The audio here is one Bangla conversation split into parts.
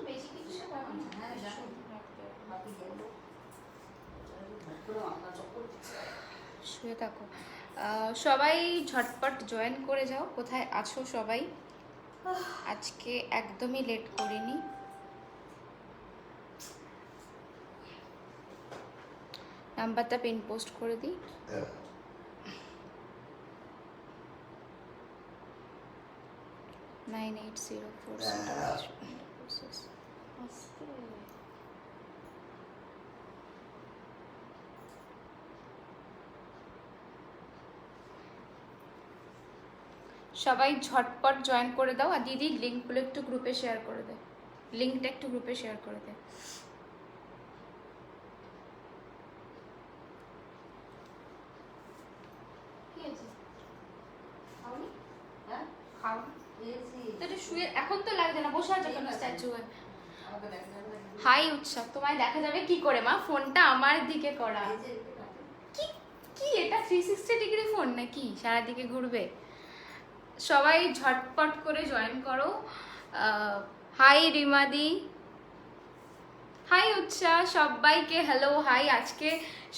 বেশি কিছু শুয়ে থাকো। সবাই ঝটপট জয়েন করে যাও। কোথায় আছো সবাই? আজকে একদমই লেট করিনি। নাম্বারটা পিন পোস্ট করে দিই। নাইন 804 সবাই ঝটপট জয়েন করে দাও। আর দিদি লিঙ্কগুলো একটু গ্রুপে শেয়ার করে দে, লিঙ্কটা একটু গ্রুপে শেয়ার করে দে। শুয়ে এখন তো লাগছে না, বসে আছে কেন স্ট্যাচু? হাই উৎসব, তোমায় দেখা যাবে কি করে মা? ফোনটা আমার দিকে করা। কি কি এটা 360 ডিগ্রি ফোন নাকি সারাদিকে ঘুরবে? সবাই ঝটপট করে জয়েন করো। হাই রিমাদি, হাই উৎসাহ, সবাইকে হ্যালো হাই। আজকে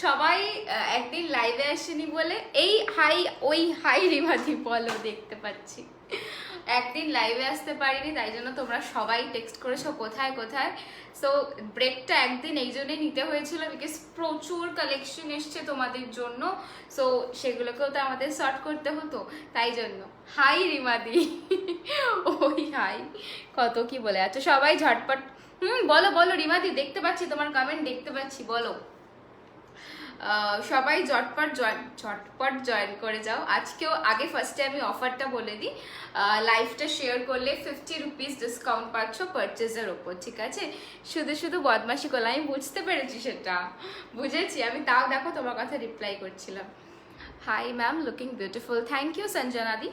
সবাই একদিন লাইভে আসেনি বলে এই হাই ওই হাই রিমাদি বলো, দেখতে পাচ্ছি একদিন লাইভে আসতে পারিনি, তাই জন্য তোমরা সবাই টেক্সট করেছো কোথায় কোথায়। সো ব্রেকটা একদিন এই জন্যই নিতে হয়েছিল বিকজ প্রচুর কালেকশন এসছে তোমাদের জন্য। সো সেগুলোকেও তো আমাদের শর্ট করতে হতো, তাই জন্য। হাই রিমাদি ওই হাই, কত কি বলে। আচ্ছা সবাই ঝটপট বলো বলো রিমাদি, দেখতে পাচ্ছি তোমার কমেন্ট, দেখতে পাচ্ছি, বলো। সবাই ঝটপট জয়েন করে যাও। আজকেও আগে ফার্স্টে আমি অফারটা বলে দিই। লাইভটা শেয়ার করলে 50 রুপিস ডিসকাউন্ট পাচ্ছ পারচেজের ওপর, ঠিক আছে? শুধু শুধু বদমাশি করলাম, আমি বুঝতে পেরেছি, সেটা বুঝেছি আমি, তাও দেখো তোমার কথা রিপ্লাই করছিলাম। Hi ma'am, looking beautiful. Thank you সঞ্জনাদি,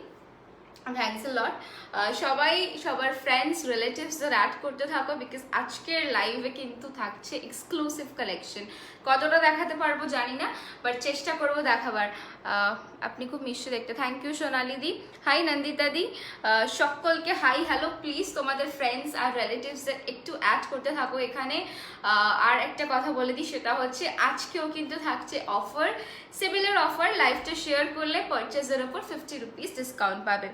থ্যাংকস এ লট। সবাই সবার ফ্রেন্ডস রিলেটিভসদের অ্যাড করতে থাকো বিকজ আজকের লাইভে কিন্তু থাকছে এক্সক্লুসিভ কালেকশন। কতটা দেখাতে পারবো জানি না, বাট চেষ্টা করবো দেখাবার। আপনি খুব মিষ্টি দেখতে, thank you Sonali di. Hi Nandita di, সকলকে হাই হ্যালো। প্লিজ তোমাদের ফ্রেন্ডস আর রিলেটিভসদের একটু অ্যাড করতে থাকো এখানে। আর একটা কথা বলে দিই, সেটা হচ্ছে আজকেও কিন্তু থাকছে অফার, সিমিলার অফার। লাইভটা শেয়ার করলে পারচেজের ওপর 50 রুপিস ডিসকাউন্ট পাবে।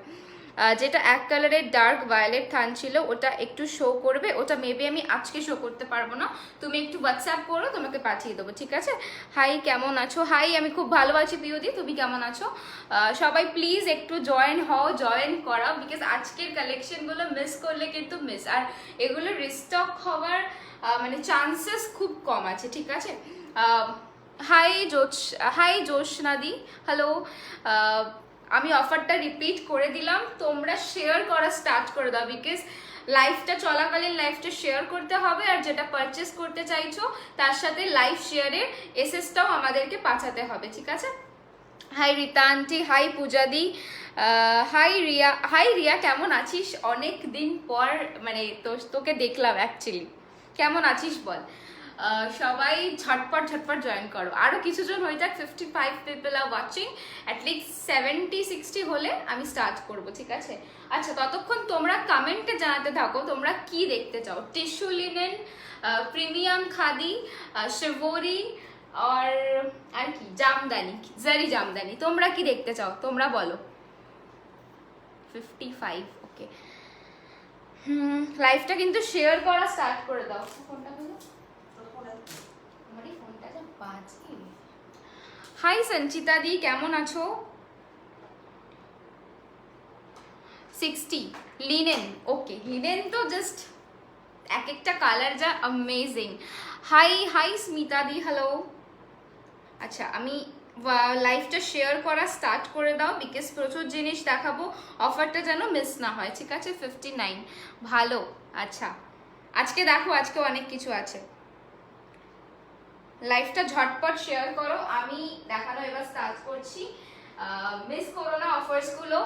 যেটা এক কালারের ডার্ক ভায়োলেট থান ছিল ওটা একটু শো করবে, ওটা মেবি আমি আজকে শো করতে পারবো না, তুমি একটু হোয়াটসঅ্যাপ করো, তোমাকে পাঠিয়ে দেবো, ঠিক আছে? হাই কেমন আছো? হাই আমি খুব ভালো আছি পিউদি, তুমি কেমন আছো? সবাই প্লিজ একটু জয়েন হও, জয়েন করাও বিকজ আজকের কালেকশনগুলো মিস করলে কিন্তু মিস, আর এগুলো রিস্টক হওয়ার মানে চান্সেস খুব কম আছে, ঠিক আছে? হাই জোশনাদি, হ্যালো। আমি অফারটা রিপিট করে দিলাম, তোমরা শেয়ার করা স্টার্ট করে দাও বিকজ লাইভটা চলাকালীন লাইভটা শেয়ার করতে হবে, আর যেটা পারচেস করতে চাইছো তার সাথে লাইভ শেয়ারের এসএসটাও আমাদেরকে পাঠাতে হবে, ঠিক আছে? হাই রীতা আন্টি, হাই পূজাদি, হাই রিয়া। হাই রিয়া, কেমন আছিস? অনেক দিন পর মানে তোকে দেখলাম অ্যাকচুয়ালি, কেমন আছিস বল? সবাই ঝটপট জয়েন করো, আরো কিছুজন হয়ে যাক। 55 পিপল আর ওয়াচিং, অ্যাটলিস্ট 70-60 হলে আমি স্টার্ট করব, ঠিক আছে? আচ্ছা ততক্ষণ তোমরা কমেন্টে জানাতে থাকো তোমরা কি দেখতে চাও। টিস্যু লিনেন, প্রিমিয়াম খাদি, শিভরি, আর কি জামদানি, জারি জামদানি, তোমরা কি দেখতে চাও তোমরা বলো। 55, ওকে। লাইভটা কিন্তু শেয়ার করা স্টার্ট করে দাও। ফোনটা হাই সঞ্চিতা দি, কেমন আছো? 60 লিনেন, ওকে। লিনেন তো জাস্ট এক একটা কালার যা অ্যামেজিং। হাই স্মিতা দি, হ্যালো। আচ্ছা আমি লাইভটা শেয়ার করা স্টার্ট করে দাও বিকজ প্রচুর জিনিস দেখাবো, অফারটা যেন মিস না হয়, ঠিক আছে? 59, ভালো। আচ্ছা আজকে দেখো, আজকে অনেক কিছু আছে। লাইভটা ঝটপট শেয়ার করো, আমি দেখানো এবার স্টার্ট করছি। মিস করো না অফার্সগুলো,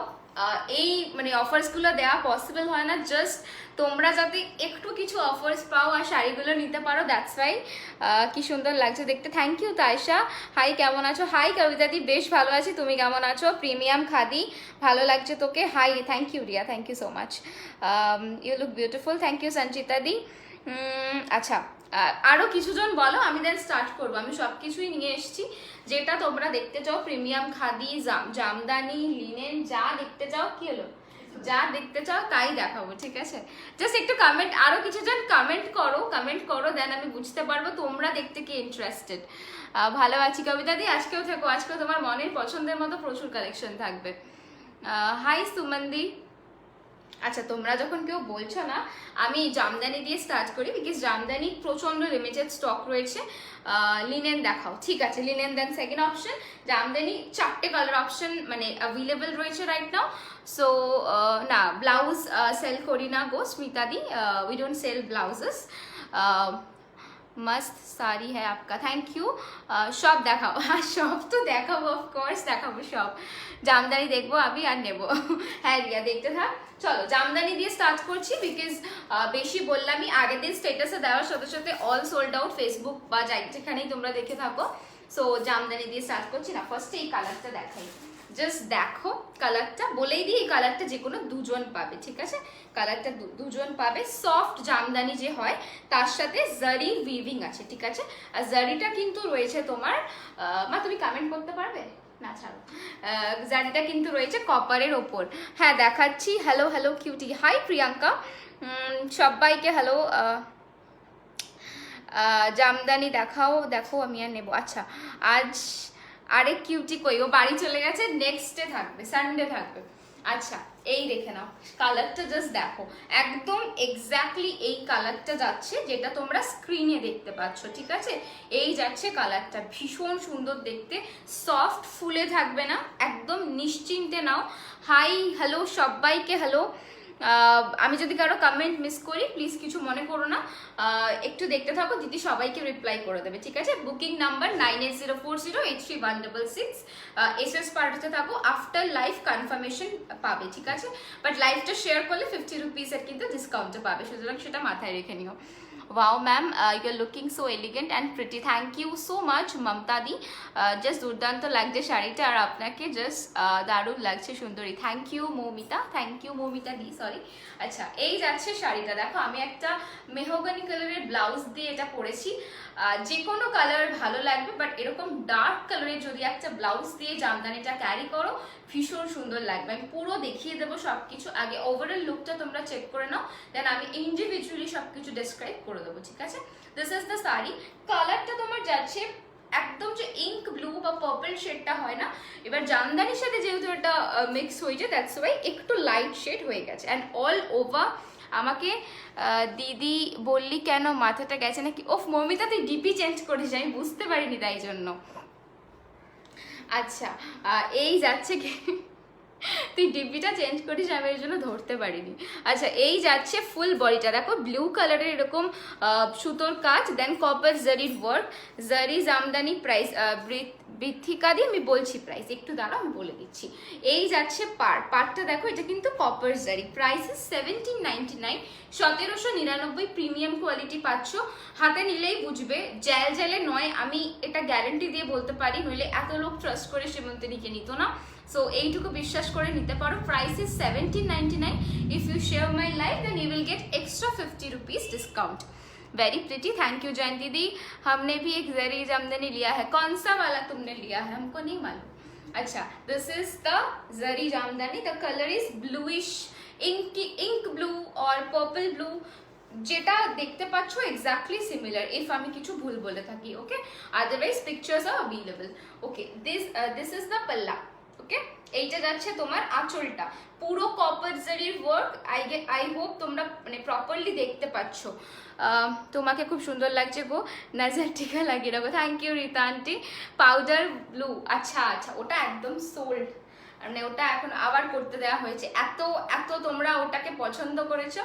এই মানে অফার্সগুলো দেওয়া পসিবল হয় না, জাস্ট তোমরা যাতে একটু কিছু অফার্স পাও আর শাড়িগুলো নিতে পারো, দ্যাটস ওয়াই। কি সুন্দর লাগছে দেখতে। Thank you Taisha. হাই কেমন আছো? হাই কবিতাদি, বেশ ভালো আছি, তুমি কেমন আছো? প্রিমিয়াম খাদি, ভালো লাগছে তোকে? Hi, thank you Riya, thank you so much. You look beautiful, thank you Sanchita di. আচ্ছা, আরও কিছুজন বলো, আমি দেন স্টার্ট করবো। আমি সব কিছুই নিয়ে এসেছি, যেটা তোমরা দেখতে চাও, প্রিমিয়াম খাদি, জামদানি, লিনেন, যা দেখতে চাও। কি হলো? যা দেখতে চাও তাই দেখাবো, ঠিক আছে? জাস্ট একটু কমেন্ট, আরো কিছুজন কমেন্ট করো, দেন আমি বুঝতে পারবো তোমরা দেখতে কি ইন্টারেস্টেড। ভালো আছি কবিতা দি, আজকেও থেকো, আজকেও তোমার মনের পছন্দের মতো প্রচুর কালেকশন থাকবে। হাই সুমন্দি। আচ্ছা, তোমরা যখন কেউ বলছো না, আমি জামদানি দিয়ে স্টার্ট করি, বিকজ জামদানি প্রচন্ড লিমিটেড স্টক রয়েছে। লিনেন দেখাও, ঠিক আছে, linen then second option. Jamdani 4টে কালার অপশন মানে অ্যাভেলেবল রয়েছে রাইট নাও। সো না, ব্লাউজ সেল করি না গো স্মিতাদি, উই ডোন্ট সেল ব্লাউজেস। मस्त साड़ी है आपका, थैंक यू। शॉप देखाओ, हाँ शॉप तो देखाबो, ऑफकोर्स देखाबो शॉप। জামদানি দেখবো আমি আর নেবো। হ্যাঁ রিয়া, দেখতে থাক। চলো জামদানি দিয়ে স্টার্ট করছি, বিকজ বেশি বললামই, আগের দিন স্টেটাসে দেওয়ার সাথে সাথে অল সোল্ড আউট, ফেসবুক বা যেখানেই তোমরা দেখে থাকো। সো জামদানি দিয়ে স্টার্ট করছি না। ফার্স্টে এই কালারটা দেখাই, জাস্ট দেখো কালারটা, বলেই দিই এই কালারটা যে কোনো দুজন পাবে, ঠিক আছে? কালারটা দুজন পাবে। সফট জামদানি যে হয় তার সাথে জারি উইভিং আছে, ঠিক আছে? আর জারিটা কিন্তু রয়েছে তোমার, মা তুমি কমেন্ট করতে পারবে না, ছাড়ো। জারিটা কিন্তু রয়েছে কপারের ওপর। হ্যাঁ দেখাচ্ছি। Hello hello cutie, hi Priyanka, সবাইকে হ্যালো। জামদানি দেখাও, দেখো আমি আর নেবো। আচ্ছা, আজ আরে কিউটি কই, ও বাড়ি চলে গেছে, নেক্সট ডে থাকবে, সানডে থাকবে। আচ্ছা, এই দেখে নাও কালারটা, জাস্ট দেখো, একদম এক্স্যাক্টলি এই কালারটা যাচ্ছে যেটা তোমরা স্ক্রিনে দেখতে পাচ্ছ, ঠিক আছে? এই যাচ্ছে কালারটা, ভীষণ সুন্দর দেখতে, সফট, ফুলে থাকবে না, একদম নিশ্চিন্তে নাও। হাই হ্যালো সবাইকে, হ্যালো। আমি যদি কারো কমেন্ট মিস করি প্লিজ কিছু মনে করো না, একটু দেখতে থাকো, দিদি সবাইকে রিপ্লাই করে দেবে, ঠিক আছে? Booking number 9804083166। এসএস পাঠাতে থাকো, আফটার লাইভ কনফার্মেশন পাবে, ঠিক আছে? বাট লাইভটা শেয়ার করলে 50 রুপিসের কিন্তু ডিসকাউন্টে পাবে, সুতরাং সেটা মাথায় রেখে নিও। Wow ma'am, you are looking so elegant and pretty. Thank you so much Mamata di, just দুর্দান্ত লাগছে শাড়িটা, আর আপনাকে জাস্ট দারুণ লাগছে সুন্দরী। Thank you Moumita, thank you Moumita di, sorry. আচ্ছা, এই যাচ্ছে শাড়িটা, দেখো আমি একটা মেহগনি কালারের ব্লাউজ দিয়ে এটা পরেছি। যে কোনো কালার ভালো লাগবে, বাট এরকম ডার্ক কালারের যদি একটা ব্লাউজ দিয়ে জামদানিটা ক্যারি করো ভীষণ সুন্দর লাগবে। আমি পুরো দেখিয়ে দেবো সবকিছু, আগে ওভারঅল লুকটা তোমরা চেক করে নাও, দেন আমি ইন্ডিভিজুয়ালি সবকিছু ডেসক্রাইব করে দেবো, ঠিক আছে? This is the sari. কালারটা তোমার যাচ্ছে একদম যে ইঙ্ক ব্লু বা পার্পল শেডটা হয় না, এবার জামদানির সাথে যেহেতু এটা মিক্স হয়েছে, দ্যাটস ওয়াই একটু লাইট শেড হয়ে গেছে। অ্যান্ড অল ওভার আমাকে দিদি বললি কেন, মাথাটা গেছে নাকি? ওফ মমিতা, তুই ডিপি চেঞ্জ করিস, আমি বুঝতে পারিনি তাই জন্য। আচ্ছা, এই যাচ্ছে কি, তুই ডিপিটা চেঞ্জ করিস, আমি এর জন্য ধরতে পারিনি। আচ্ছা, এই যাচ্ছে ফুল বডিটা, দেখো ব্লু কালারের এরকম সুতোর কাজ, দেন কপার জারির ওয়ার্ক, জারি জামদানি। প্রাইস বৃথিকা দিয়ে আমি বলছি প্রাইস, একটু দাঁড়াও আমি বলে দিচ্ছি। এই যাচ্ছে পার্টটা দেখো, এটা কিন্তু কপার জারি, প্রাইস 1799, 1799 প্রিমিয়াম কোয়ালিটি পাচ্ছ। হাতে নিলেই বুঝবে, জেলে নয়, আমি এটা গ্যারেন্টি দিয়ে বলতে পারি, নইলে এত লোক ট্রাস্ট করে সীমন্তিনীকে নিত না। সো এইটুকু বিশ্বাস করে নিতে পারো। Price is 1799। If you share my life then you will get extra 50 rupees discount. Very pretty, thank you Jayanti di. हमने भी एक जरी जामदानी लिया है, कौन सा वाला तुमने लिया है हमको नहीं मालूम। अच्छा, this is the zari jamdani, the colour is bluish, ink blue और पर्पल ब्लू, যেটা দেখতে পাচ্ছ এক্স্যাক্টলি সিমিলার, ইফ আমি কিছু ভুল বলে থাকি, okay? Otherwise pictures are available, okay? This is the palla, okay? এইটা যাচ্ছে তোমার আঁচলটা, পুরো কপার জারির ওয়ার্ক। আই হোপ তোমরা মানে প্রপারলি দেখতে পাচ্ছ। তোমাকে খুব সুন্দর লাগছে গো, নজর টিকা লাগিয়ে রাখো। Thank you Rita aunty. Powder blue, আচ্ছা আচ্ছা, ওটা একদম সোল্ড, মানে ওটা এখন আবার করতে দেওয়া হয়েছে, এত তোমরা ওটাকে পছন্দ করেছো।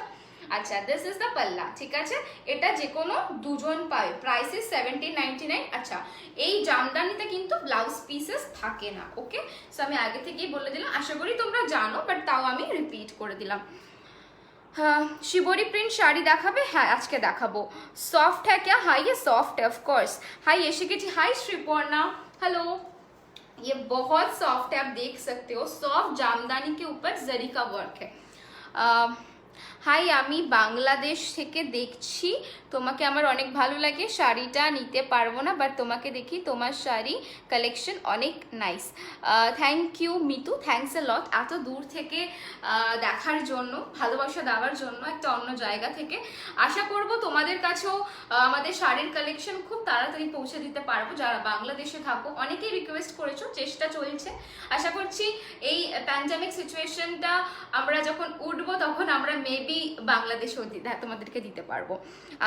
আচ্ছা দিস ইজ দ্য পাল্লা, ঠিক আছে? এটা যে কোনো দুজন পায়, প্রাইস ইজ 1799। আচ্ছা এই জামদানিতে কিন্তু ব্লাউজ পিসেস থাকে না, ওকে? সো আমি আগে থেকেই বলে দিলাম, আশা করি তোমরা জানো, বাট তাও আমি রিপিট করে দিলাম। शिवोरी प्रिंट শাড়ি দেখাবে? হ্যাঁ আজকে দেখাবো। সফট হ্যাঁ क्या? हाँ ये सॉफ्ट है ऑफ कोर्स। हाय यशिकेटी, हाय श्रीपर्णा, हेलो। ये बहुत सॉफ्ट है, आप देख सकते हो, सॉफ्ट जामदानी के ऊपर जरी का वर्क है। হাই, আমি বাংলাদেশ থেকে দেখছি, তোমাকে আমার অনেক ভালো লাগে। শাড়িটা নিতে পারবো না, বাট তোমাকে দেখি, তোমার শাড়ি কালেকশন অনেক nice. Thank you Mitu, thanks a lot এত দূর থেকে দেখার জন্য, ভালোবাসা দেওয়ার জন্য একটা অন্য জায়গা থেকে। আশা করব তোমাদের কাছেও আমাদের শাড়ির কালেকশন খুব তাড়াতাড়ি পৌঁছে দিতে পারবো। যারা বাংলাদেশে থাকো অনেকেই রিকোয়েস্ট করেছো, চেষ্টা চলছে। আশা করছি এই প্যান্ডামিক সিচুয়েশনটা আমরা যখন উঠবো তখন আমরা মেবি বাংলাদেশেও তোমাদেরকে দিতে পারবো।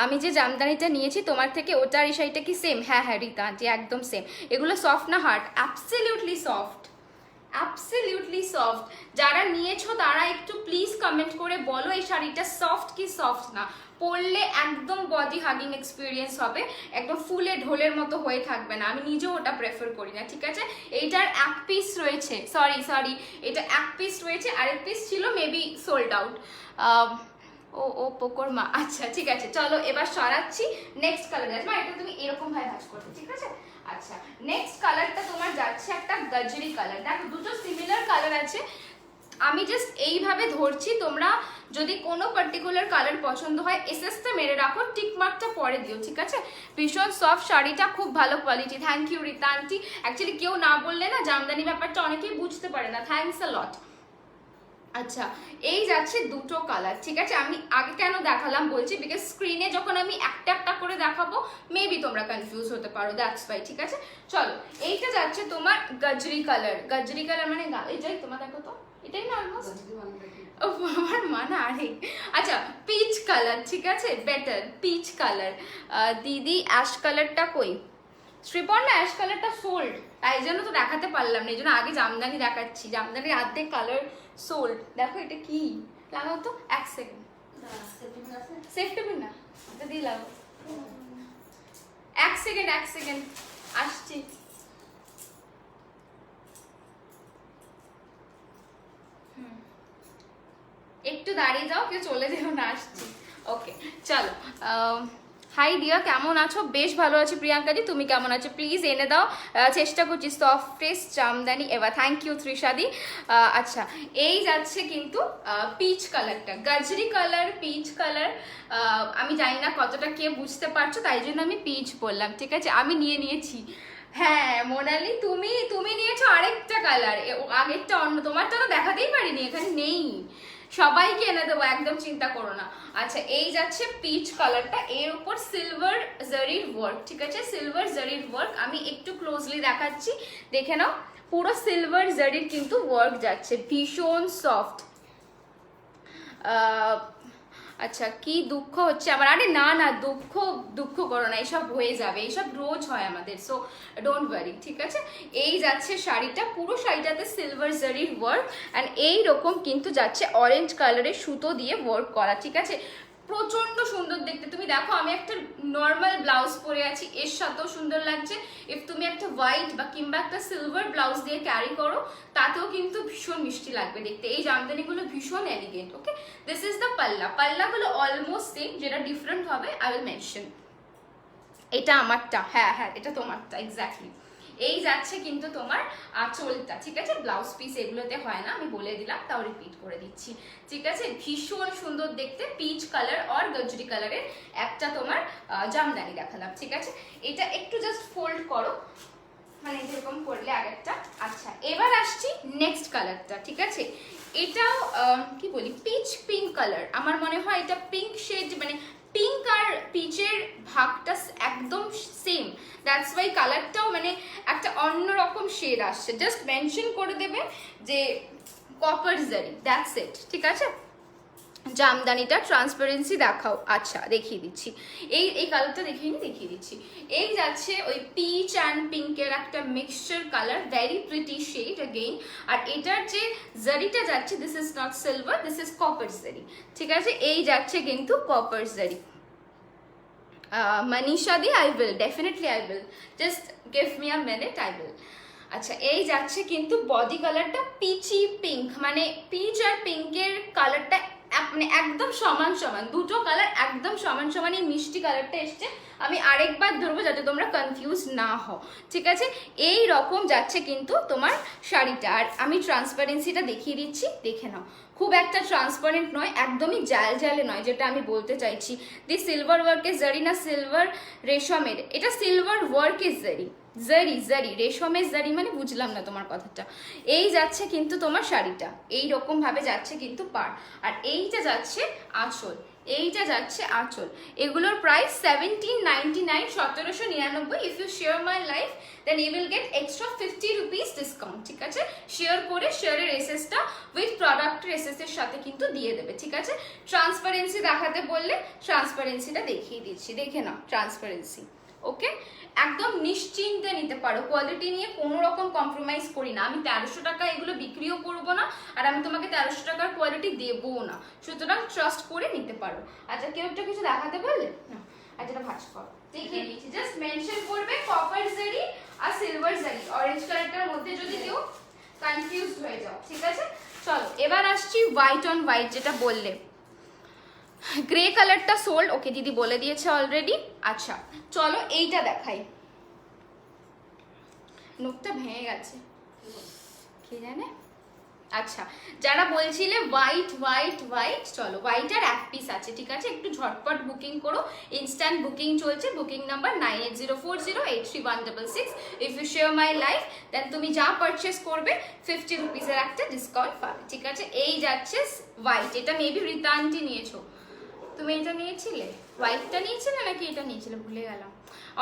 আমি যে জামদানিটা নিয়েছি তোমার থেকে, ওটার এই শাড়িটা কি সেম? হ্যাঁ হ্যাঁ রীতা আন্টি, একদম সেম। এগুলো সফট না hard? Absolutely soft, absolutely soft. যারা নিয়েছো তারা একটু প্লিজ কমেন্ট করে বলো এই শাড়িটা সফট কি সফট না। পরলে একদম বডি হাগিং এক্সপিরিয়েন্স হবে, একদম ফুলে ঢোলের মতো হয়ে থাকবে না। আমি নিজেও ওটা প্রেফার করি না, ঠিক আছে? এইটার এক পিস রয়েছে, সরি এটা এক পিস রয়েছে, আরেক পিস ছিল মেবি সোল্ড আউট। ও পোকর মা, আচ্ছা ঠিক আছে, চলো এবার সরাচ্ছি। নেক্সট কালার আসবে, এটা তুমি এরকম ভাবে ভাঁজ করবে, ঠিক আছে? আচ্ছা নেক্সট কালারটা তোমার যাচ্ছে একটা গাজরি কালার। দেখো দুটো সিমিলার কালার আছে, আমি জাস্ট এইভাবে ধরছি, তোমরা যদি কোনো পার্টিকুলার কালার পছন্দ হয় এসএসটা মেরে রাখো, টিক মার্কটা পরে দিও, ঠিক আছে? ভীষণ সফট শাড়িটা, খুব ভালো quality. Thank you Rita aunty. Actually কেউ না বললে না জামদানি ব্যাপারটা অনেকেই বুঝতে পারে না, থ্যাংকস আ লট। আচ্ছা এই যাচ্ছে দুটো কালার, ঠিক আছে? আমি আগে কেন দেখালাম বলছি, বিকজ স্ক্রিনে যখন আমি একটা একটা করে দেখাবো মেবি তোমরা কনফিউজ হতে পারো, দ্যাটস ওয়াই, ঠিক আছে? চলো এইটা যাচ্ছে তোমার গাজরি কালার। গাজরি কালার মানে এটাই, তোমার দেখো তো, এটাই না অলমোস্ট, আমার মানা আরে। আচ্ছা পিচ কালার, ঠিক আছে? Better peach colour. দিদি অ্যাশ কালারটা কই? শ্রীপর্ণা অ্যাশ কালারটা সোল্ড, তাই জন্য তো দেখাতে পারলাম না, এই জন্য আগে জামদানি দেখাচ্ছি। জামদানির অর্ধেক কালার সোল্ড। দেখো এটা কি, লাগাও তো, এক সেকেন্ড। সেফটি পিন না, এটা দিয়ে লাগাও। এক সেকেন্ড আসছি। একটু দাঁড়িয়ে যাও, কেউ চলে যেও না, আসছি। ওকে চলো। হাই দিয়া, কেমন আছো? বেশ ভালো আছি প্রিয়াঙ্কাদি, তুমি কেমন আছো? প্লিজ এনে দাও, চেষ্টা করছি সফটেস্ট জামদানি এবার। থ্যাংক ইউ ত্রিশাদি। আচ্ছা এই যাচ্ছে কিন্তু পিচ কালারটা, গাজরি কালার, পিচ কালার। আমি জানি না কতটা কে বুঝতে পারছো, তাই জন্য আমি পিচ বললাম, ঠিক আছে? আমি নিয়েছি। হ্যাঁ মোনালি, তুমি নিয়েছো আরেকটা কালার, আগেরটা অন্য, তোমারটা তো দেখাতেই পারিনি, এখানে নেই। সবাইকে এনে দেবো, একদম চিন্তা করো না। আচ্ছা এই যাচ্ছে পিচ কালারটা, এর উপর সিলভার জারির ওয়ার্ক, ঠিক আছে? সিলভার জারির ওয়ার্ক আমি একটু ক্লোজলি দেখাচ্ছি, দেখে নাও। পুরো সিলভার জারির কিন্তু ওয়ার্ক যাচ্ছে, ভীষণ সফট। আচ্ছা কি দুঃখ হচ্ছে আমার? আরে না না, দুঃখ করো না, এসব হয়ে যাবে, এসব রোজ হয় আমাদের, সো ডোন্ট ওয়ারি, ঠিক আছে? এই যাচ্ছে শাড়িটা, পুরো শাড়িটাতে সিলভার জারির ওয়ার্ক, অ্যান্ড এইরকম কিন্তু যাচ্ছে অরেঞ্জ কালারের সুতো দিয়ে ওয়ার্ক করা, ঠিক আছে? প্রচন্ড সুন্দর দেখতে। তুমি দেখো আমি একটা নর্মাল ব্লাউজ পরে আছি, এর সাথেও সুন্দর লাগছে। ইফ তুমি একটা হোয়াইট বা কিংবা একটা সিলভার ব্লাউজ দিয়ে ক্যারি করো, তাতেও কিন্তু ভীষণ মিষ্টি লাগবে দেখতে। এই জামদানিগুলো ভীষণ elegant, okay? This is the palla. পাল্লাগুলো অলমোস্ট সেম, যেটা ডিফারেন্ট হবে আই উইল মেনশন। এটা আমারটা, হ্যাঁ এটা তোমারটা, এক্স্যাক্টলি। এই যাচ্ছে কিন্তু তোমার আঁচলটা, ঠিক আছে? ব্লাউজ পিস এগুলোতে হয় না, আমি বলে দিলাম, তাও রিপিট করে দিচ্ছি, ঠিক আছে? ভীষণ সুন্দর দেখতে, পিচ কালার আর গজরি কালারের একটা তোমার জামদানি দেখালাম, ঠিক আছে? এটা একটু জাস্ট ফোল্ড করো, মানে যেরকম করলে আগেরটা। আচ্ছা এবার আসছি নেক্সট কালারটা, ঠিক আছে? এটাও কি বলি, পিচ পিঙ্ক কালার। আমার মনে হয় এটা পিঙ্ক শেড, মানে পিঙ্ক আর পিচের ভাগটা একদম সেম, দ্যাটস ওয়াই কালারটাও মানে একটা অন্যরকম শেড আসছে। জাস্ট মেনশন করে দেবে যে কপার জারি, দ্যাটস ইট, ঠিক আছে? জামদানিটা ট্রান্সপারেন্সি দেখাও। আচ্ছা দেখিয়ে দিচ্ছি, এই কালারটা দেখিয়ে দিচ্ছি। এই যাচ্ছে ওই পিচ অ্যান্ড পিঙ্কের একটা mixture colour, very pretty shade again. আর এটার যে জারিটা যাচ্ছে, this is not silver, this is copper zari, ঠিক আছে? এই যাচ্ছে কিন্তু copper zari. Manisha di, I will, definitely I will, just give me a minute, I will. আচ্ছা এই যাচ্ছে কিন্তু বডি কালারটা পিচি পিঙ্ক, মানে পিচ আর পিঙ্কের কালারটা মানে একদম সমান সমান, দুটো কালার একদম সমান সমান। এই মিষ্টি কালারটা এসছে, আমি আরেকবার ধরবো যাতে তোমরা কনফিউজ না হও, ঠিক আছে? এই রকম যাচ্ছে কিন্তু তোমার শাড়িটা। আর আমি ট্রান্সপারেন্সিটা দেখিয়ে দিচ্ছি, দেখে নাও। খুব একটা ট্রান্সপারেন্ট নয়, একদমই জাল জালে নয়, যেটা আমি বলতে চাইছি। দি সিলভার ওয়ার্কের জারি না সিলভার রেশমের, এটা সিলভার ওয়ার্কের জারি, জারি জারি রেশমের জারি, মানে বুঝলাম না তোমার কথাটা। এই যাচ্ছে কিন্তু তোমার শাড়িটা, এই রকম ভাবে যাচ্ছে কিন্তু পাড়। আর এইটা যাচ্ছে আঁচল, এইটা যাচ্ছে আঁচল। এগুলোর price 1799, 1799। If you share my life then you will get extra 50 rupees discount, ঠিক আছে? শেয়ার করে শেয়ারের এসএসটা উইথ প্রোডাক্টের এসএস এর সাথে কিন্তু দিয়ে দেবে, ঠিক আছে? ট্রান্সপারেন্সি দেখাতে বললে ট্রান্সপারেন্সিটা দেখিয়ে দিচ্ছি, দেখে নাও ট্রান্সপারেন্সি। ওকে, একদম নিশ্চিন্তে নিতে পারো, কোয়ালিটি নিয়ে কোনো রকম কম্প্রোমাইজ করি না। আমি 1300 টাকা এগুলো বিক্রিও করবো না, আর আমি তোমাকে 1300 টাকার কোয়ালিটি দেবও না, সুতরাং ট্রাস্ট করে নিতে পারো। আচ্ছা কেউ একটা কিছু দেখাতে বললে না, আচ্ছা এটা ভাঁজ করো, দেখিয়ে দিচ্ছি। জাস্ট মেনশন করবে কপার জারি আর সিলভার জারি, অরেঞ্জ কালারটার মধ্যে যদি কেউ কনফিউজ হয়ে যাও, ঠিক আছে? চলো এবার আসছি হোয়াইট অন হোয়াইট, যেটা বললে গ্রে কালারটা সোল্ড, ওকে দিদি বলে দিয়েছে অলরেডি। আচ্ছা চলো এইটা দেখাই, নোকটা ভেঙে গেছে কে জানে। আচ্ছা যারা বলছিলে হোয়াইট হোয়াইট হোয়াইট, চলো হোয়াইট আর এক পিস আছে, ঠিক আছে? একটু ঝটপট বুকিং করো, ইনস্ট্যান্ট বুকিং চলছে। Booking number 9804083166। If you share my life then তুমি যা পারচেস করবে 50 রুপিসের একটা ডিসকাউন্ট পাবে, ঠিক আছে? এই যাচ্ছে হোয়াইট, এটা মেবি রীতা আন্টি নিয়েছো, তুমি এটা নিয়েছিলে? হোয়াইটটা নিয়েছিলে নাকি এটা নিয়েছিলে ভুলে গেলাম,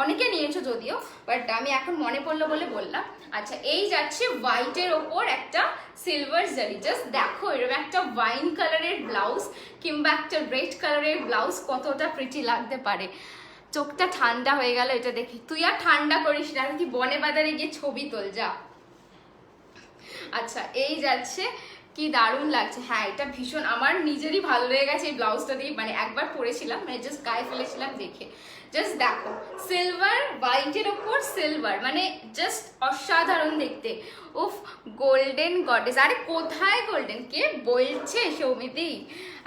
অনেকে নিয়েছো যদিও, বাট আমি এখন মনে পড়লো বলে বললাম। আচ্ছা এই যাচ্ছে হোয়াইটের ওপর একটা সিলভার জারি, জাস্ট দেখো এরকম একটা ওয়াইন কালারের ব্লাউজ কিংবা একটা রেড কালারের ব্লাউজ কতটা প্রিটি লাগতে পারে। চোখটা ঠান্ডা হয়ে গেল এটা দেখি। তুই আর ঠান্ডা করিস না, কি বনে বাজারে গিয়ে ছবি তোল যা। আচ্ছা এই যাচ্ছে, কি দারুণ লাগছে। হ্যাঁ এটা ভীষণ আমার নিজেরই ভালো লেগে গেছে এই ব্লাউজটা দিয়ে, মানে একবার পরেছিলাম, মানে জাস্ট গায়ে ফেলেছিলাম দেখে। জাস্ট দেখো সিলভার হোয়াইটের ওপর সিলভার, মানে জাস্ট অসাধারণ দেখতে। উফ গোল্ডেন গডেস, আরে কোথায় গোল্ডেন, কে বলছে সৌমিতি?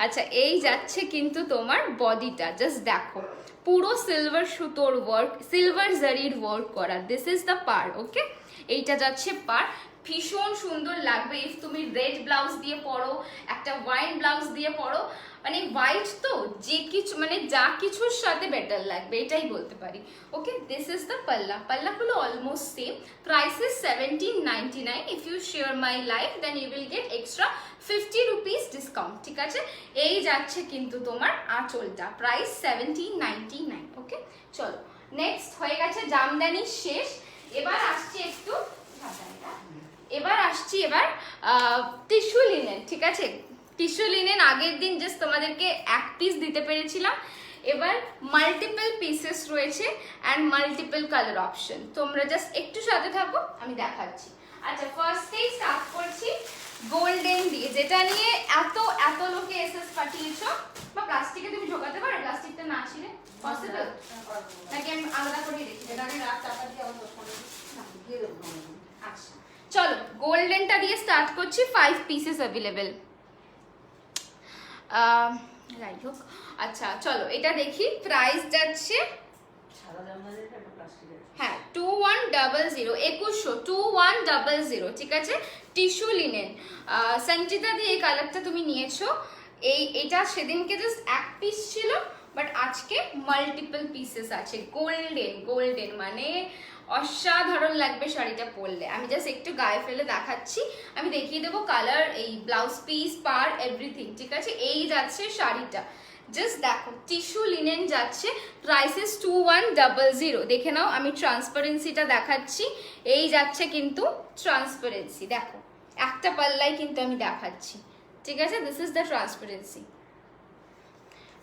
আচ্ছা এই যাচ্ছে কিন্তু তোমার বডিটা, জাস্ট দেখো পুরো সিলভার সুতোর ওয়ার্ক, সিলভার জারির ওয়ার্ক করা, দিস ইজ দ্য পার। ওকে এইটা যাচ্ছে পার, ভীষণ সুন্দর লাগবে ইফ তুমি রেড ব্লাউজ দিয়ে পরো, একটা ওয়াইন ব্লাউজ দিয়ে পরো, মানে হোয়াইট তো যে কিছু মানে যা কিছুর সাথে বেটার লাগবে এটাই বলতে পারি। ওকে দিস ইজ দ্য পাল্লা, পাল্লাগুলো almost same, price is 1799। If you share my life then you will get extra 50 rupees discount, ঠিক আছে? এই যাচ্ছে কিন্তু তোমার আঁচলটা, প্রাইস 1799। ওকে চলো নেক্সট হয়ে গেছে জামদানি শেষ। এবার আসছি একটু, এবার টিস্যু লিনেন, ঠিক আছে? টিস্যু লিনেন আগের দিন জাস্ট তোমাদেরকে এক পিস দিতে পেরেছিলাম, এবার মাল্টিপল পিসেস রয়েছে অ্যান্ড মাল্টিপল কালার অপশন। তোমরা জাস্ট একটু সাথে থাকো, আমি দেখাচ্ছি। আচ্ছা ফার্স্টেই স্টার্ট করছি গোল্ডেন দিয়ে, যেটা নিয়ে এত এত লোকে এসএস পাঠিয়েছো। বা প্লাস্টিকে তুমি ঢোকাতে পারো, প্লাস্টিকটা না ছিঁড়ে পসিবল নাকি আমি আলাদা করে রেখে দেবো? আমি রাত চাপা দিয়ে আবার দিয়ে দেবো। আচ্ছা চলো গোল্ডেনটা দিয়ে স্টার্ট করছি, 5 পিসেস অ্যাভেলেবেল। যাই হোক আচ্ছা চলো এটা দেখি, প্রাইস যাচ্ছে হ্যাঁ 2100, 2100, ঠিক আছে? টিস্যু লিনেন সঞ্চিতা দিয়ে এই কালারটা তুমি নিয়েছো, এটা সেদিনকে জাস্ট এক পিস ছিল, বাট আজকে মাল্টিপল পিসেস আছে। গোল্ডেন গোল্ডেন মানে অসাধারণ লাগবে শাড়িটা পরলে। আমি জাস্ট একটু গায়ে ফেলে দেখাচ্ছি, আমি দেখিয়ে দেবো কালার, এই ব্লাউজ পিস পার এভরিথিং, ঠিক আছে? এই যাচ্ছে শাড়িটা, জাস্ট দেখো টিস্যু লিনেন যাচ্ছে, প্রাইসেস 2100। দেখে নাও আমি ট্রান্সপারেন্সিটা দেখাচ্ছি, এই যাচ্ছে কিন্তু ট্রান্সপারেন্সি, দেখো একটা পাল্লাই কিন্তু আমি দেখাচ্ছি, ঠিক আছে? This is the transparency.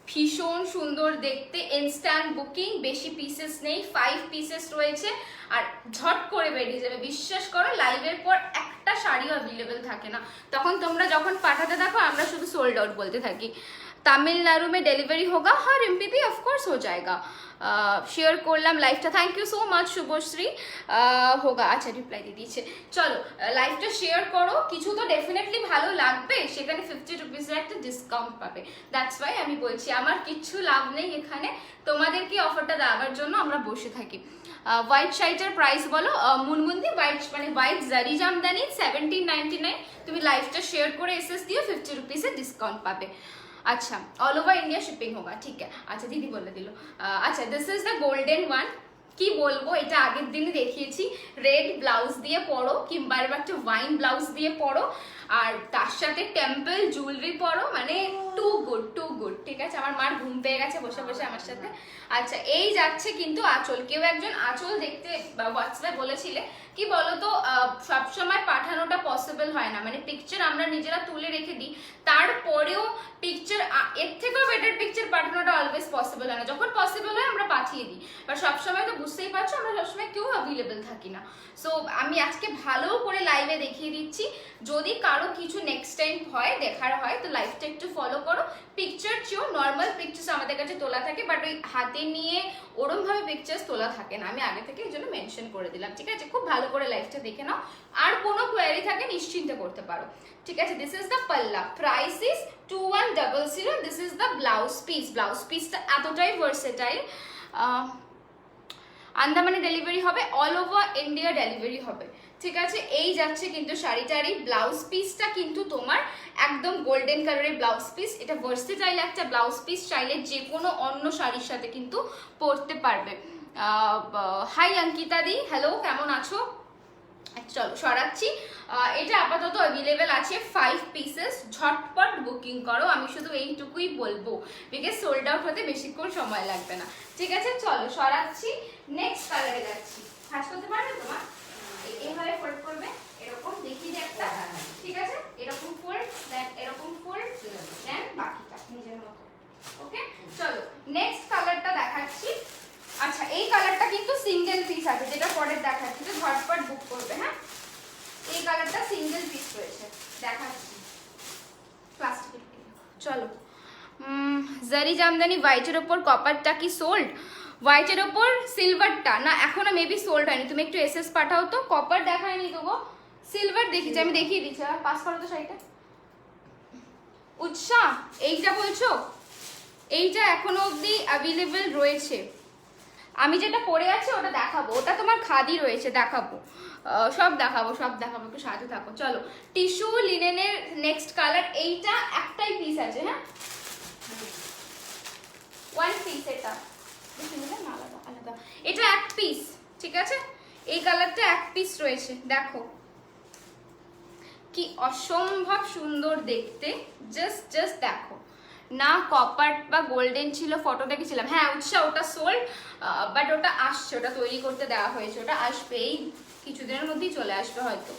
ভীষণ সুন্দর দেখতে, ইনস্ট্যান্ট বুকিং, বেশি পিসেস নেই, 5 পিসেস রয়েছে আর ঝট করে বেরিয়ে যাবে। বিশ্বাস করো লাইভের পর একটা শাড়িও অ্যাভেলেবেল থাকে না, তখন তোমরা যখন পাঠাতে থাকো আমরা শুধু সোল্ড আউট বলতে থাকি। तमिलनाडु में डिलीवरी होगा, हाँ रिम्पी भी ऑफकोर्स हो जाएगा। शेयर করলাম লাইভটা, thank you so much Shubhashree. হোগা, আচ্ছা রিপ্লাই দিয়ে দিয়েছে। চলো লাইভটা শেয়ার করো, কিছু তো ডেফিনেটলি ভালো লাগবে, সেখানে 50 রুপিসের একটা ডিসকাউন্ট পাবে। দ্যাটস ওয়াই আমি বলছি আমার কিচ্ছু লাভ নেই এখানে, তোমাদেরকে অফারটা দেওয়ার জন্য আমরা বসে থাকি। হোয়াইট শাড়িটার প্রাইস বলো মুনমুন্দি, হোয়াইট মানে হোয়াইট জারি জামদানি 1799। তুমি লাইভটা শেয়ার করে এসএস দিও, 50 রুপিসের ডিসকাউন্ট পাবে। अच्छा ऑल ओवर इंडिया शिपिंग होगा, ठीक है। अच्छा दीदी बोले दिल। अच्छा this is the golden one, কি বলবো, এটা আগের দিনে দেখিয়েছি। রেড ব্লাউজ দিয়ে পরো কিংবা একটা ওয়াইন ব্লাউজ দিয়ে পরো আর তার সাথে টেম্পল জুয়েলারি পরো, মানে টু গুড টু গুড, ঠিক আছে। আমার মার ঘুম পেয়ে গেছে বসে বসে আমার সাথে। আচ্ছা এই যাচ্ছে কিন্তু আঁচল, কেউ একজন আঁচল দেখতে হোয়াটসঅ্যাপে বলেছিলে, কি বলতো সবসময় পাঠানোটা পসিবল হয় না, মানে পিকচার আমরা নিজেরা তুলে রেখে দিই, তারপরেও পিকচার এর থেকেও বেটার পিকচার পাঠানোটা অলওয়েজ পসিবল হয় না। যখন পসিবল হয় আমরা পাঠিয়ে দিই, বা সবসময় তো বুঝতেই পারছো আমরা সবসময় কেউ অ্যাভেলেবেল থাকি না। সো আমি আজকে ভালো করে লাইভে দেখিয়ে দিচ্ছি, যদি কারো কিছু নেক্সট টাইম হয় দেখার হয় তো লাইভটা একটু ফলো করো। পিকচার চেয়েও নর্মাল পিকচার্স আমাদের কাছে তোলা থাকে, বাট ওই হাতে নিয়ে ওরমভাবে পিকচার্স তোলা থাকে না, আমি আগে থেকে এই জন্য মেনশন করে দিলাম, ঠিক আছে। খুব ভালো করে লাইভটা দেখে নাও, আর কোনো কোয়ারি থাকে নিশ্চিন্তে করতে পারো, ঠিক আছে। This is the palla, price is 2100। This is the blouse piece, blouse পিসটা এতটাই ভার্সেটাইল। আন্দামানে ডেলিভারি হবে, অল ওভার ইন্ডিয়া ডেলিভারি হবে, ঠিক আছে। এই যাচ্ছে কিন্তু শাড়িটার এই ব্লাউজ পিসটা কিন্তু তোমার একদম গোল্ডেন কালারের ব্লাউজ পিস, এটা ভার্সেটাইল একটা ব্লাউজ পিস, চাইলে যে কোনো অন্য শাড়ির সাথে কিন্তু পরতে পারবে। হাই অঙ্কিতা দি, হ্যালো কেমন আছো? চলো সরাচ্ছি, এটা আপাতত অ্যাভেলেবেল আছে 5 পিসেস, ঝটপট বুকিং করো, আমি শুধু এইটুকুই বলবো, বিকজ সোল্ড আউট হতে বেশিক্ষণ সময় লাগবে না, ঠিক আছে। চলো সরাচ্ছি, নেক্সট কালারে যাচ্ছি। হাস করতে পারবে তোমার এইভাবে ফোল্ড করবে, এরকম দেখিয়ে যে একটা, ঠিক আছে, এরকম ফোল্ড, দেন এরকম ফোল্ড, দেন বাকিটা নিজের মতো, ওকে। চলো নেক্সট কালারটা দেখাচ্ছি। আচ্ছা এই কালারটা কিন্তু সিঙ্গেল পিস আছে, যেটা পরের দেখাচ্ছি, তো ঝটপট বুক করবে, হ্যাঁ। এই কালারটা সিঙ্গেল পিস রয়েছে, দেখাচ্ছি প্লাস্টিকের। চলো জারি জামদানি হোয়াইটের ওপর কপারটা কি সোল্ড? হোয়াইটের ওপর সিলভারটা না এখনো মেবি সোল্ড হয়নি, তুমি একটু এসএস পাঠাও তো। কপার দেখায়নি তো গো, সিলভার দেখিয়েছি, আমি দেখিয়ে দিচ্ছি। আর পাস করো তো শাড়িটা। উৎসাহ এইটা বলছো, এইটা এখনো অবধি অ্যাভেলেবেল রয়েছে, আমি যেটা পরে আছি ওটা দেখাবো, ওটা তোমার খাদি রয়েছে, দেখাবো সব দেখাবো সব দেখাবো, একটু সাথে থাকো। চলো টিস্যু লিনেনের নেক্সট কালার, এইটা একটাই পিস আছে, হ্যাঁ ওয়ান পিস, এটা আলাদা আলাদা, এটা এক পিস, ঠিক আছে। এই কালারটা এক পিস রয়েছে, দেখো কি অসম্ভব সুন্দর দেখতে, জাস্ট দেখো না। কপার বা গোল্ডেন ছিল, ফটো দেখেছিলাম, হ্যাঁ উৎসাহ ওটা সোল্ড, বাট ওটা আসছে, ওটা তৈরি করতে দেওয়া হয়েছে, ওটা আসবে এই কিছুদিনের মধ্যেই চলে আসবে হয়তো।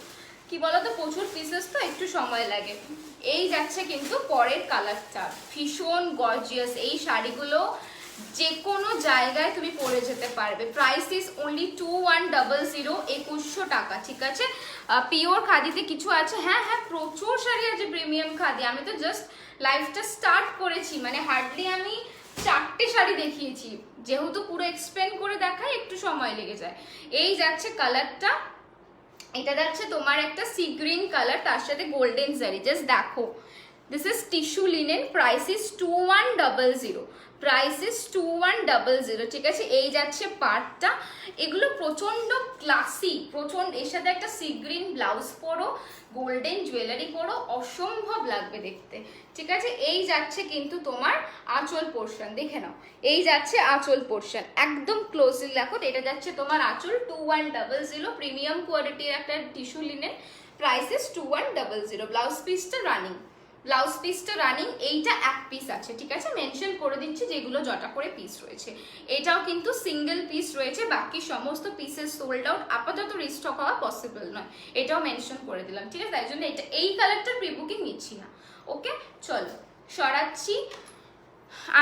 কি বলতো প্রচুর পিসেস তো একটু সময় লাগে। এই যাচ্ছে কিন্তু পরের কালারটা, ভীষণ গর্জিয়াস, এই শাড়িগুলো যে কোনো জায়গায় তুমি পরে যেতে পারবে। প্রাইস ইজ অনলি 2100, 2100 টাকা, ঠিক আছে। পিওর খাদিতে কিছু আছে, হ্যাঁ হ্যাঁ প্রচুর শাড়ি আছে প্রিমিয়াম খাদি। আমি তো জাস্ট লাইফটা স্টার্ট করেছি, মানে হার্ডলি আমি 4টে শাড়ি দেখিয়েছি, যেহেতু পুরো এক্সপ্লেন করে দেখায় একটু সময় লেগে যায়। এই যাচ্ছে কালারটা, এটা যাচ্ছে তোমার একটা সি গ্রিন কালার, তার সাথে গোল্ডেন জারি, জাস্ট দেখো। This is tissue linen, price is 2100, price is 2100, ঠিক আছে। এই যাচ্ছে পার্টটা, এগুলো প্রচন্ড ক্লাসি, প্রচন্ড, এর সাথে একটা সি গ্রিন ব্লাউজ পরো, গোল্ডেন জুয়েলারি পরো, অসম্ভব লাগবে দেখতে, ঠিক আছে। এই যাচ্ছে কিন্তু তোমার আঁচল পোর্শন, দেখে নাও, এই যাচ্ছে আঁচল পোর্শন, একদম ক্লোজলি দেখো, এটা যাচ্ছে তোমার আঁচল। 2100, প্রিমিয়াম কোয়ালিটির একটা tissue linen, price is 2100। Blouse পিসটা রানিং, ব্লাউজ পিসটা রানিং, এইটা এক পিস আছে, ঠিক আছে। মেনশন করে দিচ্ছি যেগুলো জটা করে পিস রয়েছে, এটাও কিন্তু সিঙ্গেল পিস রয়েছে, বাকি সমস্ত পিসেস সোল্ড আউট, আপাতত রিস্টক হওয়া পসিবল নয়, এটাও মেনশন করে দিলাম, ঠিক আছে। তাই জন্য এটা এই কালারটার প্রি বুকিং নিচ্ছি না, ওকে। চলো সরাচ্ছি,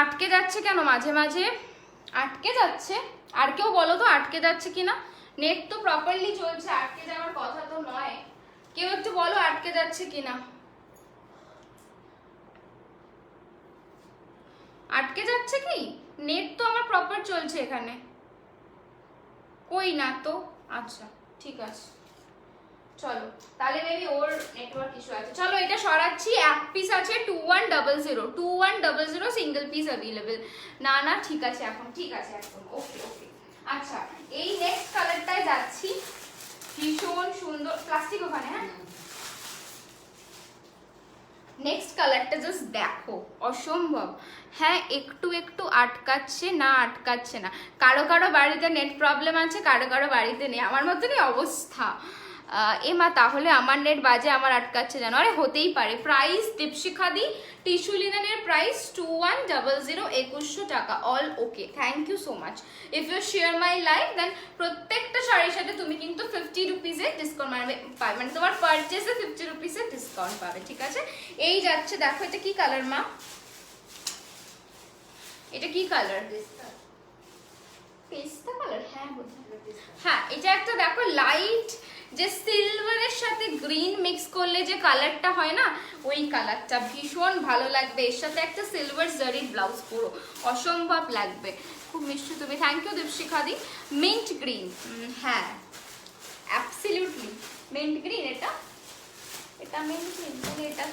আটকে যাচ্ছে কেন মাঝে মাঝে? আটকে যাচ্ছে? আর কেউ বলো তো আটকে যাচ্ছে কিনা। নেট তো প্রপারলি চলছে, আটকে যাওয়ার কথা তো নয়। কেউ একটু বলো আটকে যাচ্ছে কিনা। আটকে যাচ্ছে কি? নেট তো আমার প্রপার চলছে এখানে। কই না তো। আচ্ছা ঠিক আছে, চলো তাহলে মেবি ওর নেটওয়ার্ক ইস্যু আছে। চলো এটা সরাচ্ছি। এক পিস আছে 2100 সিঙ্গেল পিস অ্যাভেলেবেল। না না ঠিক আছে এখন, ঠিক আছে একদম ওকে ওকে। আচ্ছা এই নেক্সট কালারটায় যাচ্ছি, ভীষণ সুন্দর। প্লাস্টিক ওখানে, হ্যাঁ। নেক্সট কালারটা জাস্ট দেখো, অসম্ভব। হ্যাঁ একটু একটু আটকাচ্ছে না, আটকাচ্ছে না। কারো কারো বাড়িতে নেট প্রবলেম আছে, কারো কারো বাড়িতে নেই, আমার মতনই অবস্থা। মা তাহলে আমার নেট বাজে, আমার আটকাচ্ছে জানো। আরে হতেই পারে। প্রাইস দীপশিখা দি, টিস্যু লিনেনের প্রাইস 2100, 2100 টাকা। All okay, thank you so much. If you share my live then প্রত্যেকটা শাড়ির সাথে তুমি কিন্তু 50 রুপিসের ডিসকাউন্ট পাবে, মানে তোমার পারচেসে 50 রুপিসের ডিসকাউন্ট পাবে, ঠিক আছে। এই যাচ্ছে, দেখো এটা কি কালার মা? এটা কি কালার? পেস্তা কালার, হ্যাঁ হ্যাঁ এটা একটা দেখো লাইট, যে সিলভারের সাথে গ্রিন মিক্স করলে যে কালারটা হয় না, ওই কালারটা ভীষণ ভালো লাগবে। এর সাথে একটা সিলভার জারির ব্লাউজ পুরো অসম্ভব লাগবে, খুব মিষ্টি তুমি। Thank you Dipshikha di. Mint green, হ্যাঁ অ্যাবসলিউটলি মিন্ট গ্রিন। এটা এটা মিন্ট গ্রিন, এটা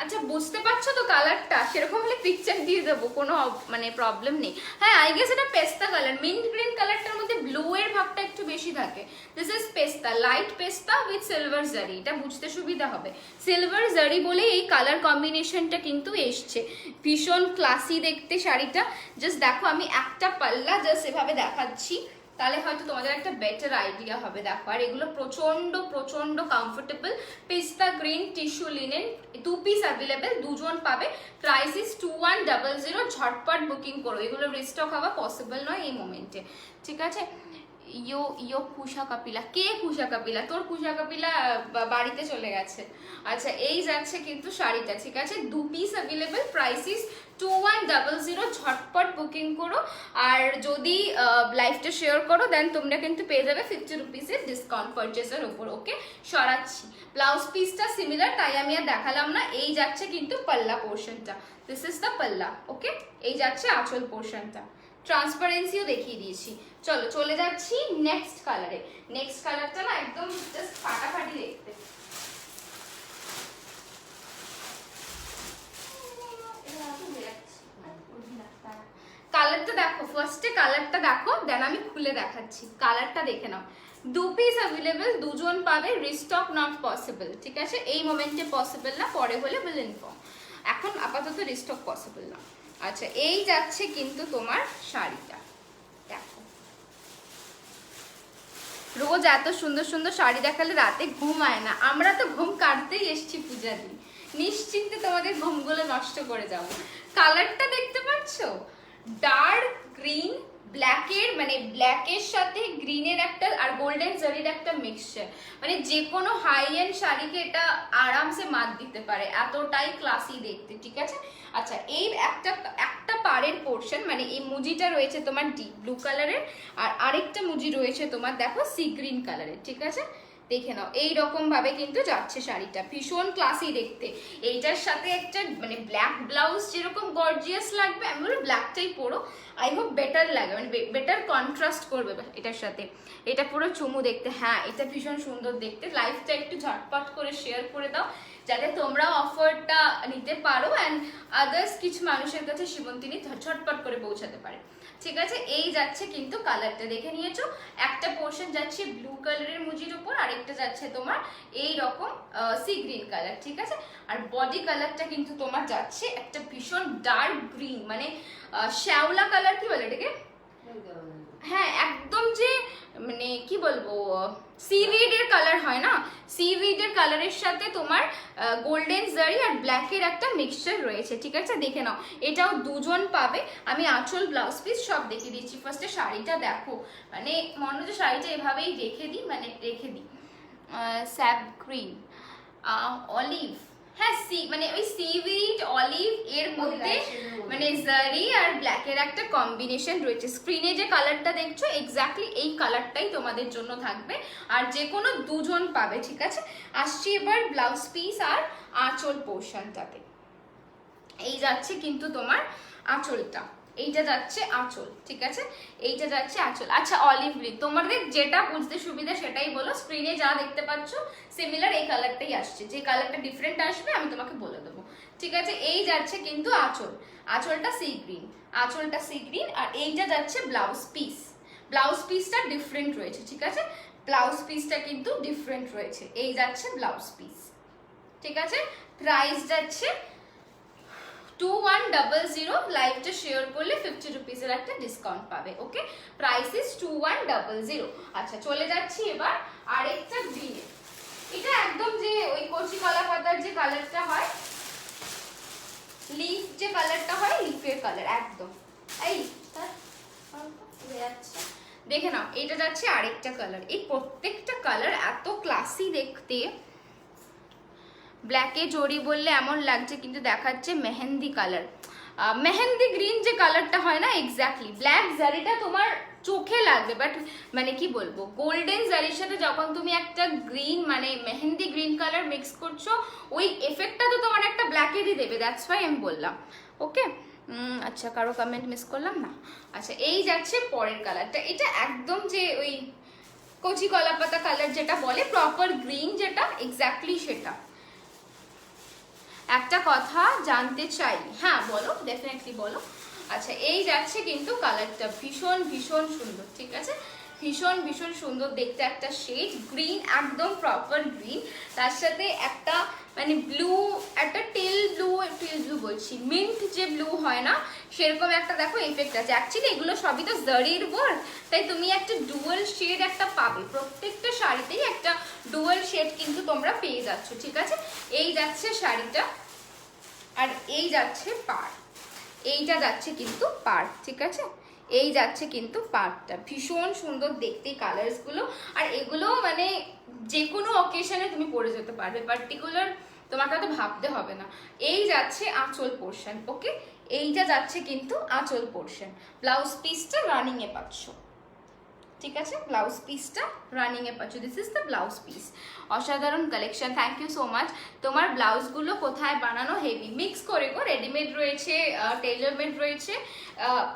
আচ্ছা বুঝতে পারছো তো কালারটা? সেরকম হলে পিকচার দিয়ে দেবো, কোনো মানে প্রবলেম নেই। হ্যাঁ আই গেস এটা পেস্তা কালার। মিন্ট গ্রিন কালারটার মধ্যে ব্লু এর ভাবটা একটু বেশি থাকে। দিস ইজ পেস্তা, লাইট পেস্তা উইথ সিলভার জারি, এটা বুঝতে সুবিধা হবে। সিলভার জারি বলে এই কালার কম্বিনেশনটা কিন্তু এসছে, ভীষণ ক্লাসি দেখতে শাড়িটা। জাস্ট দেখো আমি একটা পাল্লা জাস্ট এভাবে দেখাচ্ছি, তাহলে হয়তো তোমাদের একটা বেটার আইডিয়া হবে। দেখো আর এগুলো প্রচন্ড প্রচন্ড কমফোর্টেবল। পিস্তা green tissue linen, 2 piece available, দুজন পাবে। Price is 2100। ঝটপট বুকিং করো, এগুলো রিস্টক হওয়া পসিবল নয় এই মোমেন্টে, ঠিক আছে। ইয়ো কুশা কাপিলা, কে কুশা কাপিলা? তোর কুশা কাপিলা বাড়িতে চলে গেছে। আচ্ছা এই যাচ্ছে কিন্তু শাড়িটা, ঠিক আছে। 2 পিস অ্যাভেলেবেল, প্রাইস ইস 2100। ঝটপট বুকিং করো। আর যদি লাইভটা শেয়ার করো দেন তোমরা কিন্তু পেয়ে যাবে 50 রুপিসের ডিসকাউন্ট পারচেসের উপর। ওকে সরাচ্ছি। ব্লাউজ পিসটা সিমিলার তাই আমি আর দেখালাম না। এই যাচ্ছে কিন্তু পাল্লা পোর্শনটা, দিস ইজ দ্য পাল্লা। ওকে এই যাচ্ছে আঁচল পোর্শনটা, ট্রান্সপারেন্সিও দেখিয়ে দিয়েছি। চলো চলে যাচ্ছি নেক্সট কালারে। নেক্সট কালারটা না একদম জাস্ট ফাটাফাটি দেখতে। কালারটা দেখো, ফার্স্টে কালারটা দেখো দেন আমি খুলে দেখাচ্ছি। কালারটা দেখে নাও। 2 পিস অ্যাভেলেবেল, দুজন পাবে। রিস্টক নট পসিবল, ঠিক আছে। এই মোমেন্টে পসিবল না, পরে হলে উইল ইনফর্ম। এখন আপাতত রিস্টক পসিবল না। আচ্ছা এই যাচ্ছে কিন্তু তোমার শাড়িটা, দেখো। রোজ এত সুন্দর সুন্দর শাড়ি দেখালে রাতে ঘুম হয় না। আমরা তো ঘুম কাটতেই এসছি পূজা দিন, নিশ্চিন্তে তোমাদের ঘুমগুলো নষ্ট করে যাবো। কালারটা দেখতে পাচ্ছ? ডার্ক গ্রিন ব্ল্যাকের, মানে ব্ল্যাকের সাথে গ্রিনের একটা আর গোল্ডেন জারির একটা মিক্সচার, মানে যে কোনো হাই এন্ড শাড়িকে এটা আরামসে মাত দিতে পারে, এতটাই ক্লাসি দেখতে, ঠিক আছে। আচ্ছা এই একটা পাড়ের পোর্শন, মানে এই মুজিটা রয়েছে তোমার ডিপ ব্লু কালারের, আর আরেকটা মুজি রয়েছে তোমার দেখো সি গ্রিন কালারের, ঠিক আছে। দেখে নাও এইরকম ভাবে কিন্তু যাচ্ছে শাড়িটা, ভীষণ ক্লাসি দেখতে। এইটার সাথে একটা মানে ব্ল্যাক ব্লাউজ যেরকম গর্জিয়াস লাগবে, আমি বলি ব্ল্যাকটাই পরো, আই হোপ বেটার লাগে, মানে বেটার কন্ট্রাস্ট করবে এটার সাথে। এটা পুরো চুমু দেখতে, হ্যাঁ এটা ভীষণ সুন্দর দেখতে। লাইফটা একটু ঝটপট করে শেয়ার করে দাও যাতে তোমরা অফারটা নিতে পারো অ্যান্ড আদার্স কিছু মানুষের কাছে সীমন্তিনী ঝটপট করে পৌঁছাতে পারে, ঠিক আছে। এই যাচ্ছে কিন্তু কালারটা দেখে নিয়েছো। একটা পোর্শন যাচ্ছে ব্লু কালারের মুজির উপর, আরেকটা যাচ্ছে তোমার এই রকম সি গ্রিন কালার, ঠিক আছে। আর বডি কালারটা কিন্তু তোমার যাচ্ছে একটা ভীষণ ডার্ক গ্রিন, মানে শ্যাওলা কালার, কি বলে এটাকে, হ্যাঁ একদম যে মানে কি বলবো সিউইডের কালার হয় না, সিউইডের কালারের সাথে তোমার গোল্ডেন জারি আর ব্ল্যাকের একটা মিক্সচার রয়েছে, ঠিক আছে। দেখে নাও এটাও দুজন পাবে। আমি আঁচল ব্লাউজ পিস সব দেখিয়ে দিচ্ছি। ফার্স্টে শাড়িটা দেখো, মানে মনে হচ্ছে শাড়িটা এভাবেই রেখে দিই, মানে রেখে দিই। স্যাপ গ্রিন, অলিভ, হ্যাঁ মানে ওই সিউইড অলিভ এর মধ্যে মানে জারি আর ব্ল্যাকের একটা কম্বিনেশন রয়েছে। স্ক্রিনে যে কালারটা দেখছো এক্স্যাক্টলি এই কালারটাই তোমাদের জন্য থাকবে, আর যে কোনো দুজন পাবে, ঠিক আছে। আসছি এবার ব্লাউজ পিস আর আঁচল পোর্শনটাতে। এই যাচ্ছে কিন্তু তোমার আঁচলটা, এইটা যাচ্ছে আঁচল, ঠিক আছে, এইটা যাচ্ছে আঁচল। আচ্ছা অলিভ গ্রিন, তোমাদের যেটা বুঝতে সুবিধা সেটাই বলো। স্ক্রিনে যা দেখতে পাচ্ছ সিমিলার এই কালারটাই আসছে, যে কালারটা ডিফারেন্ট আসবে আমি তোমাকে বলে দেবো, ঠিক আছে। এই যাচ্ছে কিন্তু আঁচল, আঁচলটা সি গ্রিন, আঁচলটা সি গ্রিন, আর এইটা যাচ্ছে ব্লাউজ পিস। ব্লাউজ পিসটা ডিফারেন্ট রয়েছে, ঠিক আছে, ব্লাউজ পিসটা কিন্তু ডিফারেন্ট রয়েছে। এই যাচ্ছে ব্লাউজ পিস, ঠিক আছে। প্রাইস যাচ্ছে 2100, লাইভটা শেয়ার করলে 50 রুপিসের একটা ডিসকাউন্ট পাবে, ওকে। Price is 2100। আচ্ছা চলে যাচ্ছি এবার আরেকটা গ্রিনে। এটা একদম যে ওই কচি কলা পাতার যে কালারটা হয়, লিফ যে কালারটা হয়, লিফের কালার একদম। এই দেখে নাও, এটা যাচ্ছে আরেকটা কালার। এই প্রত্যেকটা কালার এত ক্লাসি দেখতে, ব্ল্যাকে জড়ি বললে এমন লাগছে কিন্তু দেখাচ্ছে মেহেন্দি কালার, মেহেন্দি গ্রিন যে কালারটা হয় না, এক্স্যাক্টলি ব্ল্যাক জারিটা তোমার চোখে লাগবে, বাট মানে কি বলবো, গোল্ডেন জারির সাথে যখন তুমি একটা গ্রিন মানে মেহেন্দি গ্রিন কালার মিক্স করছো, ওই এফেক্টটা তো তোমার একটা ব্ল্যাকেরই দেবে, দ্যাটস ওয়াই আমি বললাম, ওকে। আচ্ছা কারো কমেন্ট মিস করলাম না। আচ্ছা এই যাচ্ছে পরের কালারটা, এটা একদম যে ওই কচি কলা পাতা কালার যেটা বলে, প্রপার গ্রিন যেটা, এক্স্যাক্টলি সেটা। একটা কথা জানতে চাই, হ্যাঁ বলো, ডেফিনেটলি বলো। আচ্ছা এই যাচ্ছে কিন্তু কালারটা ভীষণ ভীষণ সুন্দর, ঠিক আছে, ভীষণ ভীষণ সুন্দর দেখতে একটা শেড, গ্রিন একদম প্রপার গ্রিন, তার সাথে একটা মানে ব্লু, একটা টেল ব্লু বলছি, মিন্ট যে ব্লু হয় না সেরকম একটা দেখো এফেক্ট আছে। অ্যাকচুয়ালি এগুলো সবই তো জারির ওয়ার্ক, তাই তুমি একটা ডুয়াল শেড একটা পাবে, প্রত্যেকটা শাড়িতেই একটা ডুয়াল শেড কিন্তু তোমরা পেয়ে যাচ্ছ, ঠিক আছে। এই যাচ্ছে শাড়িটা, আর এই যাচ্ছে পাড়, এইটা যাচ্ছে কিন্তু পাড়, ঠিক আছে, এই যাচ্ছে কিন্তু পাড়টা। ভীষণ সুন্দর দেখতে কালার্স গুলো, আর এগুলো মানে যে কোনো অকেশনে তুমি পরে যেতে পারবে, পার্টিকুলার তোমাকে তো ভাবতে হবে না। এই যাচ্ছে আঁচল পোর্শন, ওকে, এইটা যাচ্ছে কিন্তু আঁচল পোর্শন। ব্লাউজ পিসটা রানিং এ পাচ্ছ, ঠিক আছে, ব্লাউজ পিসটা রানিং এ পাচ্ছ, this is the blouse piece. অসাধারণ collection, thank you so much. তোমার ব্লাউজগুলো কোথায় বানানো? হেভি মিক্স করে গো, রেডিমেড রয়েছে, টেইলর মেড রয়েছে,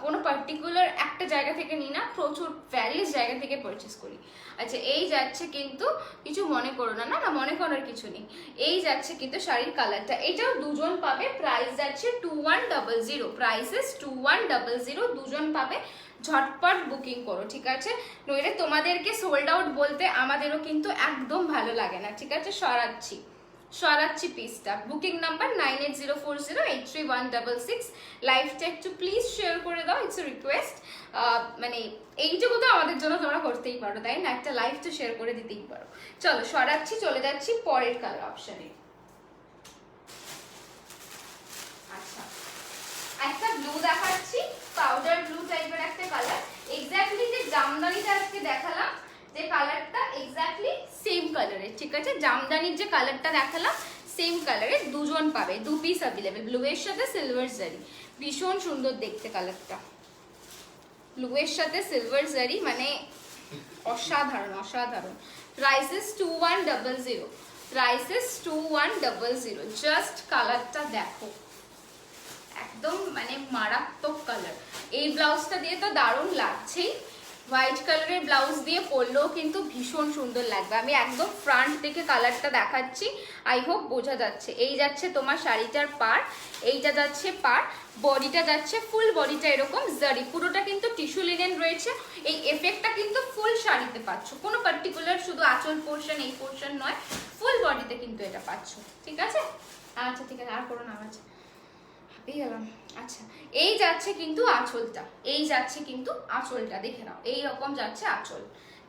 কোনো পার্টিকুলার একটা জায়গা থেকে নিই না, প্রচুর ভ্যারিয়াস জায়গা থেকে পারচেস করি। আচ্ছা এই যাচ্ছে কিন্তু, কিছু মনে করো না, না না মনে করার কিছু নেই, এই যাচ্ছে কিন্তু শাড়ির কালারটা, এটাও দুজন পাবে, প্রাইস যাচ্ছে 2100, প্রাইস ইজ 2100, দুজন পাবে। ঝটপট বুকিং করো, ঠিক আছে, নইলে তোমাদেরকে সোল্ড আউট বলতে আমাদেরও কিন্তু একদম ভালো লাগে না, ঠিক আছে। সরাচ্ছি পিসটা। Booking number 9804083166। লাইভটা একটু প্লিজ শেয়ার করে দাও, ইটস রিকোয়েস্ট। মানে এইটুকু তো আমাদের জন্য তোমরা করতেই পারো, তাই না, একটা লাইভ তো শেয়ার করে দিতেই পারো। চলো সরাচ্ছি, চলে যাচ্ছি পরের কালার অপশনে। আচ্ছা একটা ব্লু দেখাচ্ছি, পাউডার ব্লু টাইপের একটা কালার, এক্স্যাক্টলি যে জামদানিটা আজকে দেখালাম যে কালারটা এক্স্যাক্টলি সেম কালারের, ঠিক আছে, জামদানির যে কালারটা দেখালাম সেম কালারের দুজন পাবে, দু পিস অ্যাভেলেবেল, ব্লু এর সাথে সিলভার জারি, ভীষণ সুন্দর দেখতে কালারটা, ব্লু এর সাথে সিলভার জারি মানে অসাধারণ অসাধারণ। Price is 2100, price is 2100, just কালারটা দেখো, একদম মানে মারাত্মক কালার। এই ব্লাউজটা দিয়ে তো দারুণ লাগছেই, হোয়াইট কালারের ব্লাউজ দিয়ে পরলেও কিন্তু ভীষণ সুন্দর লাগবে। আমি একদম ফ্রন্ট থেকে কালারটা দেখাচ্ছি, আই হোপ বোঝা যাচ্ছে। এই যাচ্ছে তোমার শাড়িটার পাড়, এইটা যাচ্ছে পাড়, বডিটা যাচ্ছে ফুল বডিটা এরকম জারি, পুরোটা কিন্তু টিস্যু লিনেন রয়েছে, এই এফেক্টটা কিন্তু ফুল শাড়িতে পাচ্ছ, কোনো পার্টিকুলার শুধু আঁচল পোর্শন এই পোর্শন নয়, ফুল বডিতে কিন্তু এটা পাচ্ছ, ঠিক আছে। আচ্ছা ঠিক আছে, আর করো না আওয়াজ, হাঁপিয়ে গেলাম। আচ্ছা এই যাচ্ছে কিন্তু আঁচলটা, এই যাচ্ছে কিন্তু আঁচলটা, দেখে নাও এইরকম যাচ্ছে আঁচল,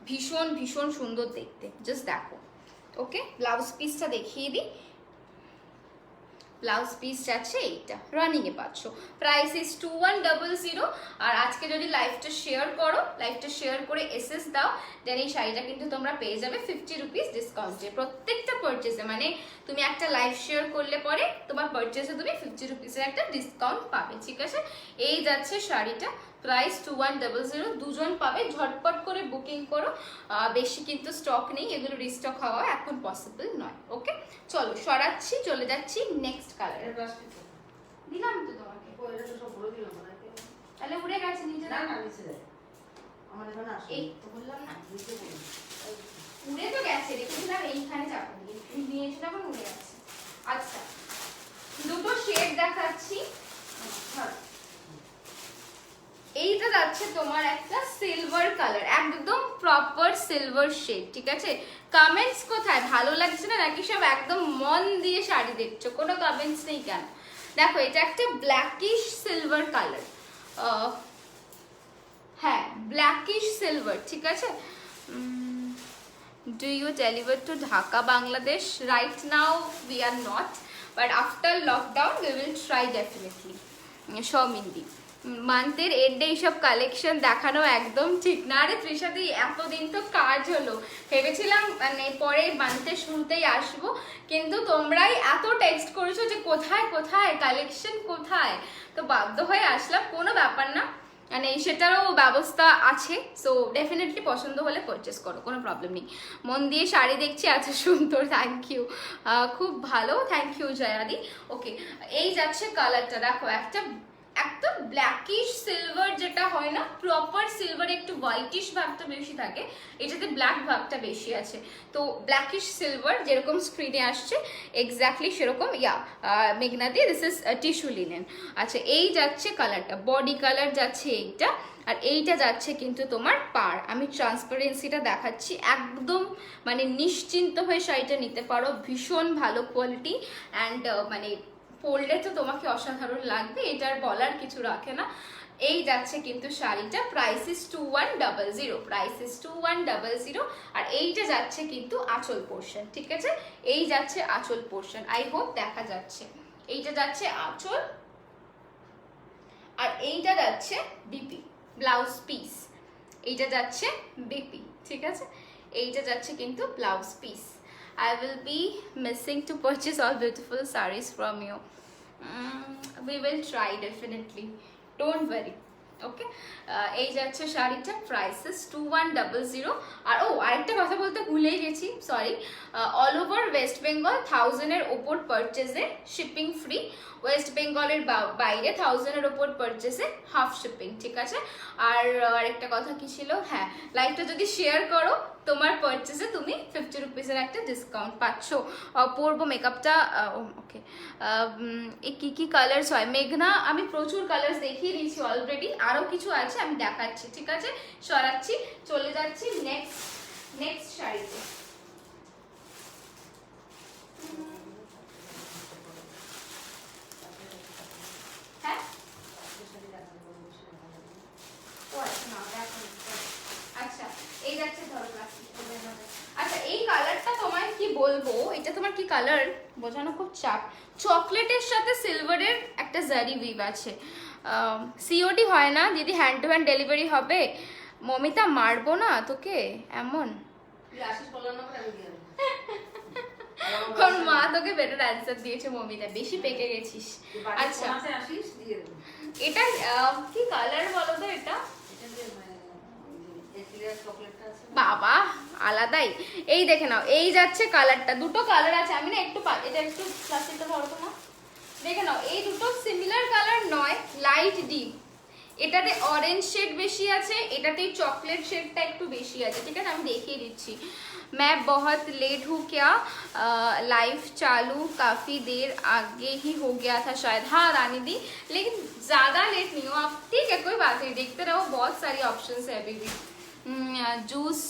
ভীষণ ভীষণ সুন্দর দেখতে, জাস্ট দেখো, ওকে। ব্লাউজ পিসটা দেখিয়ে দিই, ব্লাউজ পিস যাচ্ছে এইটা, রানিং এ পাচ্ছ, প্রাইস ইজ 2100। আর আজকে যদি লাইভটা শেয়ার করো, লাইভটা শেয়ার করে এসএস দাও, দেন এই শাড়িটা কিন্তু তোমরা পেয়ে যাবে 50 রুপিস ডিসকাউন্টে প্রত্যেকটা পারচেসে। মানে তুমি একটা লাইভ শেয়ার করলে পরে তোমার পারচেসে তুমি 50 রুপিসের একটা ডিসকাউন্ট পাবে, ঠিক আছে? এই যাচ্ছে শাড়িটা, প্রাইস 2100, দুজন পাবে, ঝটপট করে বুকিং করো। বেশি কিন্তু স্টক নেই, এগুলো রিস্টক হওয়া এখন পসিবল নয়। ওকে, চলো সরাচ্ছি, চলে যাচ্ছি নেক্সট কালারে। দিলাম তো তোমাকে, তাহলে উড়ে গেছে নিচে। না না নিচে যায়, আমার এখানে আসে, এই তো বললাম না নিচে উড়ে তো গেছে, রেখেছিলাম এইখানে চাপা দিয়ে নিয়েছিলাম, উড়ে গেছে। আচ্ছা, দুটো শেড দেখাচ্ছি। এইটা যাচ্ছে তোমার একটা সিলভার কালার, একদম প্রপার সিলভার শেড, ঠিক আছে? কমেন্টস কোথায়? ভালো লাগছে না নাকি সব একদম মন দিয়ে শাড়ি দেখছো? কোনো কমেন্টস নেই কেন? দেখো এটা একটা ব্ল্যাকিশ সিলভার কালার, হ্যাঁ ব্ল্যাকিশ সিলভার, ঠিক আছে? Do you deliver to Dhaka, Bangladesh? Right now we are not, but after lockdown we will try definitely. সৌমিন্দি, মান্থের এন্ডে এইসব কালেকশন দেখানো একদম ঠিক না। আরে তৃষাদি, এতদিন তো কাজ হলো, ভেবেছিলাম মানে পরে মান্থের শুরুতেই আসবো, কিন্তু তোমরাই এত টেক্সট করেছো যে কোথায় কোথায় কালেকশন কোথায়, তো বাধ্য হয়ে আসলাম। কোনো ব্যাপার না, মানে সেটারও ব্যবস্থা আছে, সো ডেফিনেটলি পছন্দ হলে পারচেস করো, কোনো প্রবলেম নেই। মন দিয়ে শাড়ি দেখছি, এত সুন্দর, থ্যাংক ইউ, খুব ভালো, থ্যাংক ইউ জয়াদি। ওকে, এই যাচ্ছে কালারটা, দেখো একটা একদম ব্ল্যাকিশ সিলভার, যেটা হয় না প্রপার সিলভার, একটু হোয়াইটিশ ভাবটা বেশি থাকে, এটাতে ব্ল্যাক ভাবটা বেশি আছে। তো ব্ল্যাকিশ সিলভার যেরকম স্ক্রিনে আসছে এক্স্যাক্টলি সেরকম, ইয়া মেঘনাদি, দিস ইজ টিস্যু লিনেন। আচ্ছা, এই যাচ্ছে কালারটা, বডি কালার যাচ্ছে এইটা, আর এইটা যাচ্ছে কিন্তু তোমার পার। আমি ট্রান্সপারেন্সিটা দেখাচ্ছি, একদম মানে নিশ্চিন্ত হয়ে শাড়িটা নিতে পারো, ভীষণ ভালো কোয়ালিটি, অ্যান্ড মানে পরলে তো তোমাকে অসাধারণ লাগবে, এটার বলার কিছু রাখে না। এই যাচ্ছে কিন্তু শাড়িটা, প্রাইস ইস 2100, প্রাইস ইস 2100, আর এইটা যাচ্ছে কিন্তু আঁচল পোর্শন, ঠিক আছে? এই যাচ্ছে আঁচল পোর্শন, আই হোপ দেখা যাচ্ছে। এইটা যাচ্ছে আঁচল, আর এইটা যাচ্ছে বিপি ব্লাউজ পিস, এইটা যাচ্ছে বিপি, ঠিক আছে? এইটা যাচ্ছে কিন্তু blouse piece. I will be missing to purchase all beautiful sarees from you. We will try definitely, don't worry. ওকে, এই যাচ্ছে শাড়িটা, প্রাইসেস 2100। আর ও আরেকটা কথা বলতে ভুলেই গেছি, sorry, all over West Bengal 1000-এর ওপর পারচেজে শিপিং ফ্রি, ওয়েস্ট বেঙ্গলের বাইরে 1000-এর ওপর পারচেজে হাফ শিপিং, ঠিক আছে? আর আরেকটা কথা কি ছিল, হ্যাঁ, লাইভটা যদি শেয়ার করো তোমার পারচেজে তুমি 50 রুপিসের একটা ডিসকাউন্ট পাচ্ছ। অপূর্ব মেকআপটা, ওকে, এই কি কালার্স হয় মেঘনা? আমি প্রচুর কালার্স দেখিয়ে দিয়েছি অলরেডি, আরও কিছু আছে আমি দেখাচ্ছি, ঠিক আছে? সরাচ্ছি, চলে যাচ্ছি নেক্সট শাড়িতে। হ্যাঁ, আচ্ছা, এই যাচ্ছে, ধরো, আচ্ছা এই কালারটা তোমায় কি বলবো, এটা তোমার কি কালার বোঝানো খুব চাপ। চকলেটের সাথে সিলভারের একটা জারি উইভ আছে, সিওডি হয় না দিদি, হ্যান্ড টু হ্যান্ড ডেলিভারি হবে। মমিতা, মারবো না তোকে এমন, কারণ মা তোকে বেটার অ্যান্সার দিয়েছে মমিতা, বেশি পেকে গেছিস। আচ্ছা, এটা কি কালার বলো তো? এটা বাবা আলাদাই, এই দেখে নাও, এই যাচ্ছে কালারটা, দুটো কালার আছে, আমি না একটু এটা একটু প্লাস্টিকটা ধরো তো না, দেখে নাও, এই দুটো সিমিলার কালার নয়, লাইট ডিপ, এটাতে অরেঞ্জ শেড বেশি আছে, এটাতে চকলেট শেডটা একটু বেশি আছে, ঠিক আছে? আমি দেখিয়ে দিচ্ছি। मैं बहुत लेट हूँ क्या, लाइव चालू काफ़ी देर आगे ही हो गया था शायद। हाँ रानी दी, लेकिन ज़्यादा लेट नहीं हो आप, ठीक है, कोई बात नहीं, देखते रहो, बहुत सारी ऑप्शंस है अभी भी। জুস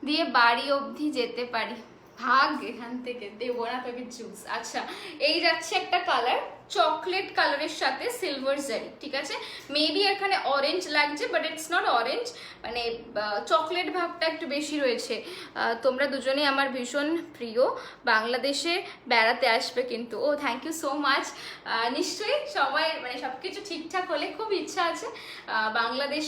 দিয়ে বাড়ি অবধি যেতে পারি, ভাগ এখান থেকে, দেবো না তোকে জুস। আচ্ছা, এই যাচ্ছে একটা কালার চকলেট কালারের সাথে সিলভার জারি, ঠিক আছে? মেবি এখানে অরেঞ্জ লাগছে, বাট ইটস নট অরেঞ্জ, মানে চকলেট ভাবটা একটু বেশি রয়েছে। তোমরা দুজনেই আমার ভীষণ প্রিয়, বাংলাদেশে বেড়াতে আসবে কিন্তু। ও থ্যাংক ইউ সো মাচ। নিশ্চয়ই সবাই মানে সব কিছু ঠিকঠাক হলে খুব ইচ্ছা আছে বাংলাদেশ।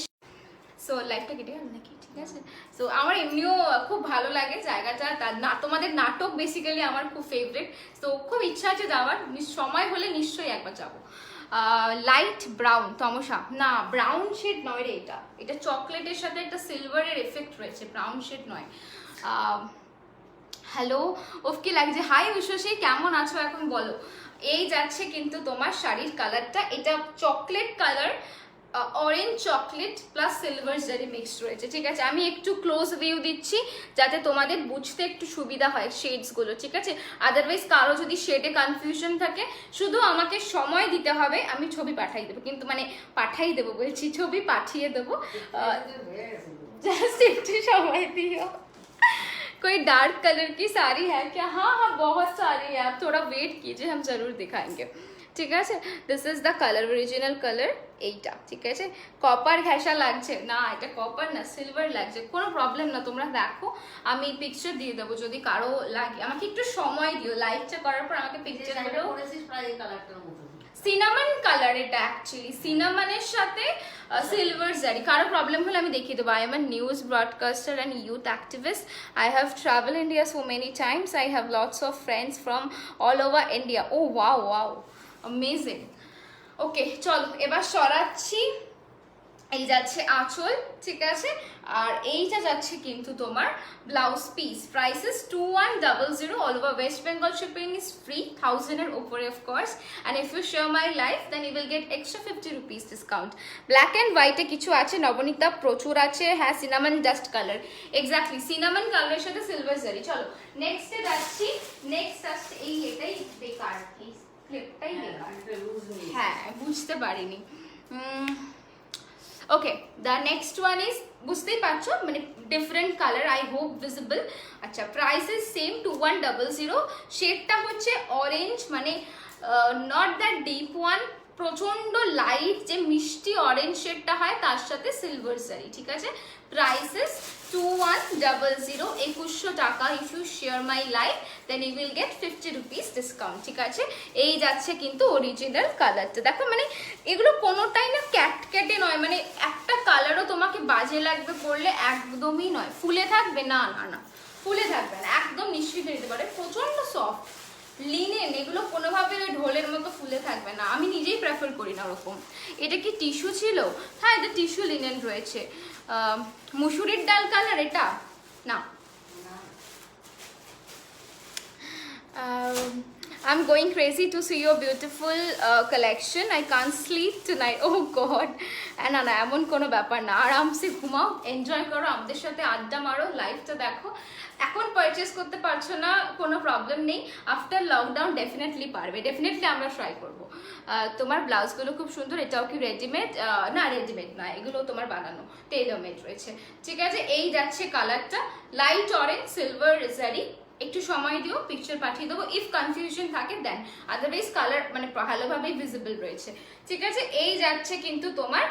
সো লাইফটা কেটে গেল নাকি? ঠিক আছে। সো আমার এমনিও খুব ভালো লাগে জায়গাটা, তোমাদের নাটক বেসিক্যালি আমার খুব ফেভারিট। তো খুব ইচ্ছা আছে যাওয়ার, সময় হলে নিশ্চয়ই একবার যাবো। লাইট ব্রাউন তমসা, না ব্রাউন শেড নয় রে, এটা চকলেটের সাথে একটা সিলভারের এফেক্ট রয়েছে, ব্রাউন শেড নয়। হ্যালো, ওফ কি লাগছে? হাই উষসী, কেমন আছো এখন বলো? এই যাচ্ছে কিন্তু তোমার শাড়ির কালারটা, এটা chocolate colour, orange chocolate plus silver জারি মিক্সড রয়েছে, ঠিক আছে? আমি একটু ক্লোজ ভিউ দিচ্ছি যাতে তোমাদের বুঝতে একটু সুবিধা হয় শেডসগুলো, ঠিক আছে? আদারওয়াইজ কারো যদি শেডে কনফিউশন থাকে, শুধু আমাকে সময় দিতে হবে, আমি ছবি পাঠাই দেবো, কিন্তু মানে পাঠাই দেবো বলছি, ছবি পাঠিয়ে দেবো, জাস্ট একটু সময় দিও। कोई डार्क कलर की साड़ी है क्या? हाँ हाँ बहुत सारी है, आप थोड़ा वेट कीजिए, हम जरूर दिखाएंगे, ঠিক আছে? This is the colour, original colour এইটা, ঠিক আছে? কপার ঘেঁষা লাগছে না, এটা কপার না সিলভার লাগছে, কোনো প্রবলেম না, তোমরা দেখো, আমি পিকচার দিয়ে দেবো যদি কারো লাগে। আমাকে একটু সময় দিও, লাইভটা করার পর আমাকে পিকচার দিও। সিনামন কালার এটা, অ্যাকচুয়ালি সিনামনের সাথে সিলভার জারি। কারো প্রবলেম হলে আমি দেখিয়ে দেবো। I am a news broadcaster and youth activist. I have travel India so many times. I have lots of friends from all over India. Oh wow wow, amazing. Okay চলো এবার সরাচ্ছি। এই যাচ্ছে আঁচল, ঠিক আছে? আর এইটা যাচ্ছে কিন্তু তোমার blouse piece. Prices 2100, all over West Bengal shipping is free, 1000 এর উপরে of course. And if you share my life then you will get extra 50 rupees discount. Black and হোয়াইটে কিছু আছে, নবনীতা প্রচুর আছে। হ্যাঁ, cinnamon dust colour, exactly cinnamon কালারের সাথে সিলভার জারি। চলো নেক্সটে যাচ্ছি। নেক্সট আসছে এই, এটাই বেকার, এই ক্লিপটাই বেকার। হ্যাঁ বুঝতে পারিনি। ওকে, দ্য নেক্সট ওয়ান ইজ, বুঝতেই পারছো মানে different colour, I hope visible. আচ্ছা, প্রাইস ইজ সেম 2100। শেডটা হচ্ছে অরেঞ্জ, মানে নট দ্যাট ডিপ ওয়ান, প্রচন্ড লাইট যে মিষ্টি অরেঞ্জ শেডটা হয় তার সাথে সিলভার জারি, ঠিক আছে? প্রাইসেস 2100, 2100 টাকা। If you share my life then you will get 50 rupees discount, ঠিক আছে? এই যাচ্ছে কিন্তু অরিজিনাল কালারটা, দেখো মানে এগুলো কোনোটাই না ক্যাটক্যাটে নয়, মানে একটা কালারও তোমাকে বাজে লাগবে পরলে একদমই নয়। ফুলে থাকবে না, না না ফুলে থাকবে না, একদম নিশ্চিত নিতে পারে, প্রচন্ড সফট লিনেন, এগুলো কোনোভাবে ওই ঢোলের মতো ফুলে থাকবে না, আমি নিজেই প্রেফার করি না ওরকম। এটা কি টিস্যু ছিল? হ্যাঁ, এটা টিস্যু লিনেন রয়েছে। মুসুরির ডাল কালার এটা না। I'm going crazy to see your beautiful collection. I can't sleep tonight. Oh God! না না এমন কোনো ব্যাপার না, আরামসে ঘুমাও, এনজয় করো, আমাদের সাথে আড্ডা মারো, লাইফটা দেখো। এখন পারচেস করতে পারছো না, কোনো প্রবলেম নেই, আফটার লকডাউন ডেফিনেটলি পারবে, ডেফিনেটলি আমরা ট্রাই করবো। তোমার ব্লাউজগুলো খুব সুন্দর। এটাও কি রেডিমেড? না রেডিমেড না, এগুলো তোমার বানানো, টেইলর মেড রয়েছে, ঠিক আছে? এই যাচ্ছে কালারটা, লাইট অরেঞ্জ সিলভার জারি। একটু সময় দিও, পিকচার পাঠিয়ে দেবো, ইফ কনফিউশন থাকে দেন, আদারওয়াইজ কালার মানে ভালোভাবেই ভিজিবল রয়েছে, ঠিক আছে? এই যাচ্ছে কিন্তু তোমার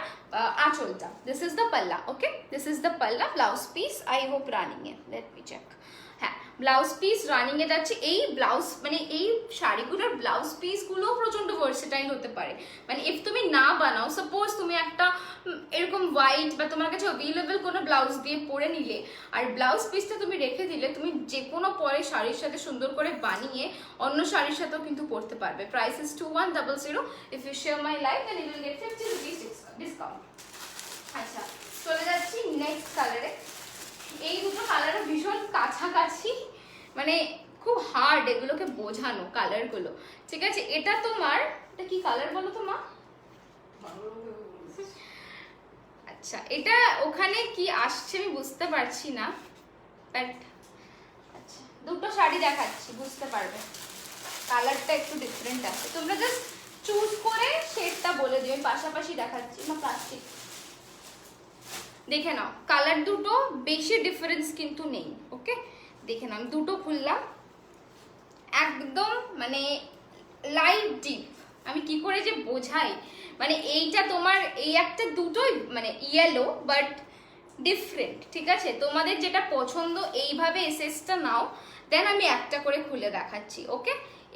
আঁচলটা। This is the palla, okay, this is the palla. Blouse piece I hope running এ, লেট মি চেক। হ্যাঁ, ব্লাউজ পিস রানিং এ যাচ্ছে। এই ব্লাউজ মানে এই শাড়িগুলোর ব্লাউজ পিসগুলো প্রচন্ড ভার্সেটাইল হতে পারে, মানে ইফ তুমি না বানাও, সাপোজ তুমি একটা এরকম হোয়াইট বা তোমার কাছে অ্যাভেলেবল কোনো ব্লাউজ দিয়ে পরে নিলে, আর ব্লাউজ পিসটা তুমি রেখে দিলে, তুমি যে কোনো পরে শাড়ির সাথে সুন্দর করে বানিয়ে অন্য শাড়ির সাথেও কিন্তু পরতে পারবে। Price is 2100। If you share my life then you will get 50 rupees discount. আচ্ছা, চলে যাচ্ছি নেক্সট কালারে। এই দুটো কালারও ভীষণ কাছাকাছি, মানে খুব হার্ড এগুলোকে বোঝানো কালারগুলো, ঠিক আছে? এটা তোমার, এটা কি কালার বলো তো মা? আচ্ছা, এটা ওখানে কি আসছে আমি বুঝতে পারছি না, বাট আচ্ছা দুটো শাড়ি দেখাচ্ছি, বুঝতে পারবে কালারটা একটু ডিফারেন্ট আছে। তোমরা জাস্ট চুজ করে শেডটা বলে দিও, আমি পাশাপাশি দেখাচ্ছি। না প্লাস্টিক দেখে নাও, কালার দুটো বেশি ডিফারেন্স কিন্তু নেই, ওকে? দেখে নাও, আমি দুটো খুললাম, একদম মানে লাইট ডিপ। আমি কি করে যে বোঝাই, মানে এইটা তোমার এই একটা দুটোই মানে ইয়েলো বাট ডিফারেন্ট, ঠিক আছে? তোমাদের যেটা পছন্দ এইভাবে এসএসটা নাও, দেন আমি একটা করে খুলে দেখাচ্ছি। ওকে,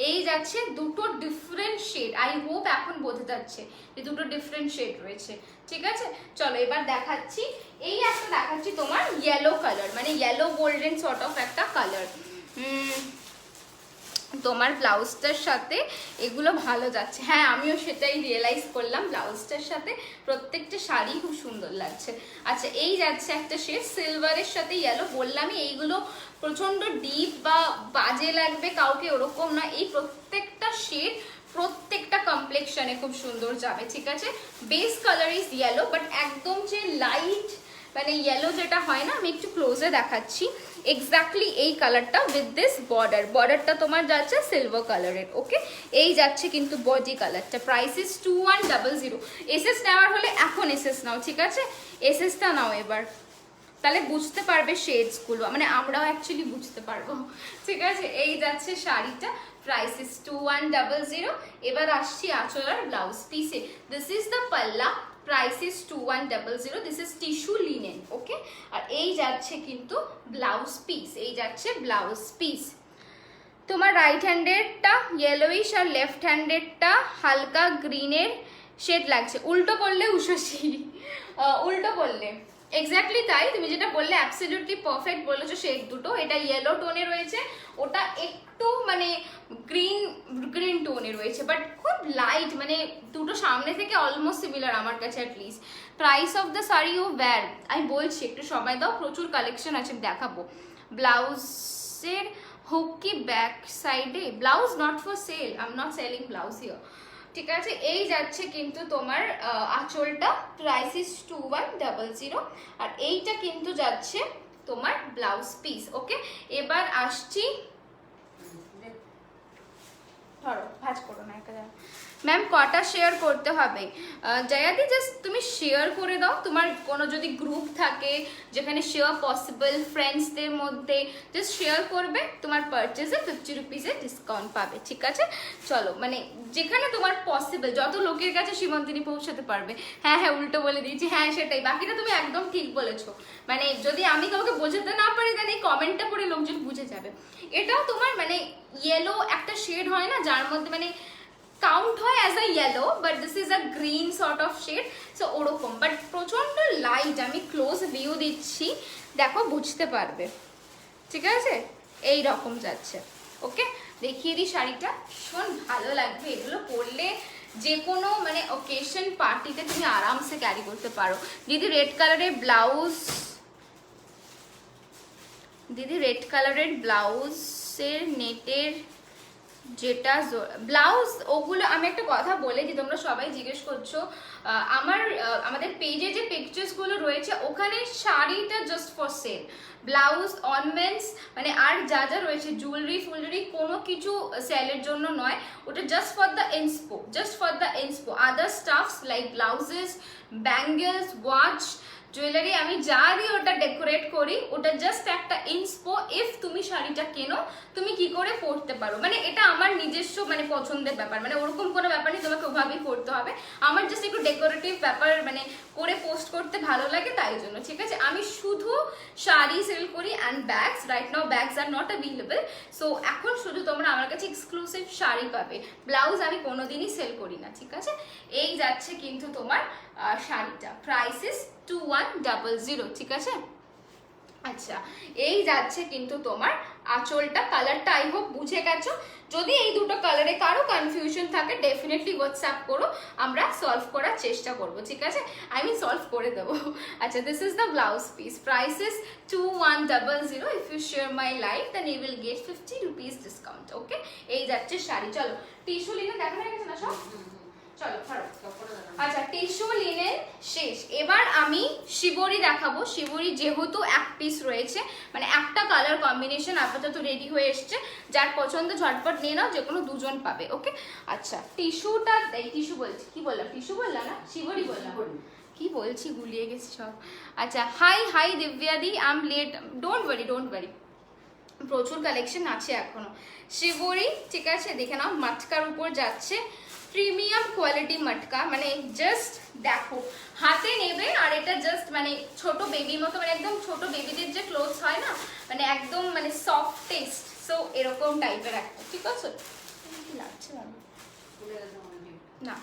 এই যাচ্ছে দুটো ডিফারেন্ট শেড। আই হোপ এখন বোঝা যাচ্ছে যে দুটো ডিফারেন্ট শেড রয়েছে, ঠিক আছে? চলো এবার দেখাচ্ছি, এই একটা দেখাচ্ছি তোমার ইয়েলো কালার, মানে ইয়েলো গোল্ডেন সর্ট অফ একটা কালার। তোমার ব্লাউজটার সাথে এগুলো ভালো যাচ্ছে। হ্যাঁ, আমিও সেটাই রিয়েলাইজ করলাম, ব্লাউজটার সাথে প্রত্যেকটা শাড়ি খুব সুন্দর লাগছে। আচ্ছা, এই যাচ্ছে একটা শেড সিলভারের সাথে ইয়েলো। বললামই এইগুলো প্রচন্ড ডিপ বা বাজে লাগবে কাউকে ওরকম না, এই প্রত্যেকটা শেড প্রত্যেকটা কমপ্লেক্সনে খুব সুন্দর যাবে, ঠিক আছে? Base colour is yellow, but একদম যে লাইট মানে ইয়েলো যেটা হয় না, আমি একটু ক্লোজে দেখাচ্ছি। এক্স্যাক্টলি এই কালারটা উইথ দিস বর্ডারটা তোমার যাচ্ছে সিলভার কালারের। ওকে, এই যাচ্ছে কিন্তু বডি কালারটা। Price is 2100। এসএস নেওয়ার হলে এখন এসএস নাও, ঠিক আছে? এসএসটা নাও এবার, তাহলে বুঝতে পারবে শেডসগুলো, মানে আমরাও অ্যাকচুয়ালি বুঝতে পারবো, ঠিক আছে? এই যাচ্ছে শাড়িটা, প্রাইস ইজ 2100। এবার আসছি আঁচল আর ব্লাউজ পিসে। This is the palla, price is 2100। This is tissue linen. Okay, আর এই যাচ্ছে কিন্তু ব্লাউজ পিস, এই যাচ্ছে ব্লাউজ পিস। তোমার রাইট হ্যান্ডেরটা ইয়েলোইশ আর লেফট হ্যান্ডেরটা হালকা গ্রিনের শেড লাগছে। উল্টো করলে উষসী, উল্টো করলে এক্স্যাক্টলি তাই, তুমি যেটা বললে অ্যাবসলিউটলি পারফেক্ট বলেছো। শেড দুটো, এটা ইয়েলো টোনে রয়েছে, ওটা একটু মানে গ্রিন টোনে রয়েছে, বাট খুব লাইট, মানে দুটো সামনে থেকে অলমোস্ট সিমিলার আমার কাছে at least. Price of the sari ও ওয়্যার, আমি বলছি একটু সময় দাও, প্রচুর কালেকশন আছে দেখাবো। ব্লাউজের হুক কি ব্যাক সাইডে? Blouse not for sell, I am not selling blouse here, ঠিক আছে? এই যাচ্ছে কিন্তু তোমার আঁচলটা, প্রাইস ইজ 2100। আর এইটা কিন্তু যাচ্ছে তোমার ব্লাউজ পিস। ওকে, এবার আসছি, ধরো ভাঁজ করো না একা। ম্যাম কটা শেয়ার করতে হবে? জয়াদি জাস্ট তুমি শেয়ার করে দাও, তোমার কোনো যদি গ্রুপ থাকে যেখানে শেয়ার পসিবল, ফ্রেন্ডসদের মধ্যে জাস্ট শেয়ার করবে, তোমার পারচেজে 50 রুপিসের ডিসকাউন্ট পাবে, ঠিক আছে? চলো, মানে যেখানে তোমার পসিবল, যত লোকের কাছে সীমন্তিনী পৌঁছাতে পারবে। হ্যাঁ হ্যাঁ, উল্টো বলে দিয়েছি, হ্যাঁ সেটাই, বাকিটা তুমি একদম ঠিক বলেছো। মানে যদি আমি কাউকে বোঝাতে না পারি, দেন এই কমেন্টটা পড়ে লোকজন বুঝে যাবে। এটাও তোমার মানে ইয়েলো একটা শেড হয় না, যার মধ্যে মানে কাউন্ট হয় as a yellow, but this is a green sort of shade, so ওরকম, বাট প্রচন্ড লাইট। আমি ক্লোজ ভিউ দিচ্ছি, দেখো বুঝতে পারবে, ঠিক আছে? এই রকম যাচ্ছে। ওকে, দেখিয়ে দিই শাড়িটা, ভীষণ ভালো লাগবে এগুলো পরলে, যে কোনো মানে অকেশন পার্টিতে তুমি আরামসে ক্যারি করতে পারো। দিদি রেড কালারের ব্লাউজ, দিদি রেড কালারের ব্লাউজের নেটের যেটা ব্লাউজ, ওগুলো আমি একটা কথা বলে যে তোমরা সবাই জিজ্ঞেস করছো, আমাদের পেজে যে পিকচার্সগুলো রয়েছে ওখানে শাড়িটা just for sale, blouse ornaments মানে আর যা যা রয়েছে জুয়েলারি ফুলরি কোনো কিছু সেলের জন্য নয়, ওটা just for the inspo, just for the inspo. Other stuffs like blouses, bangles, watch, jewellery আমি যা দিই ওটা ডেকোরেট করি, ওটা জাস্ট একটা ইন্সপো। ইফ তুমি শাড়িটা কেনো, তুমি কি করে পরতে পারো, মানে এটা আমার নিজস্ব মানে পছন্দের ব্যাপার, মানে ওরকম কোনো ব্যাপার নেই তোমাকে ওভাবেই করতে হবে। আমার জাস্ট একটু ডেকোরেটিভ ব্যাপার মানে করে পোস্ট করতে ভালো লাগে, তাই জন্য, ঠিক আছে? আমি শুধু শাড়ি সেল করি and bags. Right now bags are not available, so এখন শুধু তোমরা আমার কাছে এক্সক্লুসিভ শাড়ি পাবে, ব্লাউজ আমি কোনোদিনই সেল করি না, ঠিক আছে? এই যাচ্ছে কিন্তু তোমার শাড়িটা, প্রাইস ইজ 2100, ঠিক আছে? আচ্ছা, এই যাচ্ছে কিন্তু তোমার আঁচলটা, কালারটা আই হোপ বুঝে গেছো। যদি এই দুটো কালারে কারো কনফিউশন থাকে ডেফিনেটলি হোয়াটসঅ্যাপ করো, আমরা সলভ করার চেষ্টা করবো, ঠিক আছে? আই মিন সলভ করে দেবো। আচ্ছা, this is the blouse piece, price is 2100। If you share my live then you will get 50 rupees discount. Okay, এই যাচ্ছে শাড়ি। চলো টিস্যু লিনেন দেখা হয়ে গেছে না সব? চলো আচ্ছা, টিস্যু লিনেন শেষ। এবার আমি শিবরি দেখাবো। শিবরি যেহেতু এক পিস রয়েছে, মানে একটা কালার কম্বিনেশন আপাতত রেডি হয়ে এসছে, যার পছন্দ ঝটপট নিয়ে নাও, যে কোনো দুজন পাবে। ওকে, আচ্ছা টিস্যুটা, এই টিস্যু বলছি, কি বললাম? টিস্যু বললাম না, শিবরি বললাম, কি বলছি গুলিয়ে গেছি সব। আচ্ছা, হাই হাই দিব্যাদি, I am late, don't worry, প্রচুর কালেকশন আছে এখনো। শিবরি, ঠিক আছে, দেখে নাও, মাটকার উপর যাচ্ছে, প্রিমিয়াম কোয়ালিটি মাটকা, মানে জাস্ট দেখো, হাতে নেবে আর এটা জাস্ট মানে ছোট বেবির মতো, মানে একদম ছোট বেবিদের যে ক্লোথস হয় না, মানে একদম মানে সফট টেস্ট, সো এরকম টাইপের একটা, ঠিক আছে। কি লাগছে না,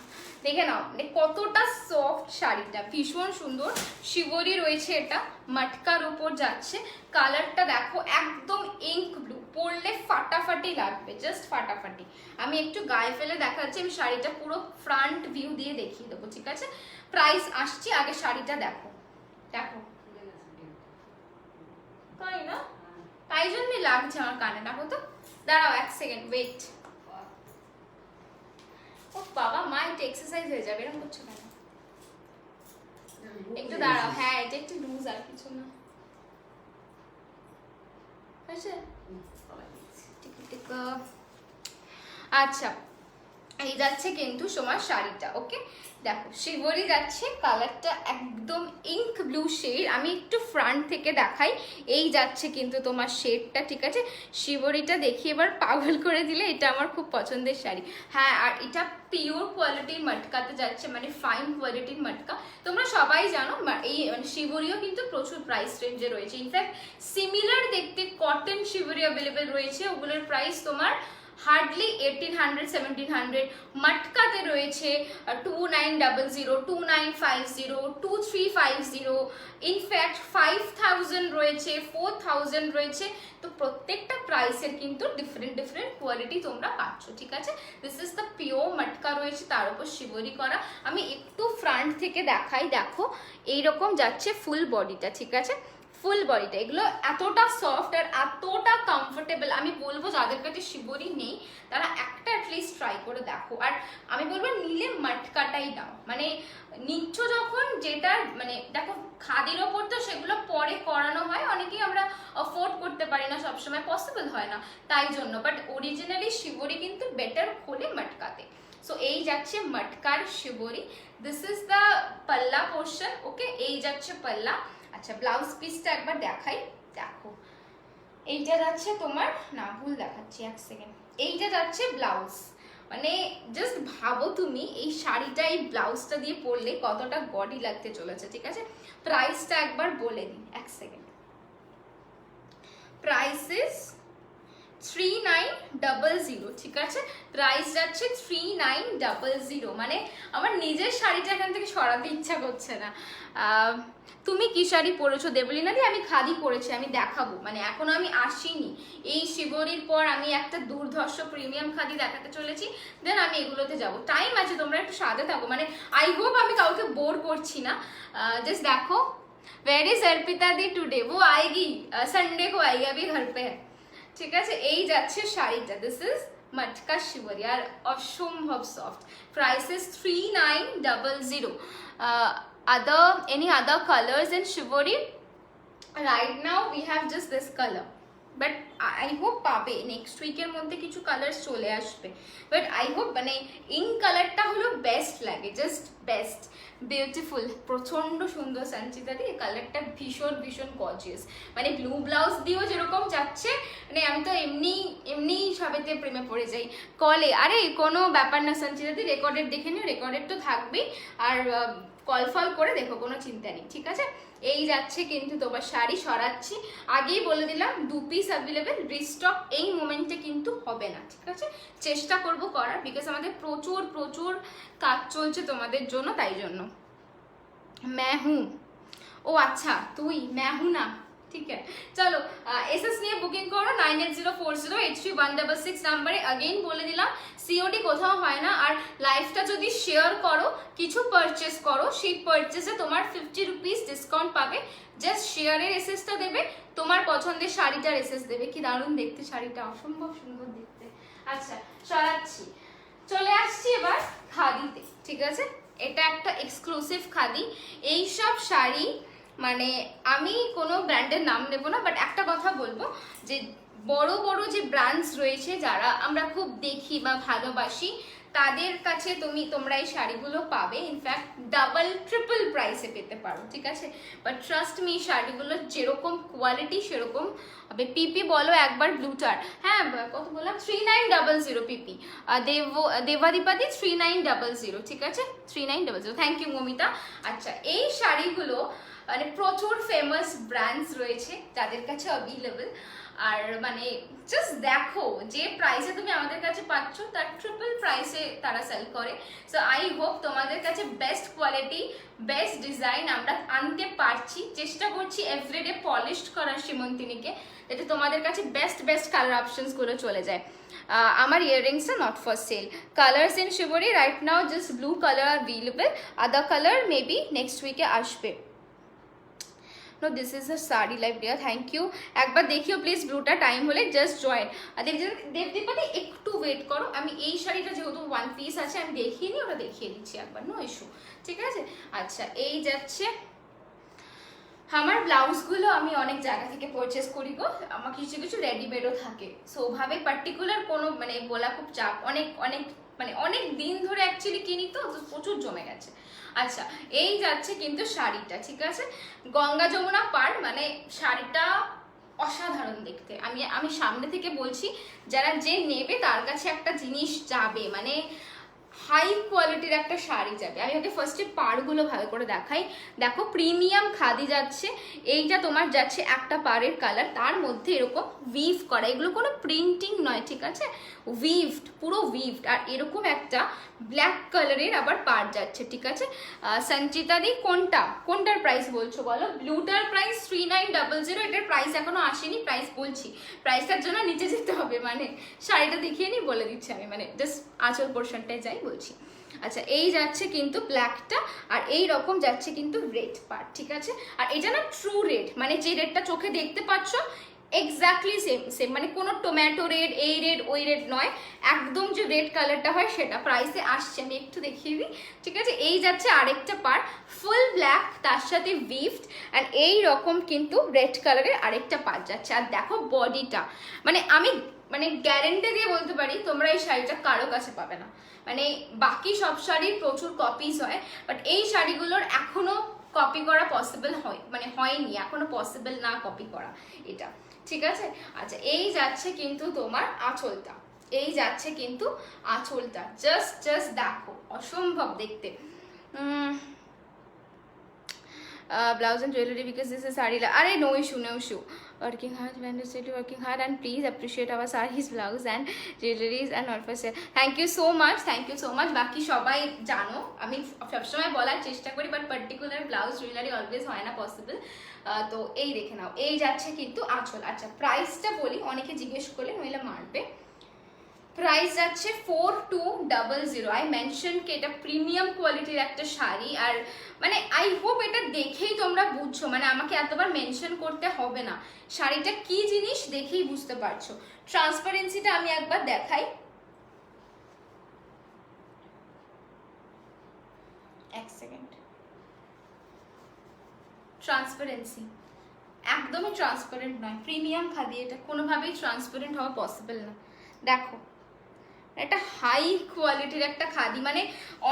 দেখে নাও মানে কতটা সফট শাড়িটা, ভীষণ সুন্দর। শিবরি রয়েছে, এটা মাটকার উপর যাচ্ছে, কালারটা দেখো একদম ইঙ্ক ব্লু, পরলে ফাটাফাটি লাগবে, জাস্ট ফাটাফাটি। আমি একটু গায়ে ফেলে দেখাচ্ছি, আমি শাড়িটা পুরো ফ্রন্ট ভিউ দিয়ে দেখিয়ে দেবো, ঠিক আছে। প্রাইস আসছি, আগে শাড়িটা দেখো, দেখো, তাই না, তাই জন্যই লাগছে আমার কানে, দেখো তো, দাঁড়াও এক সেকেন্ড, ওয়েট। ও বাবা, মা এটা এক্সারসাইজ হয়ে যাবে, এরকম করছো কেন, একটু দাঁড়াও, হ্যাঁ এটা একটু লুজ, আর কিছু না, আচ্ছা। এই যাচ্ছে কিন্তু তোমার শাড়িটা, ওকে দেখো, শিবরি যাচ্ছে, কালারটা একদম ইঙ্ক ব্লু শেড, আমি একটু ফ্রন্ট থেকে দেখাই, এই যাচ্ছে কিন্তু তোমার শেডটা, ঠিক আছে। শিবরিটা দেখি এবার পাগল করে দিলে, এটা আমার খুব পছন্দের শাড়ি। হ্যাঁ, আর এটা পিওর কোয়ালিটির মাটকাতে যাচ্ছে, মানে ফাইন কোয়ালিটির মাটকা, তোমরা সবাই জানো। এই মানে শিবরিও কিন্তু প্রচুর প্রাইস রেঞ্জে রয়েছে, ইনফ্যাক্ট সিমিলার দেখতে কটন শিবরি অ্যাভেলেবেল রয়েছে, ওগুলোর প্রাইস তোমার হার্ডলি 1800 1700, মাটকাতে রয়েছে 2900, 2950, 2350, ইনফ্যাক্ট 5000 রয়েছে, 4000 রয়েছে। তো প্রত্যেকটা প্রাইসের কিন্তু ডিফারেন্ট ডিফারেন্ট কোয়ালিটি তোমরা পাচ্ছ, ঠিক আছে। দিস ইজ দ্য পিওর মাটকা রয়েছে, তার উপর শিবরি করা। আমি একটু ফ্রন্ট থেকে দেখাই, দেখো এইরকম যাচ্ছে ফুল বডিটা, ঠিক আছে, ফুল বডিটা। এগুলো এতটা সফট আর এতটা কমফোর্টেবল, আমি বলবো যাদের কাছে শিবরি নেই তারা একটা অ্যাটলিস্ট ট্রাই করে দেখো। আর আমি বলবো নিলে মাটকাটাই নাও, মানে নিচ্ছ যখন, যেটা মানে দেখো খাদির ওপর তো সেগুলো পরে করানো হয়, অনেকেই আমরা অ্যাফোর্ড করতে পারি না, সবসময় পসিবল হয় না, তাই জন্য। বাট অরিজিনালি শিবরি কিন্তু বেটার খোলে মাটকাতে। সো এই যাচ্ছে মাটকার শিবরি, দিস ইজ দ্য পাল্লা পোর্শন, ওকে, এই যাচ্ছে পাল্লা। আচ্ছা, ব্লাউজ পিসটা একবার দেখাই, দেখো এইটা যাচ্ছে তোমার, না ভুল দেখাচ্ছি, এক সেকেন্ড, এইটা যাচ্ছে ব্লাউজ, মানে জাস্ট ভাবো তুমি এই শাড়িটা এই ব্লাউজটা দিয়ে পরলে কতটা বডি লাগতে চলেছে, ঠিক আছে। প্রাইসটা একবার বলে দিই, এক সেকেন্ড, প্রাইস ইজ 3900, ঠিক আছে, প্রাইস যাচ্ছে 3900। মানে আমার নিজের শাড়িটা এখান থেকে সরাতে ইচ্ছা করছে না। তুমি কি শাড়ি পরেছো দেবলীনা দি? আমি খাদি পরেছি, আমি দেখাবো, মানে এখনো আমি আসিনি। এই শিবরির পর আমি একটা দুর্ধর্ষ প্রিমিয়াম খাদি দেখাতে চলেছি, দেন আমি এগুলোতে যাব, টাইম আছে, তোমরা একটু সাথে থাকো। মানে আই হোপ আমি কাউকে বোর করছি না। জাস্ট দেখো, where is Arpita di today, वो आएगी संडे को आएगी, अभी घर पे है, ঠিক আছে। এই যাচ্ছে শাড়িটা, দিস ইজ মাটকা শিবরি, আর অসম্ভব soft. Price is 3900। any other colors in শিবরি? right now we have just this color, but I hope পাবে নেক্সট উইকের মধ্যে কিছু কালার চলে আসবে, বাট আই হোপ, মানে ইঙ্ক কালারটা হলো বেস্ট লাগে, জাস্ট বেস্ট, বিউটিফুল, প্রচন্ড সুন্দর সঞ্চিতা দি, কালারটা ভীষণ ভীষণ গর্জিয়াস, মানে ব্লু ব্লাউজ দিয়েও যেরকম যাচ্ছে, মানে আমি তো এমনি সবেতে প্রেমে পড়ে যাই কলে। আরে কোনো ব্যাপার না সঞ্চিতা দি, রেকর্ডেড দেখে নিও, রেকর্ডেড তো থাকবেই, আর কল ফল করে দেখো, কোনো চিন্তা নেই, ঠিক আছে। এই যাচ্ছে কিন্তু তোমার শাড়ি, সরাচ্ছি, আগেই বলে দিলাম 2 পিস অ্যাভেলেবেল, রিস্টক এই মোমেন্টে কিন্তু হবে না, ঠিক আছে। চেষ্টা করব করার, বিকজ আমাদের প্রচুর প্রচুর কাজ চলছে তোমাদের জন্য, তাই জন্য। মেহু, ও আচ্ছা তুই, মেহু না, ঠিক আছে। চলো এসএস নিয়ে বুকিং করো 9804083166 নাম্বারে। अगेन বলে দিলাম সিওডি কোথাও হয় না, আর লাইভটা যদি শেয়ার করো, কিছু পারচেস করো, সেই পারচেসে তোমার 50 রুপিস ডিসকাউন্ট পাবে। জাস্ট শেয়ারের এসএসটা দেবে, তোমার পছন্দের শাড়িটার এসএস দেবে। কি দারুণ দেখতে শাড়িটা, অসম্ভব সুন্দর দেখতে। আচ্ছা সরাচ্ছি, চলে আসছি এবার খাদিতে, ঠিক আছে। এটা একটা এক্সক্লুসিভ খাদি। এইসব শাড়ি মানে আমি কোনো ব্র্যান্ডের নাম নেব না, বাট একটা কথা বলবো যে বড় বড় যে ব্র্যান্ডস রয়েছে যারা আমরা খুব দেখি বা ভালোবাসি, তাদের কাছে তোমরা এই শাড়িগুলো পাবে, ইনফ্যাক্ট ডাবল ট্রিপল প্রাইসে পেতে পারো, ঠিক আছে। বাট ট্রাস্ট মি, শাড়িগুলো যেরকম কোয়ালিটি সেরকম হবে। পিপি বলো একবার ব্লুটার, হ্যাঁ কত বললাম, 3900 পিপি। দেবাদিপাদি 3900, ঠিক আছে 3900। Thank you Momita. আচ্ছা, এই শাড়িগুলো মানে প্রচুর ফেমাস ব্র্যান্ডস রয়েছে যাদের কাছে অ্যাভেলেবল, আর মানে জাস্ট দেখো যে প্রাইসে তুমি আমাদের কাছে পাচ্ছ তার ট্রিপল প্রাইসে তারা সেল করে। সো আই হোপ তোমাদের কাছে বেস্ট কোয়ালিটি, বেস্ট ডিজাইন আমরা আনতে পারছি, চেষ্টা করছি এভরিডে পলিশড করার সীমন্তিনীকে, যাতে তোমাদের কাছে বেস্ট কালার অপশনসগুলো চলে যায়। আমার ইয়াররিংসটা not for sale. Colours in Shibori right now just blue colour are available, other colour maybe next উইকে আসবে। No this is a sari live dear, thank you. একবার দেখিও প্লিজ ব্লুটা, টাইম হলে জাস্ট জয়েন। আর দেবদীপাদি একটু ওয়েট করো, আমি এই শাড়িটা যেহেতু ওয়ান পিস আছে আমি দেখিয়ে নিই, ওটা দেখিয়ে দিচ্ছি একবার, নো ইস্যু, ঠিক আছে। আচ্ছা, এই যাচ্ছে আমার ব্লাউজগুলো, আমি অনেক জায়গা থেকে পারচেস করি গো, আমার কিছু কিছু রেডিমেডও থাকে। সো ওভাবে পার্টিকুলার কোনো মানে বলা খুব চাপ, অনেক দিন ধরে অ্যাকচুয়ালি কিনি তো প্রচুর জমে গেছে। আচ্ছা, এই যাচ্ছে কিন্তু শাড়িটা, ঠিক আছে, গঙ্গা যমুনা পার, মানে শাড়িটা অসাধারণ দেখতে। আমি সামনে থেকে বলছি, যে নেবে তার কাছে একটা জিনিস যাবে, মানে হাই কোয়ালিটির একটা শাড়ি যাবে। আমি ওকে ফার্স্টে পাড়গুলো ভালো করে দেখাই। দেখো প্রিমিয়াম খাদি যাচ্ছে, এইটা তোমার যাচ্ছে একটা পাড়ের কালার, তার মধ্যে এরকম উইভ করা, এগুলো কোনো প্রিন্টিং নয়, ঠিক আছে, উইভড, পুরো উইভড। আর এরকম একটা ব্ল্যাক কালারের আবার পাড় যাচ্ছে, ঠিক আছে। সঞ্চিতা দি কোনটার প্রাইস বলছো বলো? ব্লুটার প্রাইস 3900, এটার প্রাইস এখনো আসেনি, প্রাইস বলছি, প্রাইসটার জন্য নিচে যেতে হবে, মানে শাড়িটা দেখিয়ে নি বলে দিচ্ছি আমি, মানে জাস্ট আঁচল পোর্শনটায় যাই বলছি। আচ্ছা, এই যাচ্ছে কিন্তু ব্ল্যাকটা, আর এই রকম যাচ্ছে কিন্তু রেড পার্ট, ঠিক আছে। আর এটা না ট্রু রেড, মানে যে রেডটা চোখে দেখতে পাচ্ছ এক্স্যাক্টলি সেম, মানে কোনো টমেটো রেড, এই রেড ওই রেড নয়, একদম যে রেড কালারটা হয় সেটা। প্রাইসে আসছে, আমি একটু দেখিয়ে দিই, ঠিক আছে। এই যাচ্ছে আরেকটা পার ফুল ব্ল্যাক, তার সাথে উইভড, অ্যান্ড এই রকম কিন্তু রেড কালারের আরেকটা পার যাচ্ছে। আর দেখো বডিটা, মানে আমি গ্যারেন্টি দিয়ে বলতে পারি তোমরা এই শাড়িটা কারো কাছে পাবে না। মানে বাকি সব শাড়ির প্রচুর কপিস হয়, বাট এই শাড়িগুলোর এখনো কপি করা পসিবল হয়নি, এখনো পসিবল না কপি করা এটা, ঠিক আছে। আচ্ছা, এই যাচ্ছে কিন্তু তোমার আঁচলটা, জাস্ট দেখো অসম্ভব দেখতে। blouse and jewelry because this is sari. Arey no issue. Working hard, when you say working hard, and please appreciate our saris, blouse and jewelries and all for sale. Thank you so much. বাকি সবাই জানো আমি সবসময় বলার চেষ্টা করি, but particular blouse jewellery always হয় না পসিবল। তো এই দেখে নাও, এই যাচ্ছে কিন্তু আঁচল। আচ্ছা, প্রাইসটা বলি, অনেকে জিজ্ঞেস করলে নইলে মারবে। প্রাইস যাচ্ছে 4200। আই মেনশন কি এটা প্রিমিয়াম কোয়ালিটির একটা শাড়ি, আর মানে আই হোপ এটা দেখেই তোমরা বুঝছো, মানে আমাকে এতবার মেনশন করতে হবে না, শাড়িটা কি জিনিস দেখেই বুঝতে পারছো। ট্রান্সপারেন্সিটা আমি একবার দেখাই, এক সেকেন্ড। ট্রান্সপারেন্সি একদমই ট্রান্সপারেন্ট নয়, প্রিমিয়াম খাদি, এটা কোনোভাবেই ট্রান্সপারেন্ট হওয়া পসিবল না। দেখো একটা হাই কোয়ালিটির একটা খাদি, মানে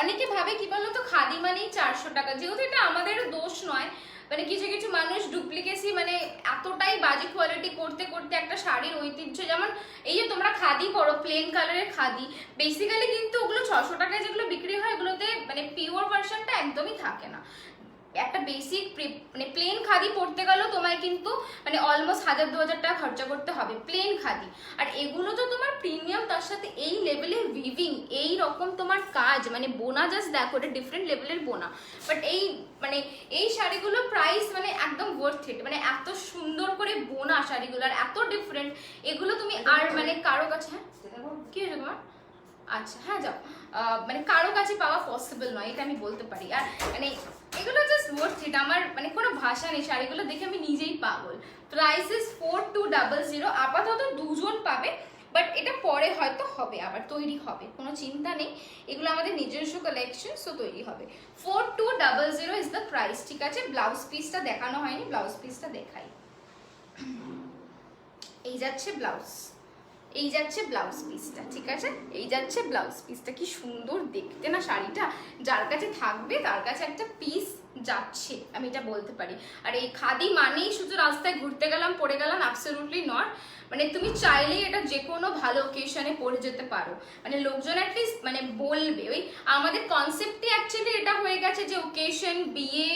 অনেকে ভাবে কি বলতো খাদি মানেই 400 টাকা, যেহেতু এটা আমাদেরও দোষ নয়, মানে কিছু কিছু মানুষ ডুপ্লিকেসি মানে এতটাই বাজে কোয়ালিটি করতে করতে একটা শাড়ির ঐতিহ্য, যেমন এই যে তোমরা খাদি করো প্লেন কালারের খাদি, বেসিক্যালি কিন্তু ওগুলো 600 টাকায় যেগুলো বিক্রি হয় ওগুলোতে মানে পিওর ভার্সনটা একদমই থাকে না। একটা বেসিক মানে প্লেন খাদি পরতে গেলেও তোমায় কিন্তু মানে অলমোস্ট 1000-2000 টাকা খরচা করতে হবে প্লেন খাদি, আর এগুলো তো তোমার প্রিমিয়াম, তার সাথে এই লেভেলের উইভিং, এই রকম তোমার কাজ, মানে বোনা জাস্ট দেখো এটা ডিফারেন্ট লেভেলের বোনা। বাট এই শাড়িগুলোর প্রাইস মানে একদম ওয়ার্থ ইট, মানে এত সুন্দর করে বোনা শাড়িগুলো আর এত ডিফারেন্ট, এগুলো তুমি আর মানে কারো কাছে, হ্যাঁ কি হয়েছে তোমার? আচ্ছা হ্যাঁ যাও, মানে কারো কাছে পাওয়া পসিবল নয়, এটা আমি বলতে পারি। আর মানে এগুলো জাস্ট ওয়ার্থ ইট, আমার মানে কোনো ভাষা নেই, শাড়িগুলো দেখে আমি নিজেই পাগল। Price is 4200। আপাতত দুজন পাবে, বাট এটা পরে হয়তো হবে, আবার তৈরি হবে, কোনো চিন্তা নেই, এগুলো আমাদের নিজস্ব কালেকশন, সো তৈরি হবে। 4200 ইজ দ্য প্রাইস, ঠিক আছে। ব্লাউজ পিসটা দেখানো হয়নি, ব্লাউজ পিসটা দেখাই। এই যাচ্ছে ব্লাউজ, এই যাচ্ছে ব্লাউজ পিসটা, ঠিক আছে, এই যাচ্ছে ব্লাউজ পিসটা। কি সুন্দর দেখতে না শাড়িটা, যার কাছে থাকবে তার কাছে একটা পিস যাচ্ছে, আমি এটা বলতে পারি। আর এই খাদি মানেই শুধু রাস্তায় ঘুরতে গেলাম পরে গেলাম, অ্যাবসলিউটলি নট। মানে তুমি চাইলেই এটা যে কোনো ভালো অকেশনে পরে যেতে পারো, মানে লোকজন অ্যাটলিস্ট মানে বলবে। ওই আমাদের কনসেপ্টই অ্যাকচুয়ালি এটা হয়ে গেছে যে ওকেশন, বিয়ে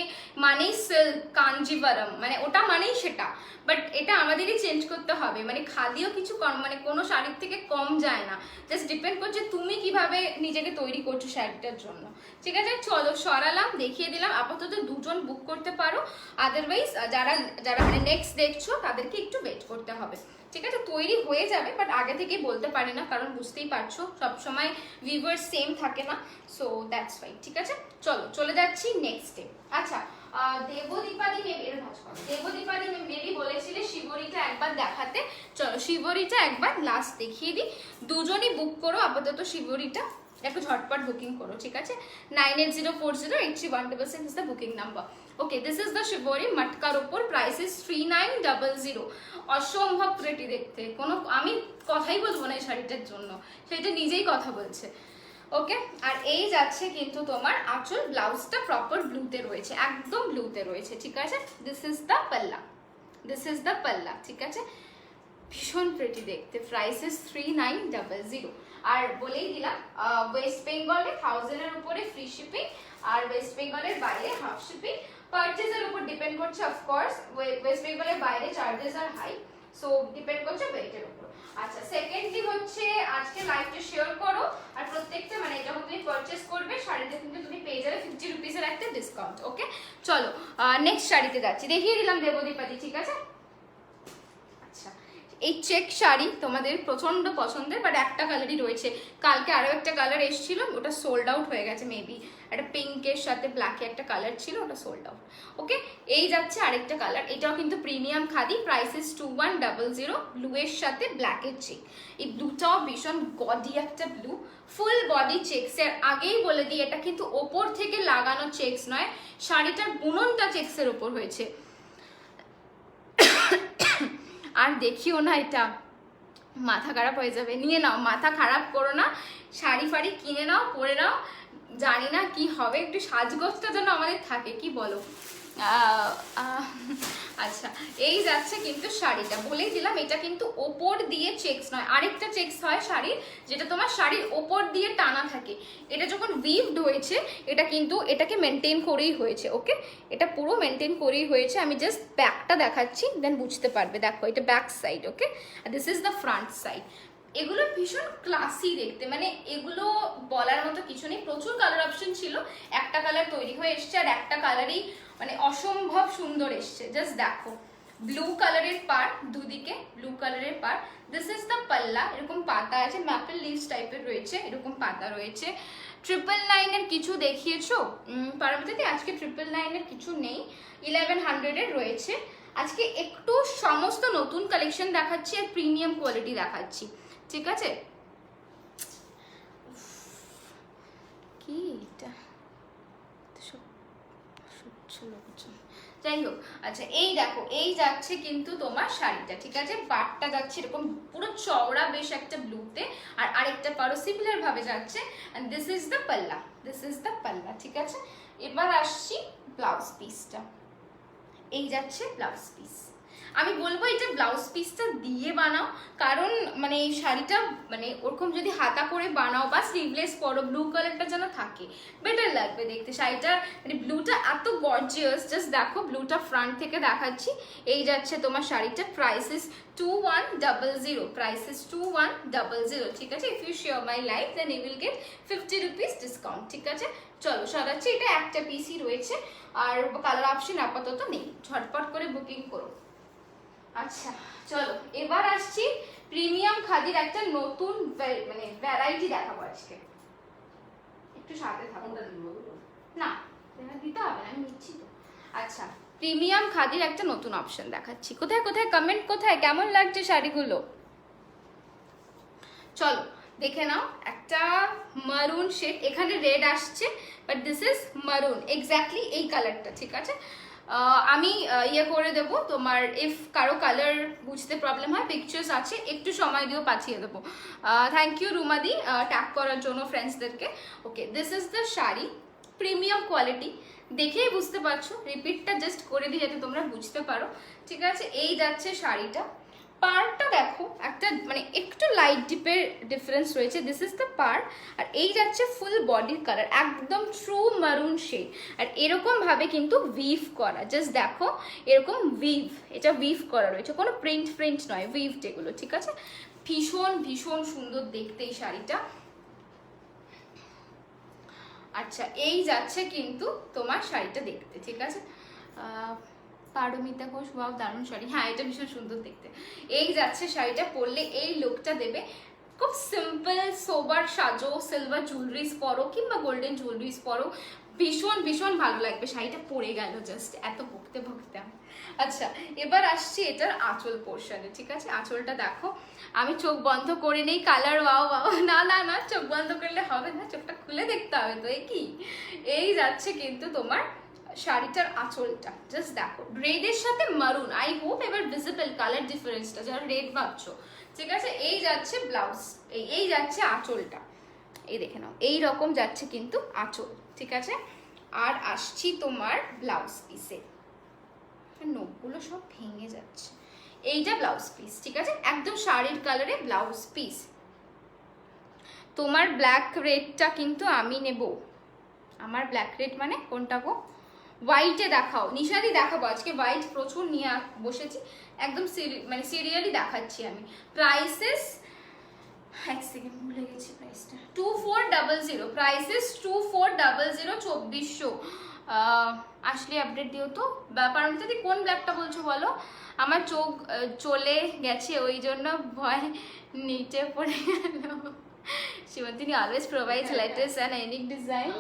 মানেই সিল্ক কাঞ্জিভারম, মানে ওটা মানেই সেটা। বাট এটা আমাদেরই চেঞ্জ করতে হবে, মানে খাদিও কিছু কম, মানে কোনো শাড়ির থেকে কম যায় না, জাস্ট ডিপেন্ড করছে তুমি কিভাবে নিজেকে তৈরি করছো শাড়িটার জন্য। ঠিক আছে, চলো সরালাম, দেখিয়ে দিলাম। আপাতত দুজন বুক করতে পারো, আদারওয়াইজ যারা যারা মানে নেক্সট দেখছো তাদেরকে একটু ওয়েট করতে হবে। ঠিক আছে, তৈরি হয়ে যাবে, বাট আগে থেকেই বলতে পারি না, কারণ বুঝতেই পারছো সবসময় ভিউয়ার্স সেম থাকে না, সো দ্যাটস ওয়াই। ঠিক আছে, চলো চলে যাচ্ছি নেক্সট ডে। আচ্ছা, দেবদীপাদি দেবদীপাদি মেবি বলেছিলে শিবরিটা একবার দেখাতে। চলো শিবরিটা একবার লাস্ট দেখিয়ে দিই। দুজনই বুক করো আপাতত শিবরিটা, একটু ঝটপট বুকিং করো, ঠিক আছে। 9804083166 is the booking number. Okay, this is the শিবরি মটকার উপর, প্রাইস ইজ 3900। অসম্ভব প্রিটি দেখতে, কোনো আমি কথাই বলবো না এই শাড়িটার জন্য, সেটা নিজেই কথা বলছে। ওকে, আর এই যাচ্ছে কিন্তু তোমার আঁচল, ব্লাউজটা প্রপার ব্লুতে রয়েছে, একদম ব্লুতে রয়েছে, ঠিক আছে। দিস ইজ দ্য পাল্লা, দিস ইজ দ্য পাল্লা, ঠিক আছে। ভীষণ প্রিটি দেখতে, প্রাইস ইজ 3900। আর বলেই দিলাম ওয়েস্ট বেঙ্গলে 1000 এর উপরে ফ্রি শিপিং, আর ওয়েস্ট বেঙ্গলের বাইরে হাফ শিপিং। পারচেজের উপর ডিপেন্ড করছে, অফকোর্স ওয়েস্ট বেঙ্গলের বাইরে চার্জেস আর হাই, সো ডিপেন্ড করছে ওয়েটের উপর। আচ্ছা, সেকেন্ডলি হচ্ছে আজকে লাইভটা শেয়ার করো, আর প্রত্যেকটা মানে যখন তুমি পারচেজ করবে শাড়িতে কিন্তু তুমি পেয়ে যাবে 50 রুপিসের একটা ডিসকাউন্ট। ওকে, চলো নেক্সট শাড়িতে যাচ্ছি, দেখিয়ে দিলাম দেবদীপাদি, ঠিক আছে। আচ্ছা, এই চেক শাড়ি তোমাদের প্রচন্ড পছন্দের, বাট একটা কালারই রয়েছে। কালকে আরো একটা কালার এসেছিল, ওটা সোল্ড আউট হয়ে গেছে মেবি। একটা পিঙ্কের সাথে ব্ল্যাকে একটা কালার ছিল, ওটা সোল্ড আউট। ওকে, এই যাচ্ছে আরেকটা কালার, এটাও কিন্তু premium khadi, price is 2100। Blue এর সাথে ব্ল্যাকের চেক, এই ব্লুটাও ভীষণ গডি একটা ব্লু, ফুল বডি চেকস। এর আগেই বলে দিই, এটা কিন্তু ওপর থেকে লাগানো চেকস নয়, শাড়িটার বুননটা চেকসের ওপর হয়েছে। আর দেখিও না, এটা মাথা খারাপ হয়ে যাবে, নিয়ে নাও, মাথা খারাপ করো না, শাড়ি ফাড়ি কিনে নাও, পরে নাও। জানি না কি হবে, একটু সাজগোজটা যেন আমাদের থাকে, কি বলো। আচ্ছা, এই যাচ্ছে কিন্তু শাড়িটা, বলেই দিলাম এটা কিন্তু ওপর দিয়ে চেকস নয়। আরেকটা চেকস হয় শাড়ির, যেটা তোমার শাড়ির ওপর দিয়ে টানা থাকে, এটা যখন উইভড হয়েছে এটা কিন্তু এটাকে মেনটেন করেই হয়েছে। ওকে, এটা পুরো মেনটেন করেই হয়েছে। আমি জাস্ট ব্যাকটা দেখাচ্ছি, দেন বুঝতে পারবে। দেখো, এটা ব্যাক সাইড, ওকে, আর this is the front side. এগুলো ভীষণ ক্লাসি দেখতে, মানে এগুলো বলার মতো কিছু নেই। প্রচুর কালার অপশন ছিল, একটা কালার তৈরি হয়ে এসছে, আর একটা কালারই মানে অসম্ভব সুন্দর এসছে। জাস্ট দেখো, ব্লু কালারের পার, দুদিকে ব্লু কালারের পার। দিস ইজ দ্য পাল্লা, এরকম পাতা আছে, ম্যাপল লিভস টাইপের রয়েছে, এরকম পাতা রয়েছে। 999 এর কিছু দেখিয়েছো পার্বতীতে, আজকে 999 এর কিছু নেই, 1100 এর রয়েছে। আজকে একটু সমস্ত নতুন কালেকশন দেখাচ্ছি আর প্রিমিয়াম কোয়ালিটি দেখাচ্ছি, ঠিক আছে। কি এটা যাই হোক, আচ্ছা এই দেখো, এই যাচ্ছে কিন্তু তোমার শাড়িটা, ঠিক আছে। পাটটা যাচ্ছে এরকম পুরো চওড়া বেশ একটা ব্লুতে, আর আরেকটা পারো সিমিলার ভাবে যাচ্ছে। এন্ড দিস ইজ দ্য পাল্লা, দিস ইজ দ্য পাল্লা, ঠিক আছে। এবার আসছি ব্লাউজ পিসটা, এই যাচ্ছে ব্লাউজ পিস। আমি বলবো এটা ব্লাউজ পিসটা দিয়ে বানাও, কারণ মানে এই শাড়িটা মানে ওরকম যদি হাতা করে বানাও বা স্লিভলেস পরো, ব্লু কালারটা যেন থাকে, বেটার লাগবে দেখতে শাড়িটা। মানে ব্লুটা এত গর্জিয়াস, জাস্ট দেখো, ব্লুটা ফ্রন্ট থেকে দেখাচ্ছি। এই যাচ্ছে তোমার শাড়িটা, প্রাইস ইজ 2100, প্রাইস ইজ 2100, ঠিক আছে। If you share my live then you will get 50 rupees discount, ঠিক আছে। চলো সরাচ্ছি, এটা একটা পিসই রয়েছে, আর কালার অপশন আপাতত নেই, ঝটপট করে বুকিং করো। আচ্ছা, চলো এবার আসছি প্রিমিয়াম খাদির একটা নতুন মানে ভ্যারাইটি দেখাবো আজকে, একটু সাথে থাকো। না দিতে হবে না, আমি নিচ্ছি তো। আচ্ছা, প্রিমিয়াম খাদির একটা নতুন অপশন দেখাচ্ছি। কোথায় কোথায় কমেন্ট, কোথায় কেমন লাগছে শাড়িগুলো, চলো দেখে নাও। একটা মারুন শেড, এখানে রেড আসছে, বাট দিস ইজ মারুন, এক্স্যাক্টলি এই কালারটা, ঠিক আছে। আমি ইয়ে করে দেবো তোমার, ইফ কারো কালার বুঝতে প্রবলেম হয় পিকচার্স আছে, একটু সময় দিয়েও পাঠিয়ে দেবো। থ্যাংক ইউ রুমাদি ট্যাগ করার জন্য ফ্রেন্ডসদেরকে। Okay, this is the sari, premium quality, দেখেই বুঝতে পারছো, রিপিটটা জাস্ট করে দিই যাতে তোমরা বুঝতে পারো, ঠিক আছে। এই যাচ্ছে শাড়িটা, পারটা দেখো একটা মানে একটু লাইট ডিপের ডিফারেন্স রয়েছে, দিস ইজ দ্য পার। আর এই যাচ্ছে ফুল বডির কালার, একদম ট্রু মারুন শেড, আর এরকম ভাবে কিন্তু উইভ করা, জাস্ট দেখো এরকম উইভ, এটা উইভ করা রয়েছে, কোনো প্রিন্ট প্রিন্ট নয়, উইভ যেগুলো, ঠিক আছে। ভীষণ ভীষণ সুন্দর দেখতে এই শাড়িটা। আচ্ছা, এই যাচ্ছে কিন্তু তোমার শাড়িটা দেখতে, ঠিক আছে। পারমিতা ঘোষ, ওয়াও দারুণ শাড়ি, হ্যাঁ এটা ভীষণ সুন্দর দেখতে। এই যাচ্ছে শাড়িটা, পরলে এই লুকটা দেবে, খুব সিম্পল সোবার সাজো, সিলভার জুয়েলারিজ পরো কিংবা গোল্ডেন জুয়েলারিজ পরো, ভীষণ ভীষণ ভালো লাগবে। শাড়িটা পরে গেল জাস্ট এত ভুগতে ভুগতে। আচ্ছা, এবার আসছি এটার আঁচল পোর্শনে, ঠিক আছে। আঁচলটা দেখো, আমি চোখ বন্ধ করে নেই, কালার ওয়াও ওয়াও, না না না চোখ বন্ধ করলে হবে না, চোখটা খুলে দেখতে হবে তো, কি এই যাচ্ছে কিন্তু তোমার শাড়িটার আঁচলটা, জাস্ট দেখো রেডের সাথে মারুন, আই হোপ এবার ভিজিবল কালার ডিফারেন্সটা, যারা রেড ভাবছো, ঠিক আছে। এই যাচ্ছে ব্লাউজ, এই যাচ্ছে আঁচলটা, এই দেখে নাও এই রকম যাচ্ছে কিন্তু আঁচল, ঠিক আছে। আর আসছি তোমার ব্লাউজ পিসে, নখগুলো সব ভেঙে যাচ্ছে, এইটা ব্লাউজ পিস, ঠিক আছে, একদম শাড়ির কালারে ব্লাউজ পিস। তোমার ব্ল্যাক রেডটা কিন্তু আমি নেব, আমার ব্ল্যাক রেড মানে কোনটা গো, হোয়াইটে দেখাও নিশাদি, দেখাবো আজকে হোয়াইট প্রচুর নিয়ে বসেছি, একদম মানে সিরিয়ালি দেখাচ্ছি আমি। প্রাইসেস এক সেকেন্ড ভুলে গেছি প্রাইসটা, 2400, প্রাইসেস 2400, 2400। আসলে আপডেট দিও তো। ব্যাপার যদি কোন ব্ল্যাকটা বলছো বলো, আমার চোখ চলে গেছে ওই জন্য ভয় নিচে পড়ে গেল। Shibantini always provides latest and unique design,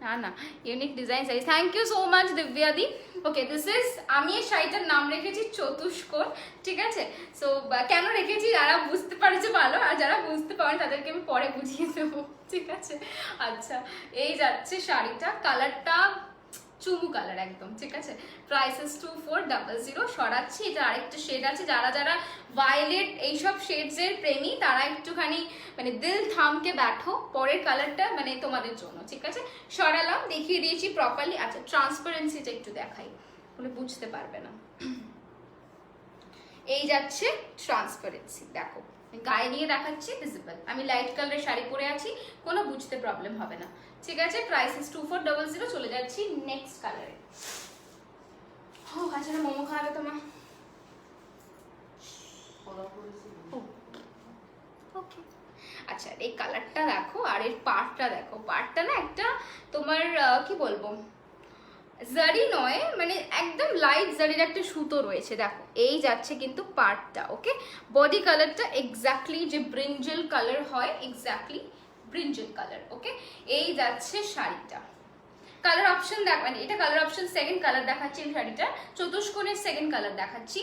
না না unique design sari, thank you so much দিব্যাদি। ওকে, দিস ইজ, আমি এই শাড়িটার নাম রেখেছি চতুষ্কোণ, ঠিক আছে। সো কেন রেখেছি যারা বুঝতে পারছে ভালো, আর যারা বুঝতে পারেন তাদেরকে আমি পরে বুঝিয়ে দেবো, ঠিক আছে। আচ্ছা, এই যাচ্ছে শাড়িটা, কালারটা চুমু কালার একদম, ঠিক আছে। প্রাইসেস 2400। সরাচ্ছি, এটা আরেকটা শেড আছে, যারা যারা ভায়োলেট এইসব শেডসের প্রেমী তারা একটুখানি মানে দিল থামকে ব্যাঠো, পরের কালারটা মানে তোমাদের জন্য, ঠিক আছে। সরালাম, দেখিয়ে দিয়েছি প্রপারলি। আচ্ছা, ট্রান্সপারেন্সিটা একটু দেখাই, বলে বুঝতে পারবে না। এই যাচ্ছে ট্রান্সপারেন্সি, দেখো গায়ে নিয়ে দেখাচ্ছি ভিজিবল, আমি লাইট কালারের শাড়ি পরে আছি, কোনো বুঝতে প্রবলেম হবে না, ঠিক আছে। প্রাইসেস 2400। চলে যাচ্ছি নেক্সট কালারে। ও আচ্ছা, মোমো খাওয়াবে তোমার, ওকে। আচ্ছা, এই কালারটা দেখো, আর এর পার্টটা দেখো, পার্টটা না একটা তোমার কি বলবো, জারি নয় মানে একদম লাইট জারির একটা সুতো রয়েছে, দেখো এই যাচ্ছে কিন্তু পার্টটা, ওকে। বডি কালারটা এক্স্যাক্টলি যে ব্রিঞ্জল কালার হয়, এক্স্যাক্টলি ব্রিঞ্জল কালার, ওকে। এই যাচ্ছে শাড়িটা, কালার অপশন দেখ, মানে এটা কালার অপশন সেকেন্ড কালার দেখাচ্ছি এই শাড়িটা, চতুষ্কোণের সেকেন্ড কালার দেখাচ্ছি।